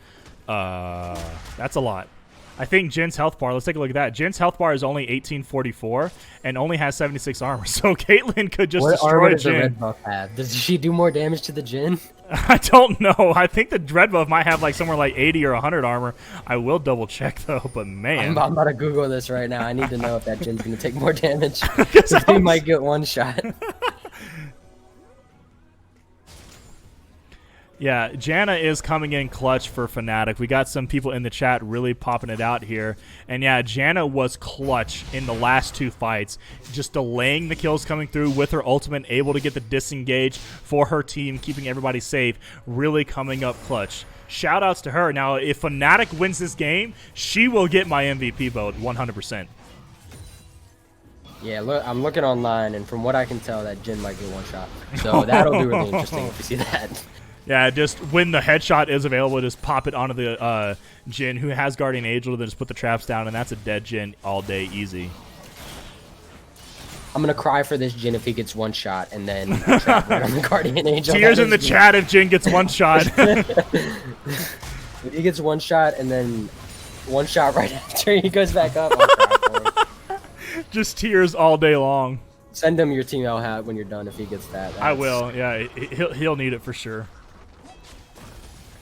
That's a lot. I think Jin's health bar, let's take a look at that. Jin's health bar is only 1844 and only has 76 armor. So Caitlyn could just What armor destroy does the Jhin. red buff have? Does she do more damage to the Jhin? I don't know. I think the red buff might have like somewhere like 80 or 100 armor. I will double check though, but man. I'm about to Google this right now. I need to know if that Jin's going to take more damage. Because he might get one shot. Yeah, Janna is coming in clutch for Fnatic. We got some people in the chat really popping it out here. And yeah, Janna was clutch in the last 2 fights, just delaying the kills coming through with her ultimate, able to get the disengage for her team, keeping everybody safe, really coming up clutch. Shout outs to her. Now, if Fnatic wins this game, she will get my MVP vote 100%. Yeah, look, I'm looking online, and from what I can tell, that Jhin might get one shot. So that'll be really interesting if we see that. Yeah, just when the headshot is available, just pop it onto the Jhin, who has Guardian Angel, then just put the traps down, and that's a dead Jhin all day easy. I'm going to cry for this Jhin if he gets one shot, and then a trap right on the Guardian Angel. Tears That in the is- chat if Jhin gets one shot. If he gets one shot, and then one shot right after he goes back up, I'll cry for him. Just tears all day long. Send him your Team L hat when you're done if he gets that. I That's- will. Yeah, he'll need it for sure.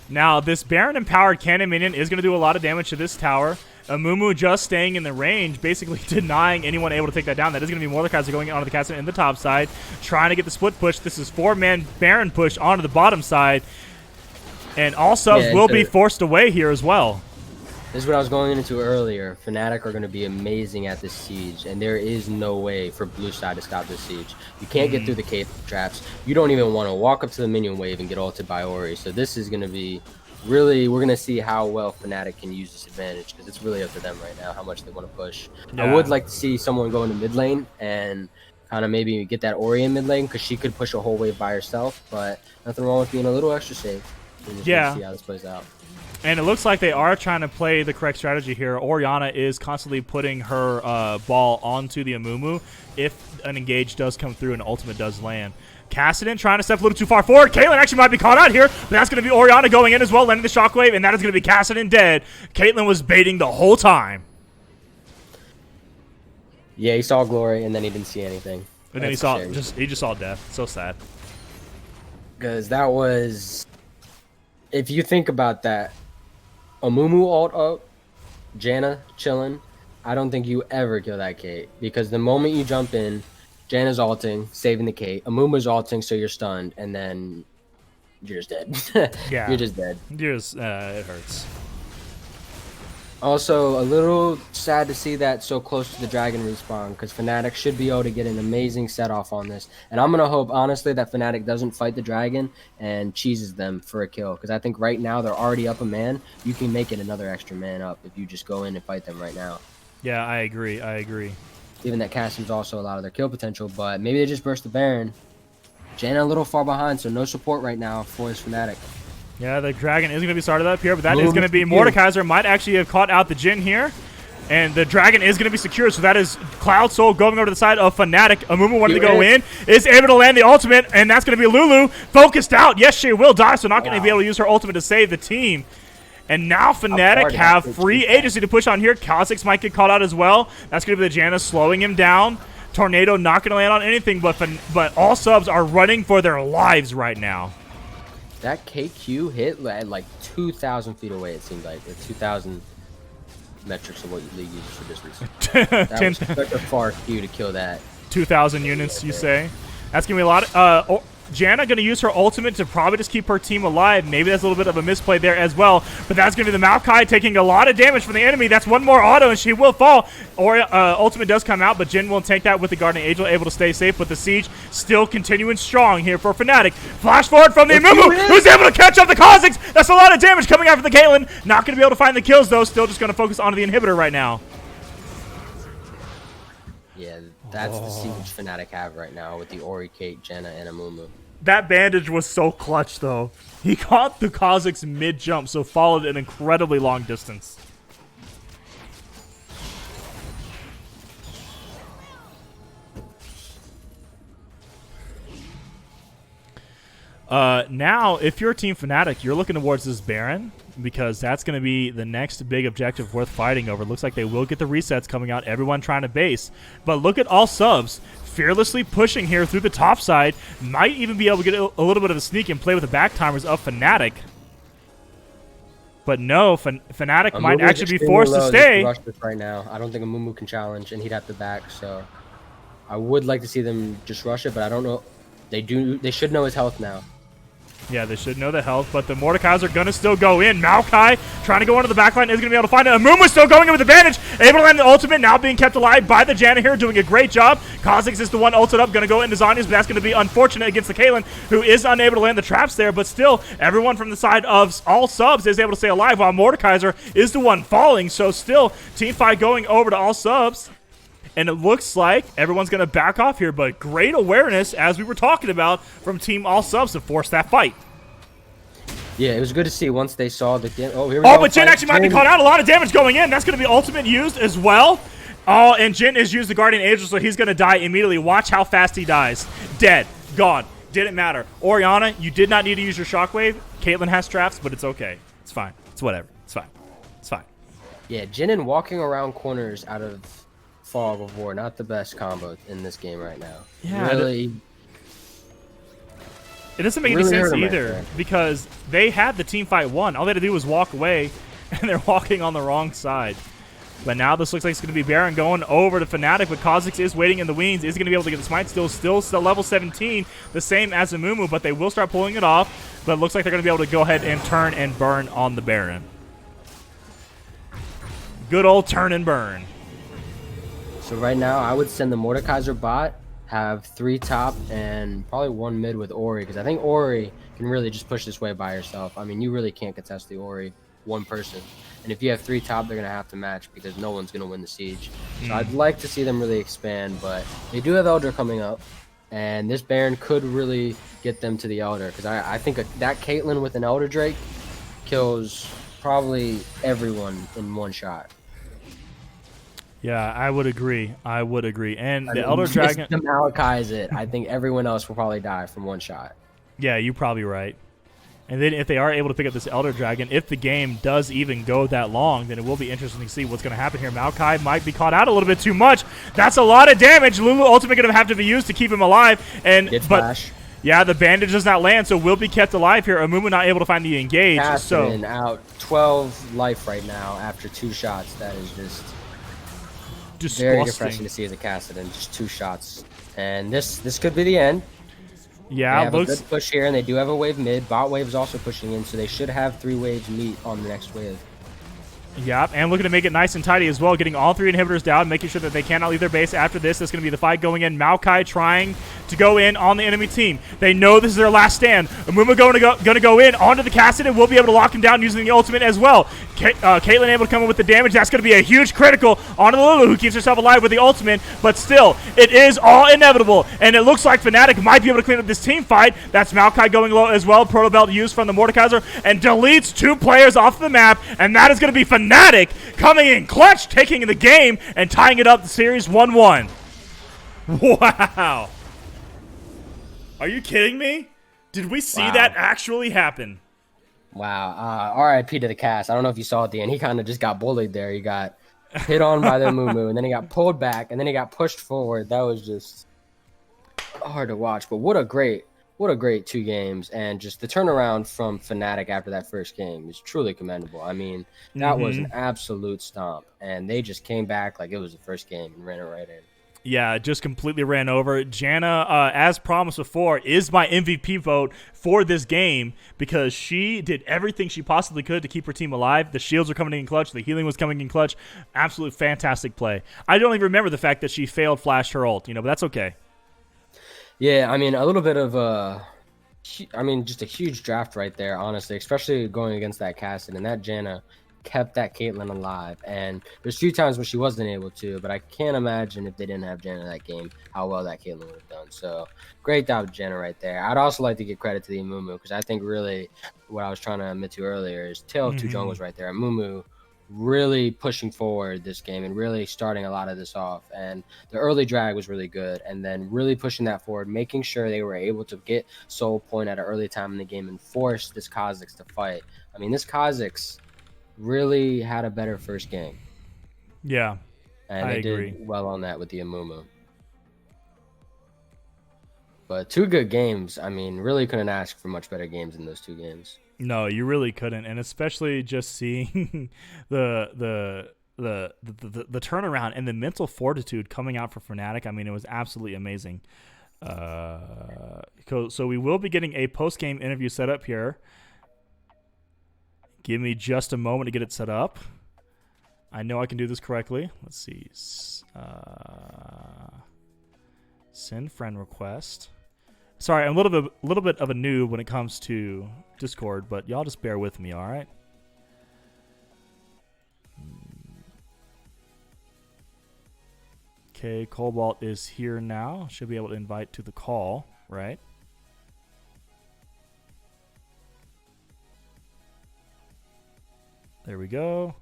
Now, this Baron Empowered Cannon Minion is going to do a lot of damage to this tower. Amumu just staying in the range, basically denying anyone able to take that down. That is going to be Mordekaiser going onto the Cassidy in the top side, trying to get the split push. This is 4-man Baron push onto the bottom side. And all subs will be forced away here as well. This is what I was going into earlier. Fnatic are going to be amazing at this siege, and there is no way for blue side to stop this siege. You can't get through the cave traps. You don't even want to walk up to the minion wave and get ulted by Ori. So this is going to be really, we're going to see how well Fnatic can use this advantage, because it's really up to them right now how much they want to push. Yeah. I would like to see someone go into mid lane and kind of maybe get that Ori in mid lane, because she could push a whole wave by herself, but nothing wrong with being a little extra safe. Yeah. See how this plays out. And it looks like they are trying to play the correct strategy here. Orianna is constantly putting her ball onto the Amumu if an engage does come through and ultimate does land. Kassadin trying to step a little too far forward. Caitlyn actually might be caught out here, but that's going to be Orianna going in as well, landing the shockwave, and that is going to be Kassadin dead. Caitlyn was baiting the whole time. Yeah, he saw glory, and then he didn't see anything. And then he just saw death. So sad. Because that was, if you think about that, Amumu ult up, Janna chilling. I don't think you ever kill that Kate, because the moment you jump in, Janna's ulting, saving the Kate. Amumu's ulting, so you're stunned, and then you're just dead. Yeah. You're just dead. It hurts. Also, a little sad to see that so close to the dragon respawn, because Fnatic should be able to get an amazing set off on this. And I'm going to hope, honestly, that Fnatic doesn't fight the dragon and cheeses them for a kill, because I think right now they're already up a man. You can make it another extra man up if you just go in and fight them right now. Yeah, I agree. Even that Cassim's also a lot of their kill potential, but maybe they just burst the Baron. Janna a little far behind, so no support right now for his Fnatic. Yeah, the dragon is going to be started up here, but that is going to be Mordekaiser. Might actually have caught out the Jhin here. And the dragon is going to be secured, so that is Cloud Soul going over to the side of Funatic. Amumu wanted to go in, is able to land the ultimate, and that's going to be Lulu. Focused out. Yes, she will die, so not going to be able to use her ultimate to save the team. And now Funatic have free agency to push on here. Kha'Zix might get caught out as well. That's going to be the Janna slowing him down. Tornado not going to land on anything, but all subs are running for their lives right now. That KQ hit at like 2,000 feet away, it seemed like, or 2,000 metrics of what League uses for distance. That was such a far Q to kill that. 2,000 units, you say? That's going to be a lot. Janna going to use her ultimate to probably just keep her team alive. Maybe that's a little bit of a misplay there as well. But that's going to be the Maokai taking a lot of damage from the enemy. That's one more auto, and she will fall. Or ultimate does come out, but Jhin will take that with the Guardian Angel, able to stay safe. But the siege still continuing strong here for Fnatic. Flash forward from the Amumu, who's able to catch up the Kha'Zix. That's a lot of damage coming after the Caitlyn. Not going to be able to find the kills, though. Still just going to focus on the inhibitor right now. Yeah, that's the siege Fnatic have right now with the Ori, Kate, Janna, and Amumu. That bandage was so clutch, though. He caught the Kha'Zix mid-jump, so followed an incredibly long distance. Now, if you're Team Fnatic, you're looking towards this Baron, because that's going to be the next big objective worth fighting over. Looks like they will get the resets coming out, everyone trying to base. But look at all subs. Fearlessly pushing here through the top side. Might even be able to get a little bit of a sneak and play with the back timers of Fnatic. But no, Fnatic might actually be forced to stay. Rush this right now. I don't think Amumu can challenge, and he'd have to back. So I would like to see them just rush it, but I don't know. They should know his health now. Yeah, they should know the health, but the Mordekaiser are going to still go in. Maokai trying to go into the backline is going to be able to find it. Amumu still going in with advantage. Able to land the ultimate, now being kept alive by the Janna here, doing a great job. Kha'Zix is the one ulted up, going to go into Zhonya's, but that's going to be unfortunate against the Caitlyn, who is unable to land the traps there, but still, everyone from the side of all subs is able to stay alive, while Mordekaiser is the one falling, so still, team fight going over to all subs. And it looks like everyone's going to back off here, but great awareness, as we were talking about, from Team All Subs to force that fight. Yeah, it was good to see once they saw the... Oh, here we go. But Jhin actually might be caught out. A lot of damage going in. That's going to be ultimate used as well. Oh, and Jhin has used the Guardian Angel, so he's going to die immediately. Watch how fast he dies. Dead. Gone. Didn't matter. Orianna, you did not need to use your Shockwave. Caitlyn has traps, but it's okay. It's fine. It's whatever. It's fine. It's fine. Yeah, Jhin and walking around corners out of Fog of War, not the best combo in this game right now. Yeah, really... It doesn't make any sense either, because they had the team fight won. All they had to do was walk away, and they're walking on the wrong side. But now this looks like it's going to be Baron going over to Funatic, but Kha'Zix is waiting in the wings. Is going to be able to get the smite still level 17, the same as Amumu, but they will start pulling it off. But it looks like they're going to be able to go ahead and turn and burn on the Baron. Good old turn and burn. So right now, I would send the Mordekaiser bot, have 3 top, and probably 1 mid with Ori, because I think Ori can really just push this way by herself. I mean, you really can't contest the Ori one person. And if you have 3 top, they're going to have to match because no one's going to win the siege. So I'd like to see them really expand, but they do have Elder coming up, and this Baron could really get them to the Elder, because I think that Caitlyn with an Elder Drake kills probably everyone in one shot. Yeah, I would agree. And the Elder Dragon... The Malachi is it. I think everyone else will probably die from one shot. Yeah, you're probably right. And then if they are able to pick up this Elder Dragon, if the game does even go that long, then it will be interesting to see what's going to happen here. Maokai might be caught out a little bit too much. That's a lot of damage. Lulu ultimately going to have to be used to keep him alive. But yeah, the bandage does not land, so will be kept alive here. Amumu not able to find the engage. Cassian out 12 life right now after 2 shots. That is just disgusting. Very refreshing to see as a Kassadin, just 2 shots. And this could be the end. Yeah, they have a good push here, and they do have a wave mid. Bot wave is also pushing in, so they should have 3 waves meet on the next wave. Yep, and looking to make it nice and tidy as well, getting all 3 inhibitors down, making sure that they cannot leave their base after this. That's going to be the fight going in. Maokai trying to go in on the enemy team. They know this is their last stand. Amumu going to go in onto the Kassadin. Will be able to lock him down using the ultimate as well. Caitlyn able to come in with the damage. That's going to be a huge critical onto Lulu, who keeps herself alive with the ultimate. But still, it is all inevitable, and it looks like Funatic might be able to clean up this team fight. That's Maokai going low as well. Proto Belt used from the Mordekaiser and deletes 2 players off the map, and that is going to be Funatic coming in clutch, taking the game and tying it up the series 1-1. Wow. Are you kidding me? Did we see that actually happen? Wow. RIP to the cast. I don't know if you saw at the end. He kind of just got bullied there. He got hit on by the Mumu, and then he got pulled back, and then he got pushed forward. That was just hard to watch. But what a great 2 games, and just the turnaround from Funatic after that first game is truly commendable. I mean, that was an absolute stomp, and they just came back like it was the first game and ran it right in. Yeah, just completely ran over. Janna, as promised before, is my MVP vote for this game because she did everything she possibly could to keep her team alive. The shields were coming in clutch. The healing was coming in clutch. Absolute fantastic play. I don't even remember the fact that she failed flash her ult, but that's okay. Yeah, I mean, a little bit of just a huge draft right there, honestly, especially going against that Kassadin, and that Janna kept that Caitlyn alive. And there's a few times when she wasn't able to, but I can't imagine if they didn't have Janna that game, how well that Caitlyn would have done. So great job, Janna, right there. I'd also like to give credit to the Amumu, because I think really what I was trying to admit to earlier is Tale of 2 Jungles right there. Amumu really pushing forward this game and really starting a lot of this off, and the early drag was really good, and then really pushing that forward, making sure they were able to get soul point at an early time in the game and force this Kha'Zix to fight. I mean, this Kha'Zix really had a better first game. Yeah, and they did well on that with the Amumu. But 2 good games. I mean, really couldn't ask for much better games in those 2 games. No, you really couldn't, and especially just seeing the turnaround and the mental fortitude coming out for Funatic. I mean, it was absolutely amazing. So we will be getting a post-game interview set up here. Give me just a moment to get it set up. I know I can do this correctly. Let's see. Send friend request. Sorry, I'm a little bit of a noob when it comes to Discord, but y'all just bear with me, all right? Okay, Cobalt is here now. Should be able to invite to the call, right? There we go.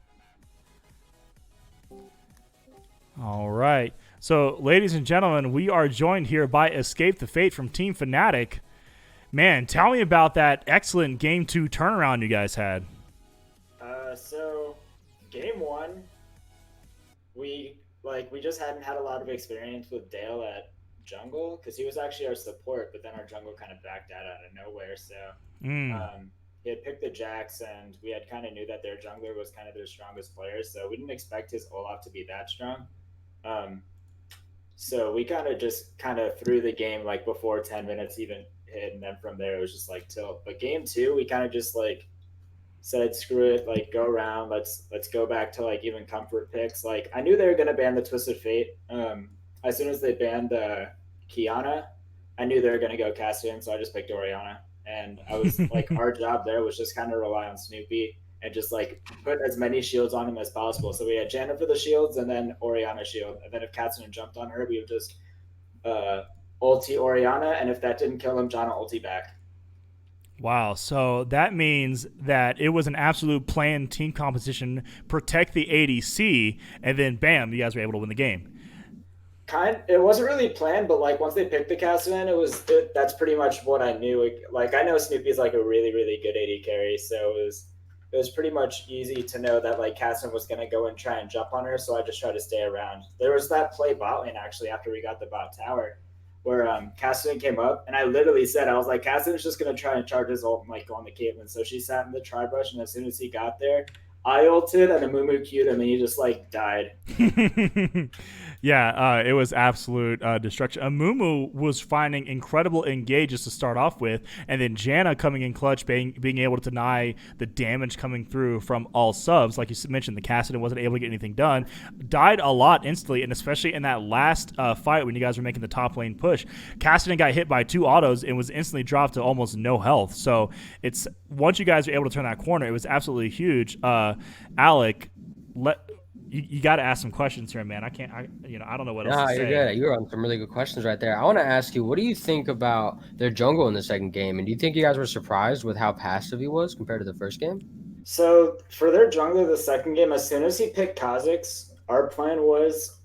All right. So, ladies and gentlemen, we are joined here by Escape the Fate from Team Funatic. Man, tell me about that excellent Game 2 turnaround you guys had. So, Game 1, we just hadn't had a lot of experience with Dale at jungle, because he was actually our support, but then our jungle kind of backed out of nowhere, so... he had picked the Jax, and we had kind of knew that their jungler was kind of their strongest player, so we didn't expect his Olaf to be that strong. Um, so we kind of just kind of threw the game like before 10 minutes even hit, and then from there it was just like tilt. But game two, we kind of just like said screw it, like go around, let's go back to like even comfort picks. Like I knew they were gonna ban the Twisted Fate. As soon as they banned Kiana, I knew they were gonna go Cassian, so I just picked Oriana. And I was like, our job there was just kind of rely on Snoopy and just like put as many shields on him as possible. So we had Janet for the shields and then Oriana shield, and then if Cassian jumped on her, we would just uh, ulti Oriana, and if that didn't kill him, Janna ulti back. Wow. So that means that it was an absolute planned team composition, protect the ADC, and then bam, you guys were able to win the game. It wasn't really planned, but like once they picked the Cassian, that's pretty much what I knew. Like I know Snoopy's like a really good AD carry, so it was pretty much easy to know that like Cassian was gonna go and try and jump on her, so I just tried to stay around. There was that play bot lane actually after we got the bot tower, where Cassian came up, and I literally said, I was like, Cassian's just gonna try and charge his ult and like go on the Caitlyn. So she sat in the tri brush, and as soon as he got there, I ulted and a Mumu Q'd him, and he just like died. Yeah, it was absolute destruction. Amumu was finding incredible engages to start off with, and then Janna coming in clutch, being able to deny the damage coming through from all subs. Like you mentioned, the Cassidy wasn't able to get anything done. Died a lot instantly, and especially in that last fight when you guys were making the top lane push, Cassidy got hit by 2 autos and was instantly dropped to almost no health. So it's once you guys were able to turn that corner, it was absolutely huge. Alec, you got to ask some questions here, man. I don't know what else Nah, to you're say. good. You were on some really good questions right there. I want to ask you, what do you think about their jungle in the second game? And do you think you guys were surprised with how passive he was compared to the first game? So for their jungler, the second game, as soon as he picked Kha'Zix, our plan was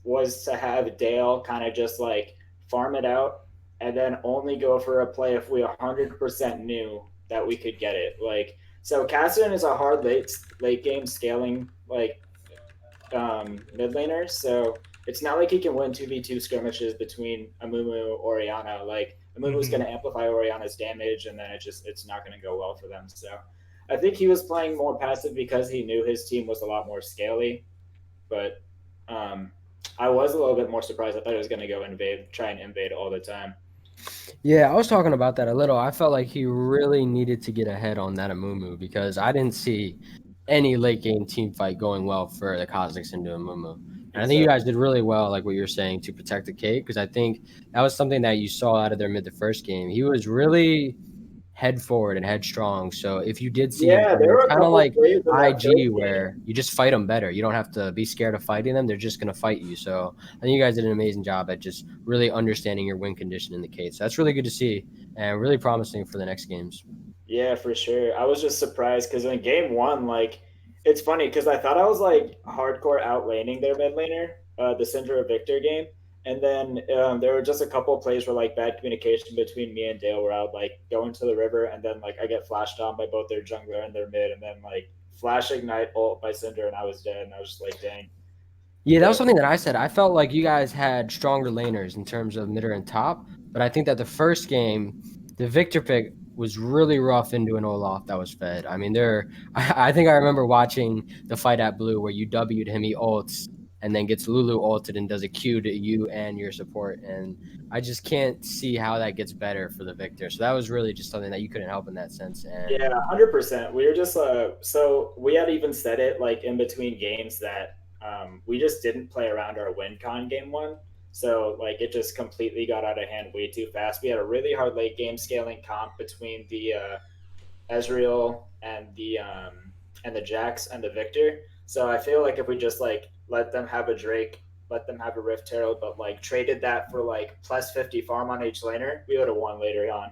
to have Dale kind of just like farm it out, and then only go for a play if we 100% knew that we could get it. Like so, Cassian is a hard late game scaling like mid laner, so it's not like he can win 2v2 skirmishes between Amumu Oriana. Like Amumu's going to amplify Oriana's damage, and then it's not going to go well for them. So I think he was playing more passive because he knew his team was a lot more scaly. But I was a little bit more surprised. I thought he was going to go try and invade all the time. Yeah, I was talking about that a little. I felt like he really needed to get ahead on that Amumu because I didn't see any late game team fight going well for the Kha'Zix into Amumu. And I think you guys did really well, like what you're saying, to protect the cake because I think that was something that you saw out of their mid the first game. He was really head forward and headstrong. So if you did see him Yeah, coming, there were it's a kind of couple like plays in that first IG game. where you just fight them better. You don't have to be scared of fighting them. They're just going to fight you. So I think you guys did an amazing job at just really understanding your win condition in the case. So that's really good to see and really promising for the next games. Yeah, for sure. I was just surprised because in game one, like, it's funny because I thought I was like hardcore outlaning their mid laner, the Syndra Victor game. And then there were just a couple of plays where like bad communication between me and Dale where I would like go into the river and then like I get flashed on by both their jungler and their mid and then like flash ignite ult by Cinder and I was dead and I was just like, dang. Yeah, that was But something that I said. I felt like you guys had stronger laners in terms of midder and top, but I think that the first game, the Victor pick was really rough into an Olaf that was fed. I mean, I think I remember watching the fight at Blue where you W'd him, he ults, and then gets Lulu ulted and does a Q to you and your support. And I just can't see how that gets better for the Victor. So that was really just something that you couldn't help in that sense. yeah, And 100%. We were just so we had even said it like in between games that we just didn't play around our win con game one. So like it just completely got out of hand way too fast. We had a really hard late game scaling comp between the Ezreal and the Jax and the Victor. So I feel like if we just like let them have a Drake, let them have a Rift Herald, but like traded that for like plus 50 farm on each laner, we would have won later on.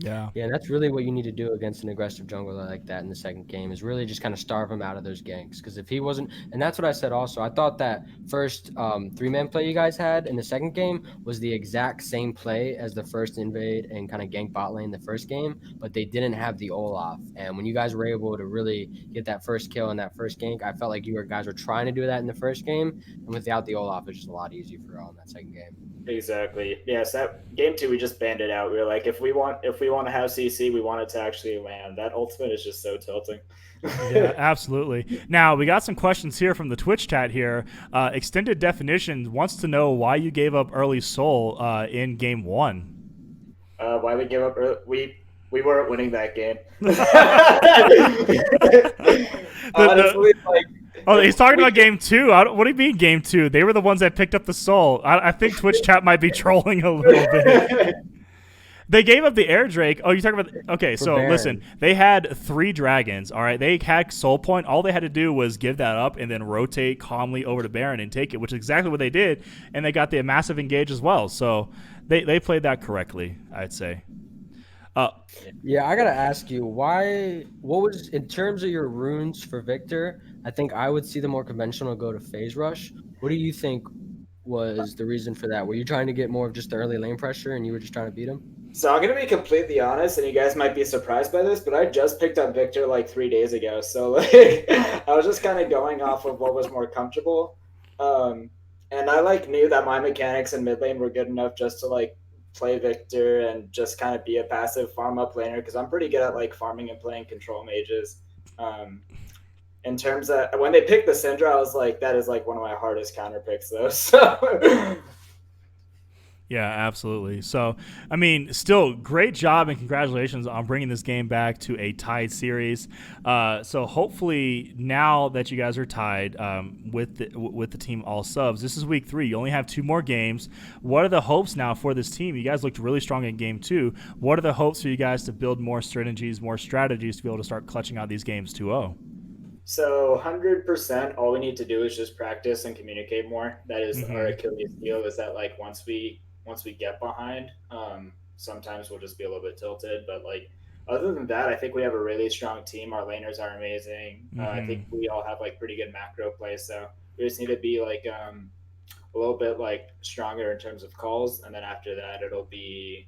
Yeah. yeah, that's really what you need to do against an aggressive jungler like that in the second game is really just kind of starve him out of those ganks. Because if he wasn't, and that's what I said also, I thought that first 3-man play you guys had in the second game was the exact same play as the first invade and kind of gank bot lane the first game, but they didn't have the Olaf. And when you guys were able to really get that first kill and that first gank, I felt like guys were trying to do that in the first game, and without the Olaf, it's just a lot easier for y'all in that second game. Exactly. Yes, that game two we just banned it out. We were like, if we want we want to have CC, we want it to actually land. That ultimate is just so tilting. Yeah, absolutely. Now, we got some questions here from the Twitch chat here. Extended Definition wants to know why you gave up early soul in game 1. Why we gave up early? We weren't winning that game. Honestly, like. Oh, he's talking about game 2. What do you mean game 2? They were the ones that picked up the soul. I think Twitch chat might be trolling a little bit. They gave up the air drake. Oh, you're talking about... Okay, so Baron. listen. They had 3 dragons, all right? They had soul point. All they had to do was give that up and then rotate calmly over to Baron and take it, which is exactly what they did. And they got the massive engage as well. So they played that correctly, I'd say. Yeah, I gotta ask you, what was, in terms of your runes for Victor, I think I would see the more conventional go to phase rush. What do you think was the reason for that? Were you trying to get more of just the early lane pressure and you were just trying to beat him? So I'm gonna be completely honest, and you guys might be surprised by this, but I just picked up Victor like 3 days ago. So like, I was just kind of going off of what was more comfortable, and I like knew that my mechanics in mid lane were good enough just to like play Victor and just kind of be a passive farm up laner because I'm pretty good at like farming and playing control mages. In terms of when they picked the Syndra, I was like, that is like one of my hardest counter picks though. So. Yeah, absolutely. So, I mean, still, great job and congratulations on bringing this game back to a tied series. So, hopefully, now that you guys are tied with the team all subs, this is week 3. You only have 2 more games. What are the hopes now for this team? You guys looked really strong in game 2. What are the hopes for you guys to build more strategies to be able to start clutching out these games 2-0? So 100%, all we need to do is just practice and communicate more. That is our Achilles heel. Is that like once we get behind, sometimes we'll just be a little bit tilted. But like other than that, I think we have a really strong team. Our laners are amazing. I think we all have like pretty good macro play. So we just need to be like a little bit like stronger in terms of calls, and then after that, it'll be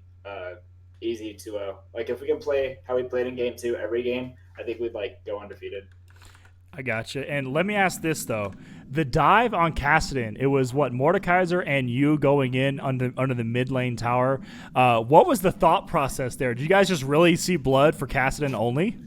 easy to like if we can play how we played in game 2 every game. I think we'd like go undefeated. I gotcha. And let me ask this, though. The dive on Kassadin, it was, what, Mordekaiser and you going in under the mid lane tower. What was the thought process there? Did you guys just really see blood for Kassadin only?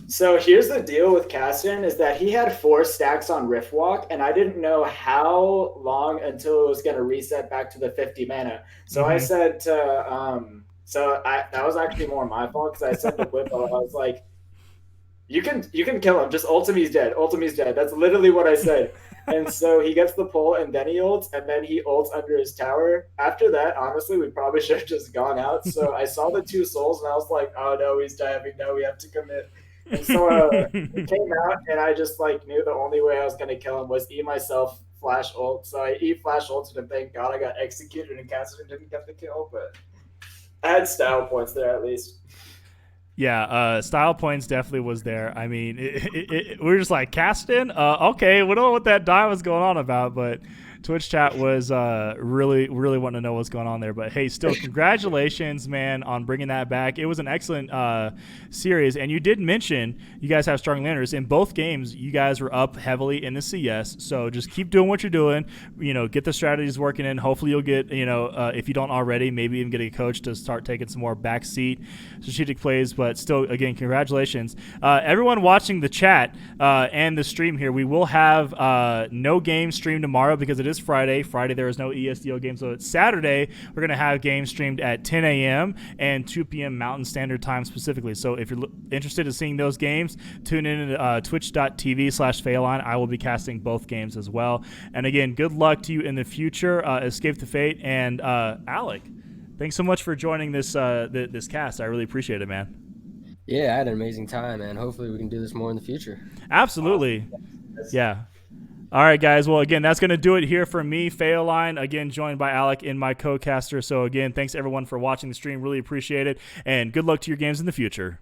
So here's the deal with Kassadin is that he had 4 stacks on Riftwalk, and I didn't know how long until it was going to reset back to the 50 mana. So I said to that was actually more my fault because I said to Whippo, I was like, You can kill him. Just ult him, he's dead. Ult him, he's dead. That's literally what I said. And so he gets the pull, and then he ults, and then he ults under his tower. After that, honestly, we probably should have just gone out. So I saw the 2 souls, and I was like, oh, no, he's diving. No, we have to commit. And so it came out, and I just like knew the only way I was going to kill him was E myself flash ult. So I E flash ulted, and thank God I got executed, and Kassadin didn't get the kill. But I had style points there at least. Yeah, style points definitely was there. I mean, we were just like, Kassadin? Okay, we don't know what that dive was going on about, but Twitch chat was really wanting to know what's going on there. But hey, still, congratulations, man, on bringing that back. It was an excellent series, and you did mention you guys have strong laners. In both games, you guys were up heavily in the CS, so just keep doing what you're doing. You know, get the strategies working in. Hopefully you'll get, if you don't already, maybe even get a coach to start taking some more backseat strategic plays. But still, again, congratulations. Everyone watching the chat and the stream here, we will have no game stream tomorrow because it is Friday. Friday there is no ESDL game, so it's Saturday. We're going to have games streamed at 10 a.m. and 2 p.m. Mountain Standard Time specifically. So if you're interested in seeing those games, tune in to twitch.tv/Faoline. I will be casting both games as well. And again, good luck to you in the future. Escape the Fate. And Alec, thanks so much for joining this this cast. I really appreciate it, man. Yeah, I had an amazing time, man. Hopefully we can do this more in the future. Absolutely. Yeah. All right, guys. Well, again, that's going to do it here for me, Faoline, again, joined by Alec in my co-caster. So, again, thanks, everyone, for watching the stream. Really appreciate it. And good luck to your games in the future.